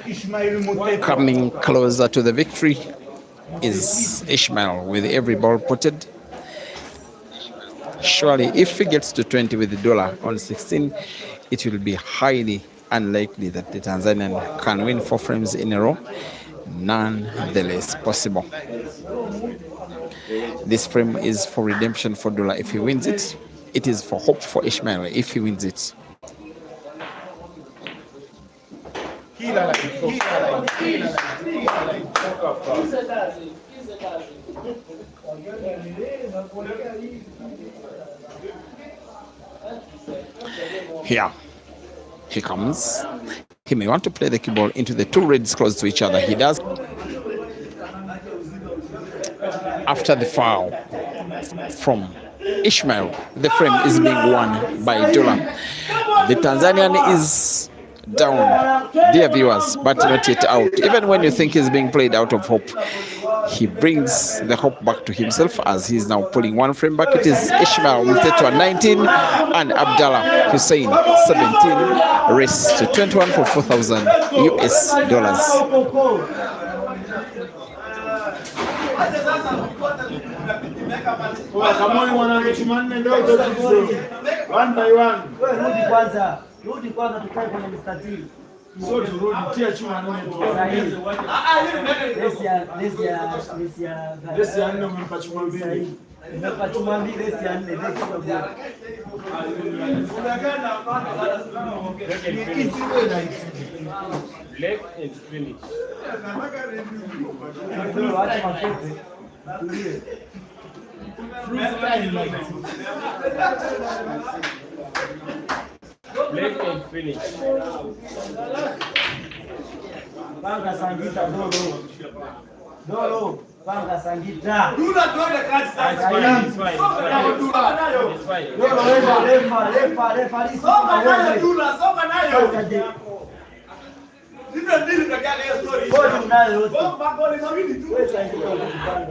ISHMAEL Coming closer to the victory is Ishmael with every ball putted. Surely, if he gets to 20 with the dollar on 16, it will be highly unlikely that the Tanzanian can win 4 frames in a row. Nonetheless possible. This frame is for redemption for dollar if he wins it. It is for hope for Ishmael if he wins it. Here he comes. He may want to play the cue ball into the 2 reds close to each other. He does. After the foul from Ishmael, the frame is being won by Dula. The Tanzanian is down, dear viewers, but not yet out. Even when you think he's being played out of hope, he brings the hope back to himself as he's now pulling 1 frame back. It is Ishmael MTHETHWA 19 and Abdullah Hussein 17. Race to 21 for $4,000 US. One by one. Wewe rudi kwanza tukae kwenye mstatili. So turudi tia chuma nne tu. Lesi ya nne umempa chuma mbili. Umempa chuma mbili, lesi ya nne. Leg is finished. Freestyle like Leg is finished. Panga Sangita Dolo. Panga Sangita. Dula tuende kazi sasa. It's fine. It's fine. Dolo refa. Soka nayo Dula, soka nayo.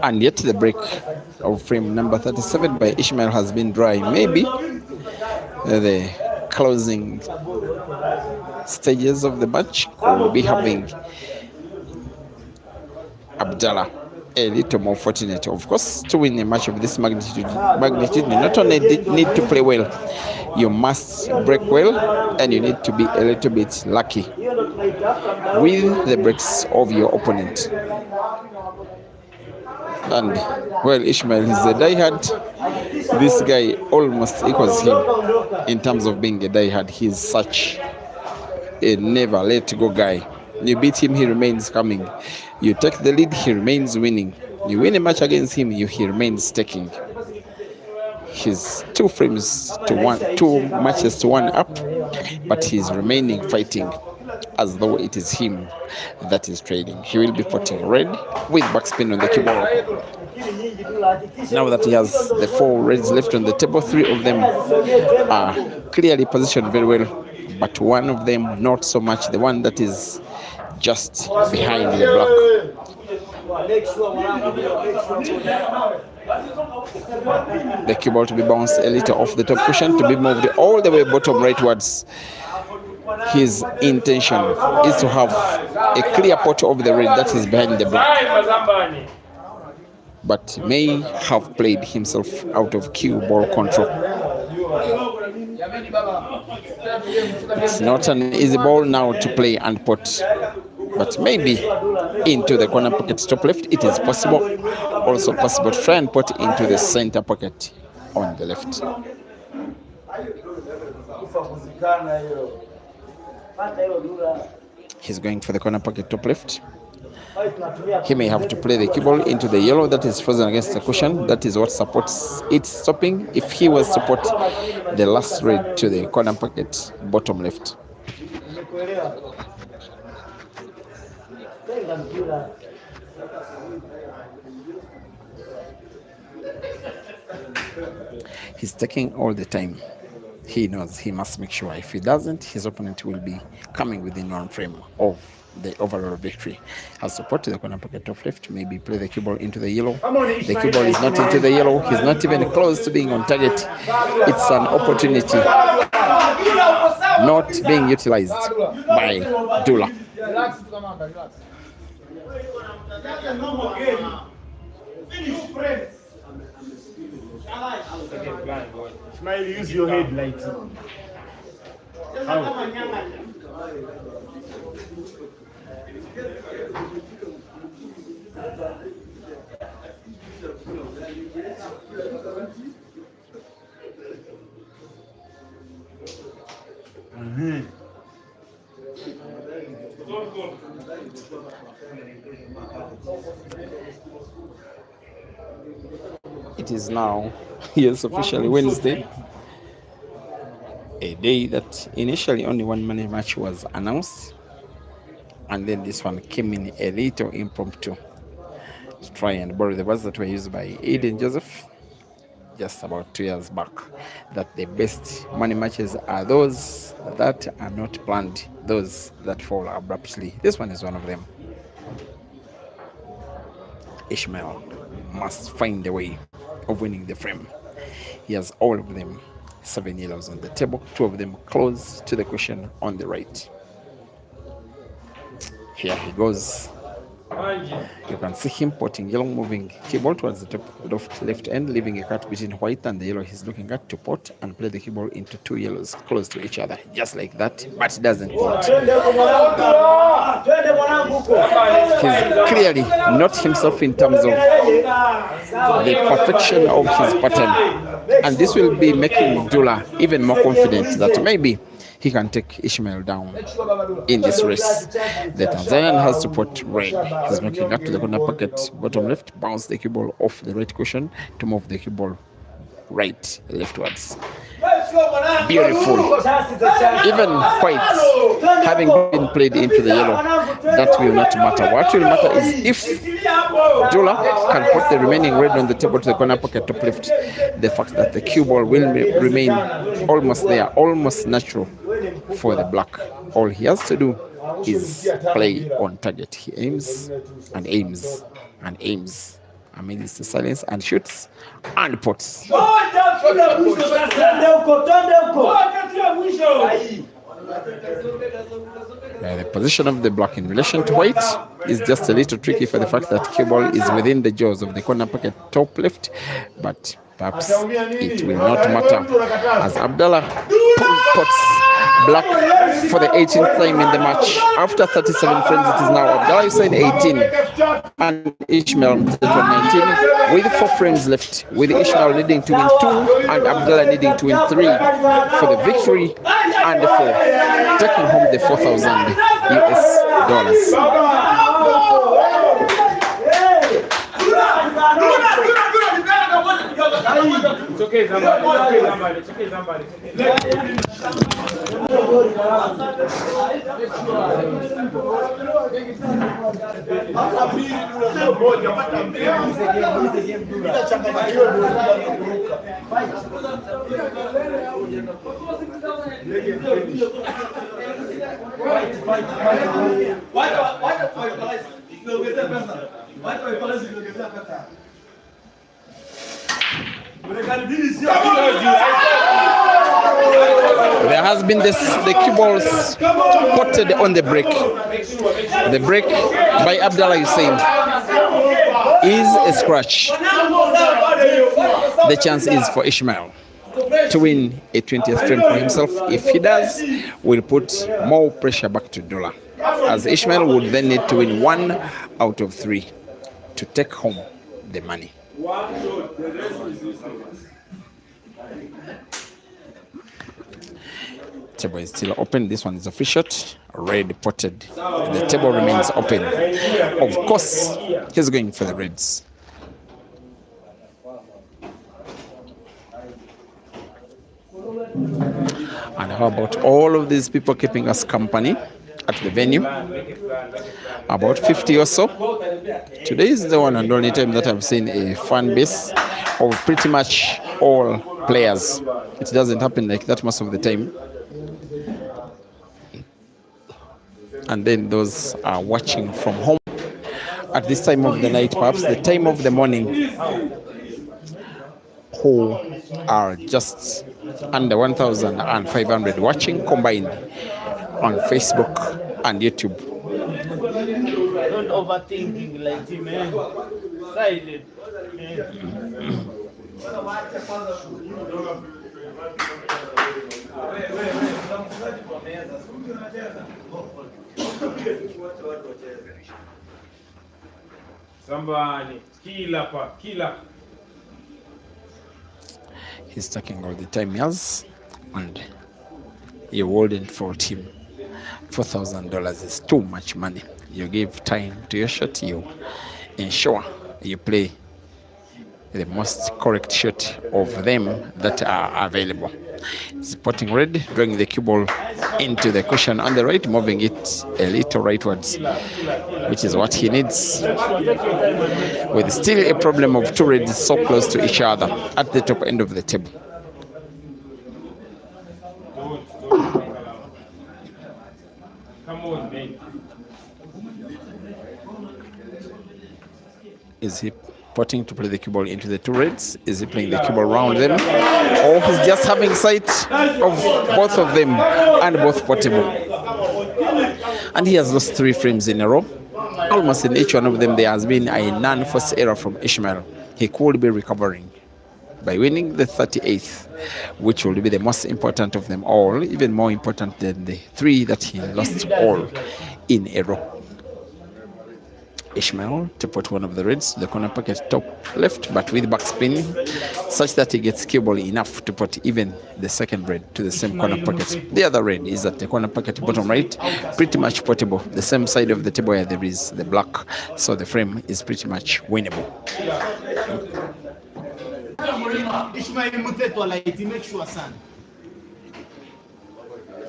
And yet the break of frame number 37 by Ishmael has been dry. Maybe the closing stages of the match will be having Abdullah a little more fortunate. Of course, to win a match of this magnitude, you not only need to play well, you must break well, and you need to be a little bit lucky with the breaks of your opponent. And well, Ishmael is a diehard. This guy almost equals him in terms of being a diehard. He's such a never let go guy. You beat him, he remains coming. You take the lead, he remains winning. You win a match against him, he remains taking. He's 2 matches to 1 up, but he's remaining fighting as though it is him that is trading. He will be putting red with backspin on the cue ball. Now that he has the 4 reds left on the table, 3 of them are clearly positioned very well, but one of them not so much, the one that is just behind the black. The cue ball to be bounced a little off the top cushion, to be moved all the way bottom rightwards. His intention is to have a clear pot of the red that is behind the black, but may have played himself out of cue ball control. It's not an easy ball now to play and pot, but maybe into the corner pocket top left it is possible. Also possible to try and put into the center pocket on the left. He's going for the corner pocket top left. He may have to play the cue ball into the yellow that is frozen against the cushion. That is what supports it stopping if he was to put the last red to the corner pocket bottom left. He's taking all the time. He knows he must make sure if he doesn't, his opponent will be coming within 1 frame of the overall victory. Has support to the corner pocket top left, maybe play the cue ball into the yellow. The cue ball is not into the yellow. He's not even close to being on target. It's an opportunity not being utilized by Abdullah. Smile, use your head like how? It is now, yes, officially Wednesday, a day that initially only 1 money match was announced, and then this one came in a little impromptu to try and borrow the words that were used by Aiden Joseph just about 2 years back, that the best money matches are those that are not planned, those that fall abruptly. This one is one of them. Ishmael must find a way of winning the frame. He has all of them 7 yellows on the table, 2 of them close to the cushion on the right. Here he goes You can see him potting yellow, moving cue ball towards the top left end, leaving a cut between white and the yellow he's looking at to pot and play the cue ball into two yellows close to each other, just like that, but it doesn't pot. He's clearly not himself in terms of the perfection of his pattern, and this will be making Abdullah even more confident that maybe he can take Ishmael down in this race. The Tanzanian has to put red. He's looking up to the corner pocket, bottom left, bounce the cue ball off the right cushion to move the cue ball right, leftwards. Beautiful. Even white having been played into the yellow, that will not matter. What will matter is if Abdullah can put the remaining red on the table to the corner pocket top left, the fact that the cue ball will remain almost there, almost natural for the black. All he has to do is play on target. He aims and aims and aims amidst the silence and shoots and puts. The position of the black in relation to white is just a little tricky for the fact that cue ball is within the jaws of the corner pocket top left, but perhaps it will not matter as Abdullah puts black for the 18th time in the match. After 37 frames, it is now Abdullah Hussein 18 and ISHMAEL 19 with 4 frames left, with ISHMAEL needing to win 2 and Abdullah needing to win 3 for the victory and for taking home the $4,000 US. It's okay, Zambali. It's okay, Zambali. There has been the cue balls potted on the break. The break by Abdullah Hussein is a scratch. The chance is for ISHMAEL to win a 20th frame for himself. If he does, we'll put more pressure back to Abdullah, as ISHMAEL would then need to win 1 out of 3 to take home the money. Table is still open. This one is a free shot, red potted. The table remains open. Of course, he's going for the reds. And how about all of these people keeping us company at the venue? About 50 or so. Today is the one and only time that I've seen a fan base of pretty much all players. It doesn't happen like that most of the time. And then those are watching from home at this time of the night, perhaps the time of the morning, who are just under 1,500 watching combined on Facebook and YouTube. Don't overthinking like him, man. Silent. Somebody, killer. He's taking all the time he has, and you wouldn't fault him. $4,000 is too much money. You give time to your shot, you ensure you play the most correct shot of them that are available. Spotting red, drawing the cue ball into the cushion on the right, moving it a little rightwards, which is what he needs. With still a problem of 2 reds so close to each other at the top end of the table. Come on, man. Is he potting to play the cue ball into the 2 reds? Is he playing the cue ball around them? Or he's just having sight of both of them and both potable? And he has lost 3 frames in a row. almost in each one of them there has been a non-forced error from ISHMAEL. He could be recovering by winning the 38th, which will be the most important of them all, even more important than the 3 that he lost all in a row. ISHMAEL to put one of the reds to the corner pocket top left, but with backspin, such that he gets cue ball enough to put even the second red to the same corner pocket. The other red is at the corner pocket bottom right, pretty much portable, the same side of the table where there is the black, so the frame is pretty much winnable. ISHMAEL MTHETHWA light, make sure, son.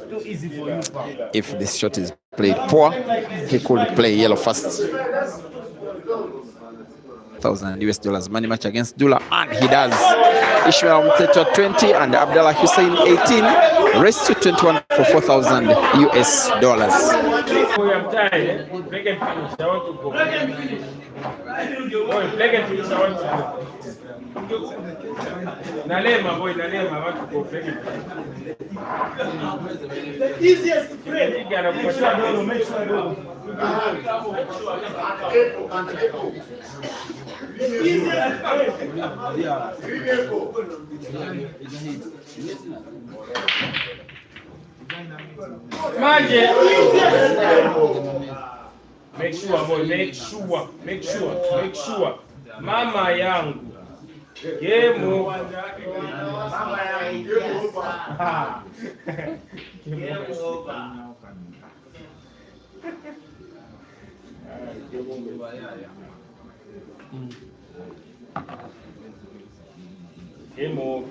Too easy for you, pal. If this shot is played poor, he could play yellow first. $1,000 money match against Dullah, and he does. ISHMAEL MTHETHWA 20 and Abdullah Hussein 18. Race to 21 for $4,000 US. Nalema boy, Nalema, I want to go play. The easiest friend. You gotta push up. Make sure I go. The easiest Make sure, boy, make sure. Mama yangu. Game over. Game over.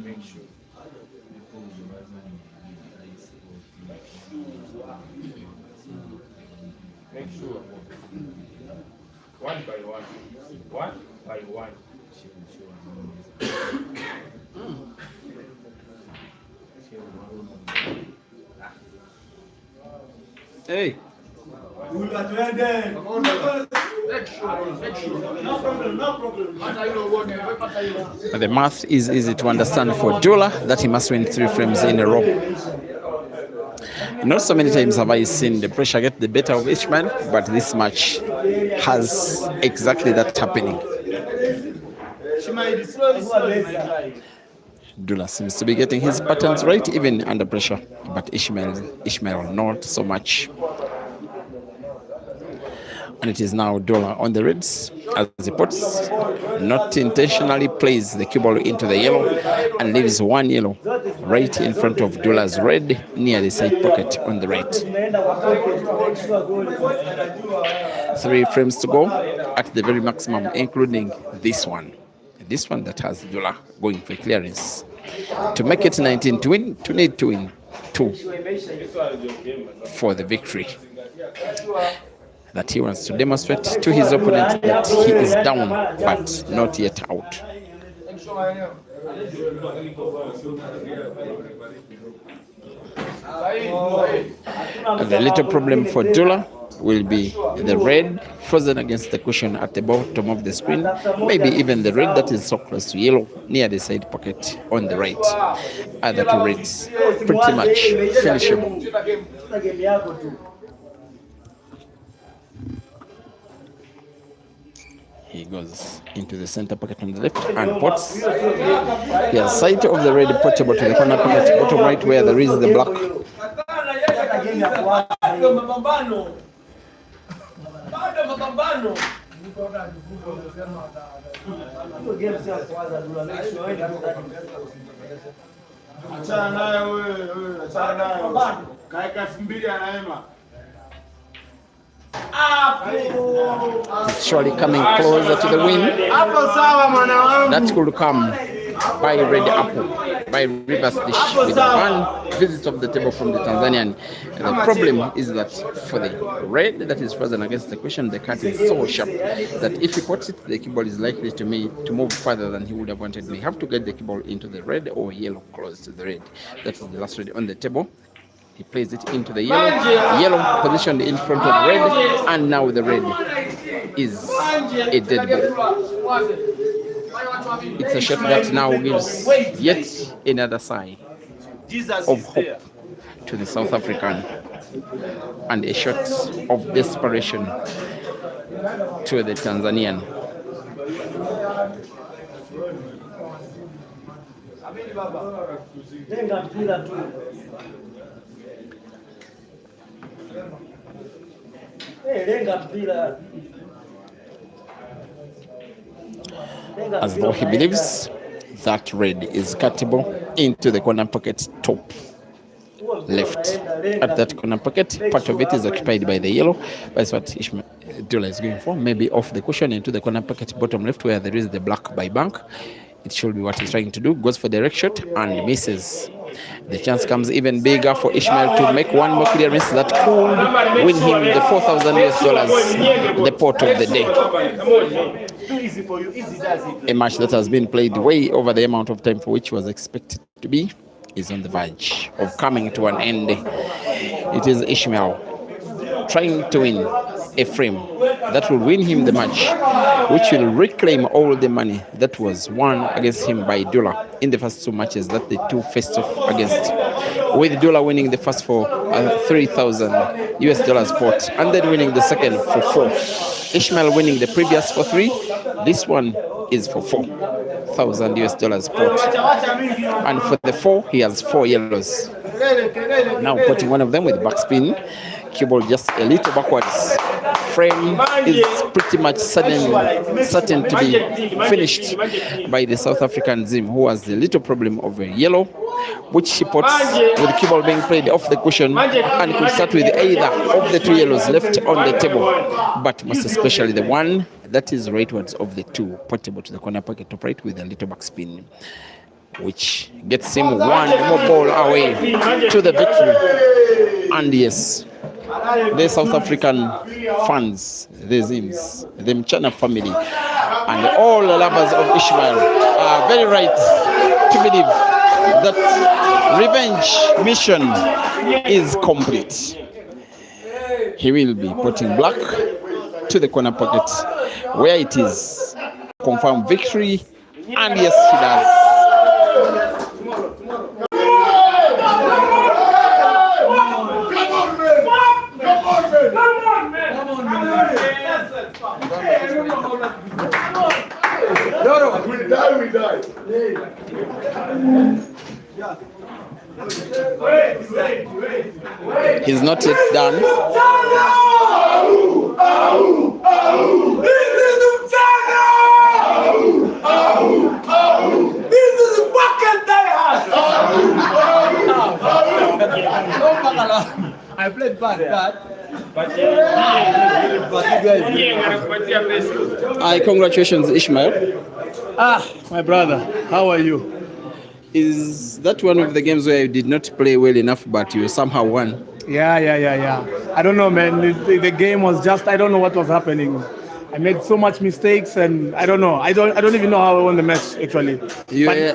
Make sure. Make sure. One by one. One by one. Hey. The math is easy to understand for Dullah that he must win 3 frames in a row. Not so many times have I seen the pressure get the better of ISHMAEL, but this match has exactly that happening. Dullah seems to be getting his patterns right even under pressure, but ISHMAEL not so much. And it is now Dullah on the reds as he puts, not intentionally plays the cue ball into the yellow and leaves one yellow right in front of Dullah's red near the side pocket on the right. 3 frames to go at the very maximum, including this one. This one that has Dullah going for clearance. To make it 19 to win, to need to win 2 for the victory. That he wants to demonstrate to his opponent that he is down but not yet out. The little problem for Dullah will be the red frozen against the cushion at the bottom of the screen, maybe even the red that is so close to yellow near the side pocket on the right. Other 2 reds pretty much finishable. He goes into the center pocket on the left and puts. He has sight of the red portable to the corner pocket bottom right where there is the black. It's surely coming closer to the win. That could come by red apple, by reverse dish with one visit of the table from the Tanzanian. And the problem is that for the red that is frozen against the cushion, the cut is so sharp that if he puts it, the cue ball is likely to move further than he would have wanted. We have to get the cue ball into the red or yellow close to the red. That is the last red on the table. He plays it into the yellow positioned in front of red, and now the red is a dead ball. It's a shot that now gives yet another sigh of hope to the South African and a shot of desperation to the Tanzanian. As though he believes that red is cuttable into the corner pocket top left. At that corner pocket, part of it is occupied by the yellow. That's what ISHMAEL is going for. Maybe off the cushion into the corner pocket bottom left where there is the black by bank. It should be what he's trying to do. Goes for the direct shot and misses. The chance comes even bigger for ISHMAEL to make one more clearance that could win him the $4,000, the pot of the day. A match that has been played way over the amount of time for which was expected to be is on the verge of coming to an end. It is ISHMAEL trying to win a frame that will win him the match, which will reclaim all the money that was won against him by Dullah in the first two matches that the two faced off against, with Dullah winning the first for $3,000 pot and then winning the second for $4. ISHMAEL winning the previous for $3. This one is for $4,000 pot, and for the 4 he has 4 yellows. Now putting one of them with backspin, cue ball just a little backwards. Frame is pretty much certain to be finished by the South African Zim, who has a little problem of a yellow, which he puts with the cue ball being played off the cushion, and could start with either of the 2 yellows left on the table, but most especially the one that is rightwards of the 2, portable to the corner pocket top right with a little backspin, which gets him one more ball away to the victory. And yes, the South African fans, the Zims, the Mchana family, and all the lovers of ISHMAEL are very right to believe that revenge mission is complete. He will be putting black to the corner pocket where it is confirmed victory, and yes, he does. We die. He's not yet done. This is fucking diehard. I played bad. Congratulations, ISHMAEL. My brother, how are you? Is that one of the games where you did not play well enough, but you somehow won? Yeah. I don't know, man. The game was just, I don't know what was happening. I made so much mistakes, and I don't know. I don't even know how I won the match, actually.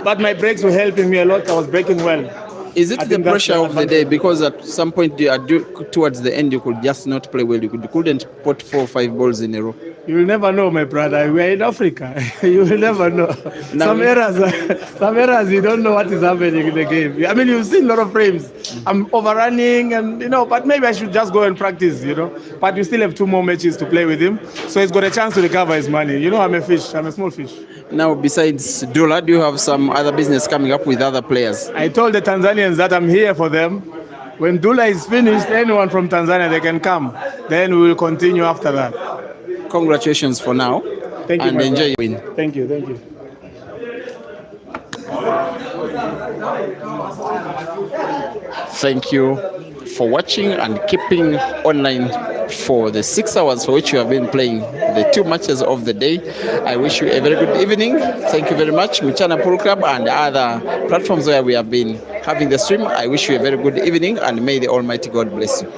But my breaks were helping me a lot. I was breaking well. Is it the pressure of the day? Because at some point towards the end, you could just not play well. You couldn't put 4 or 5 balls in a row. You will never know, my brother. We are in Africa. You will never know. Some errors, you don't know what is happening in the game. I mean, you've seen a lot of frames. I'm overrunning, and but maybe I should just go and practice, But we still have 2 more matches to play with him, so he's got a chance to recover his money. I'm a fish. I'm a small fish. Now, besides Dullah, do you have some other business coming up with other players? I told the Tanzanians that I'm here for them. When Dullah is finished, anyone from Tanzania, they can come. Then we will continue after that. Congratulations for now. Thank you, and enjoy your win. Thank you. Thank you for watching and keeping online for the 6 hours for which you have been playing the 2 matches of the day. I wish you a very good evening. Thank you very much. Mchana Pool Club and other platforms where we have been having the stream. I wish you a very good evening, and may the Almighty God bless you.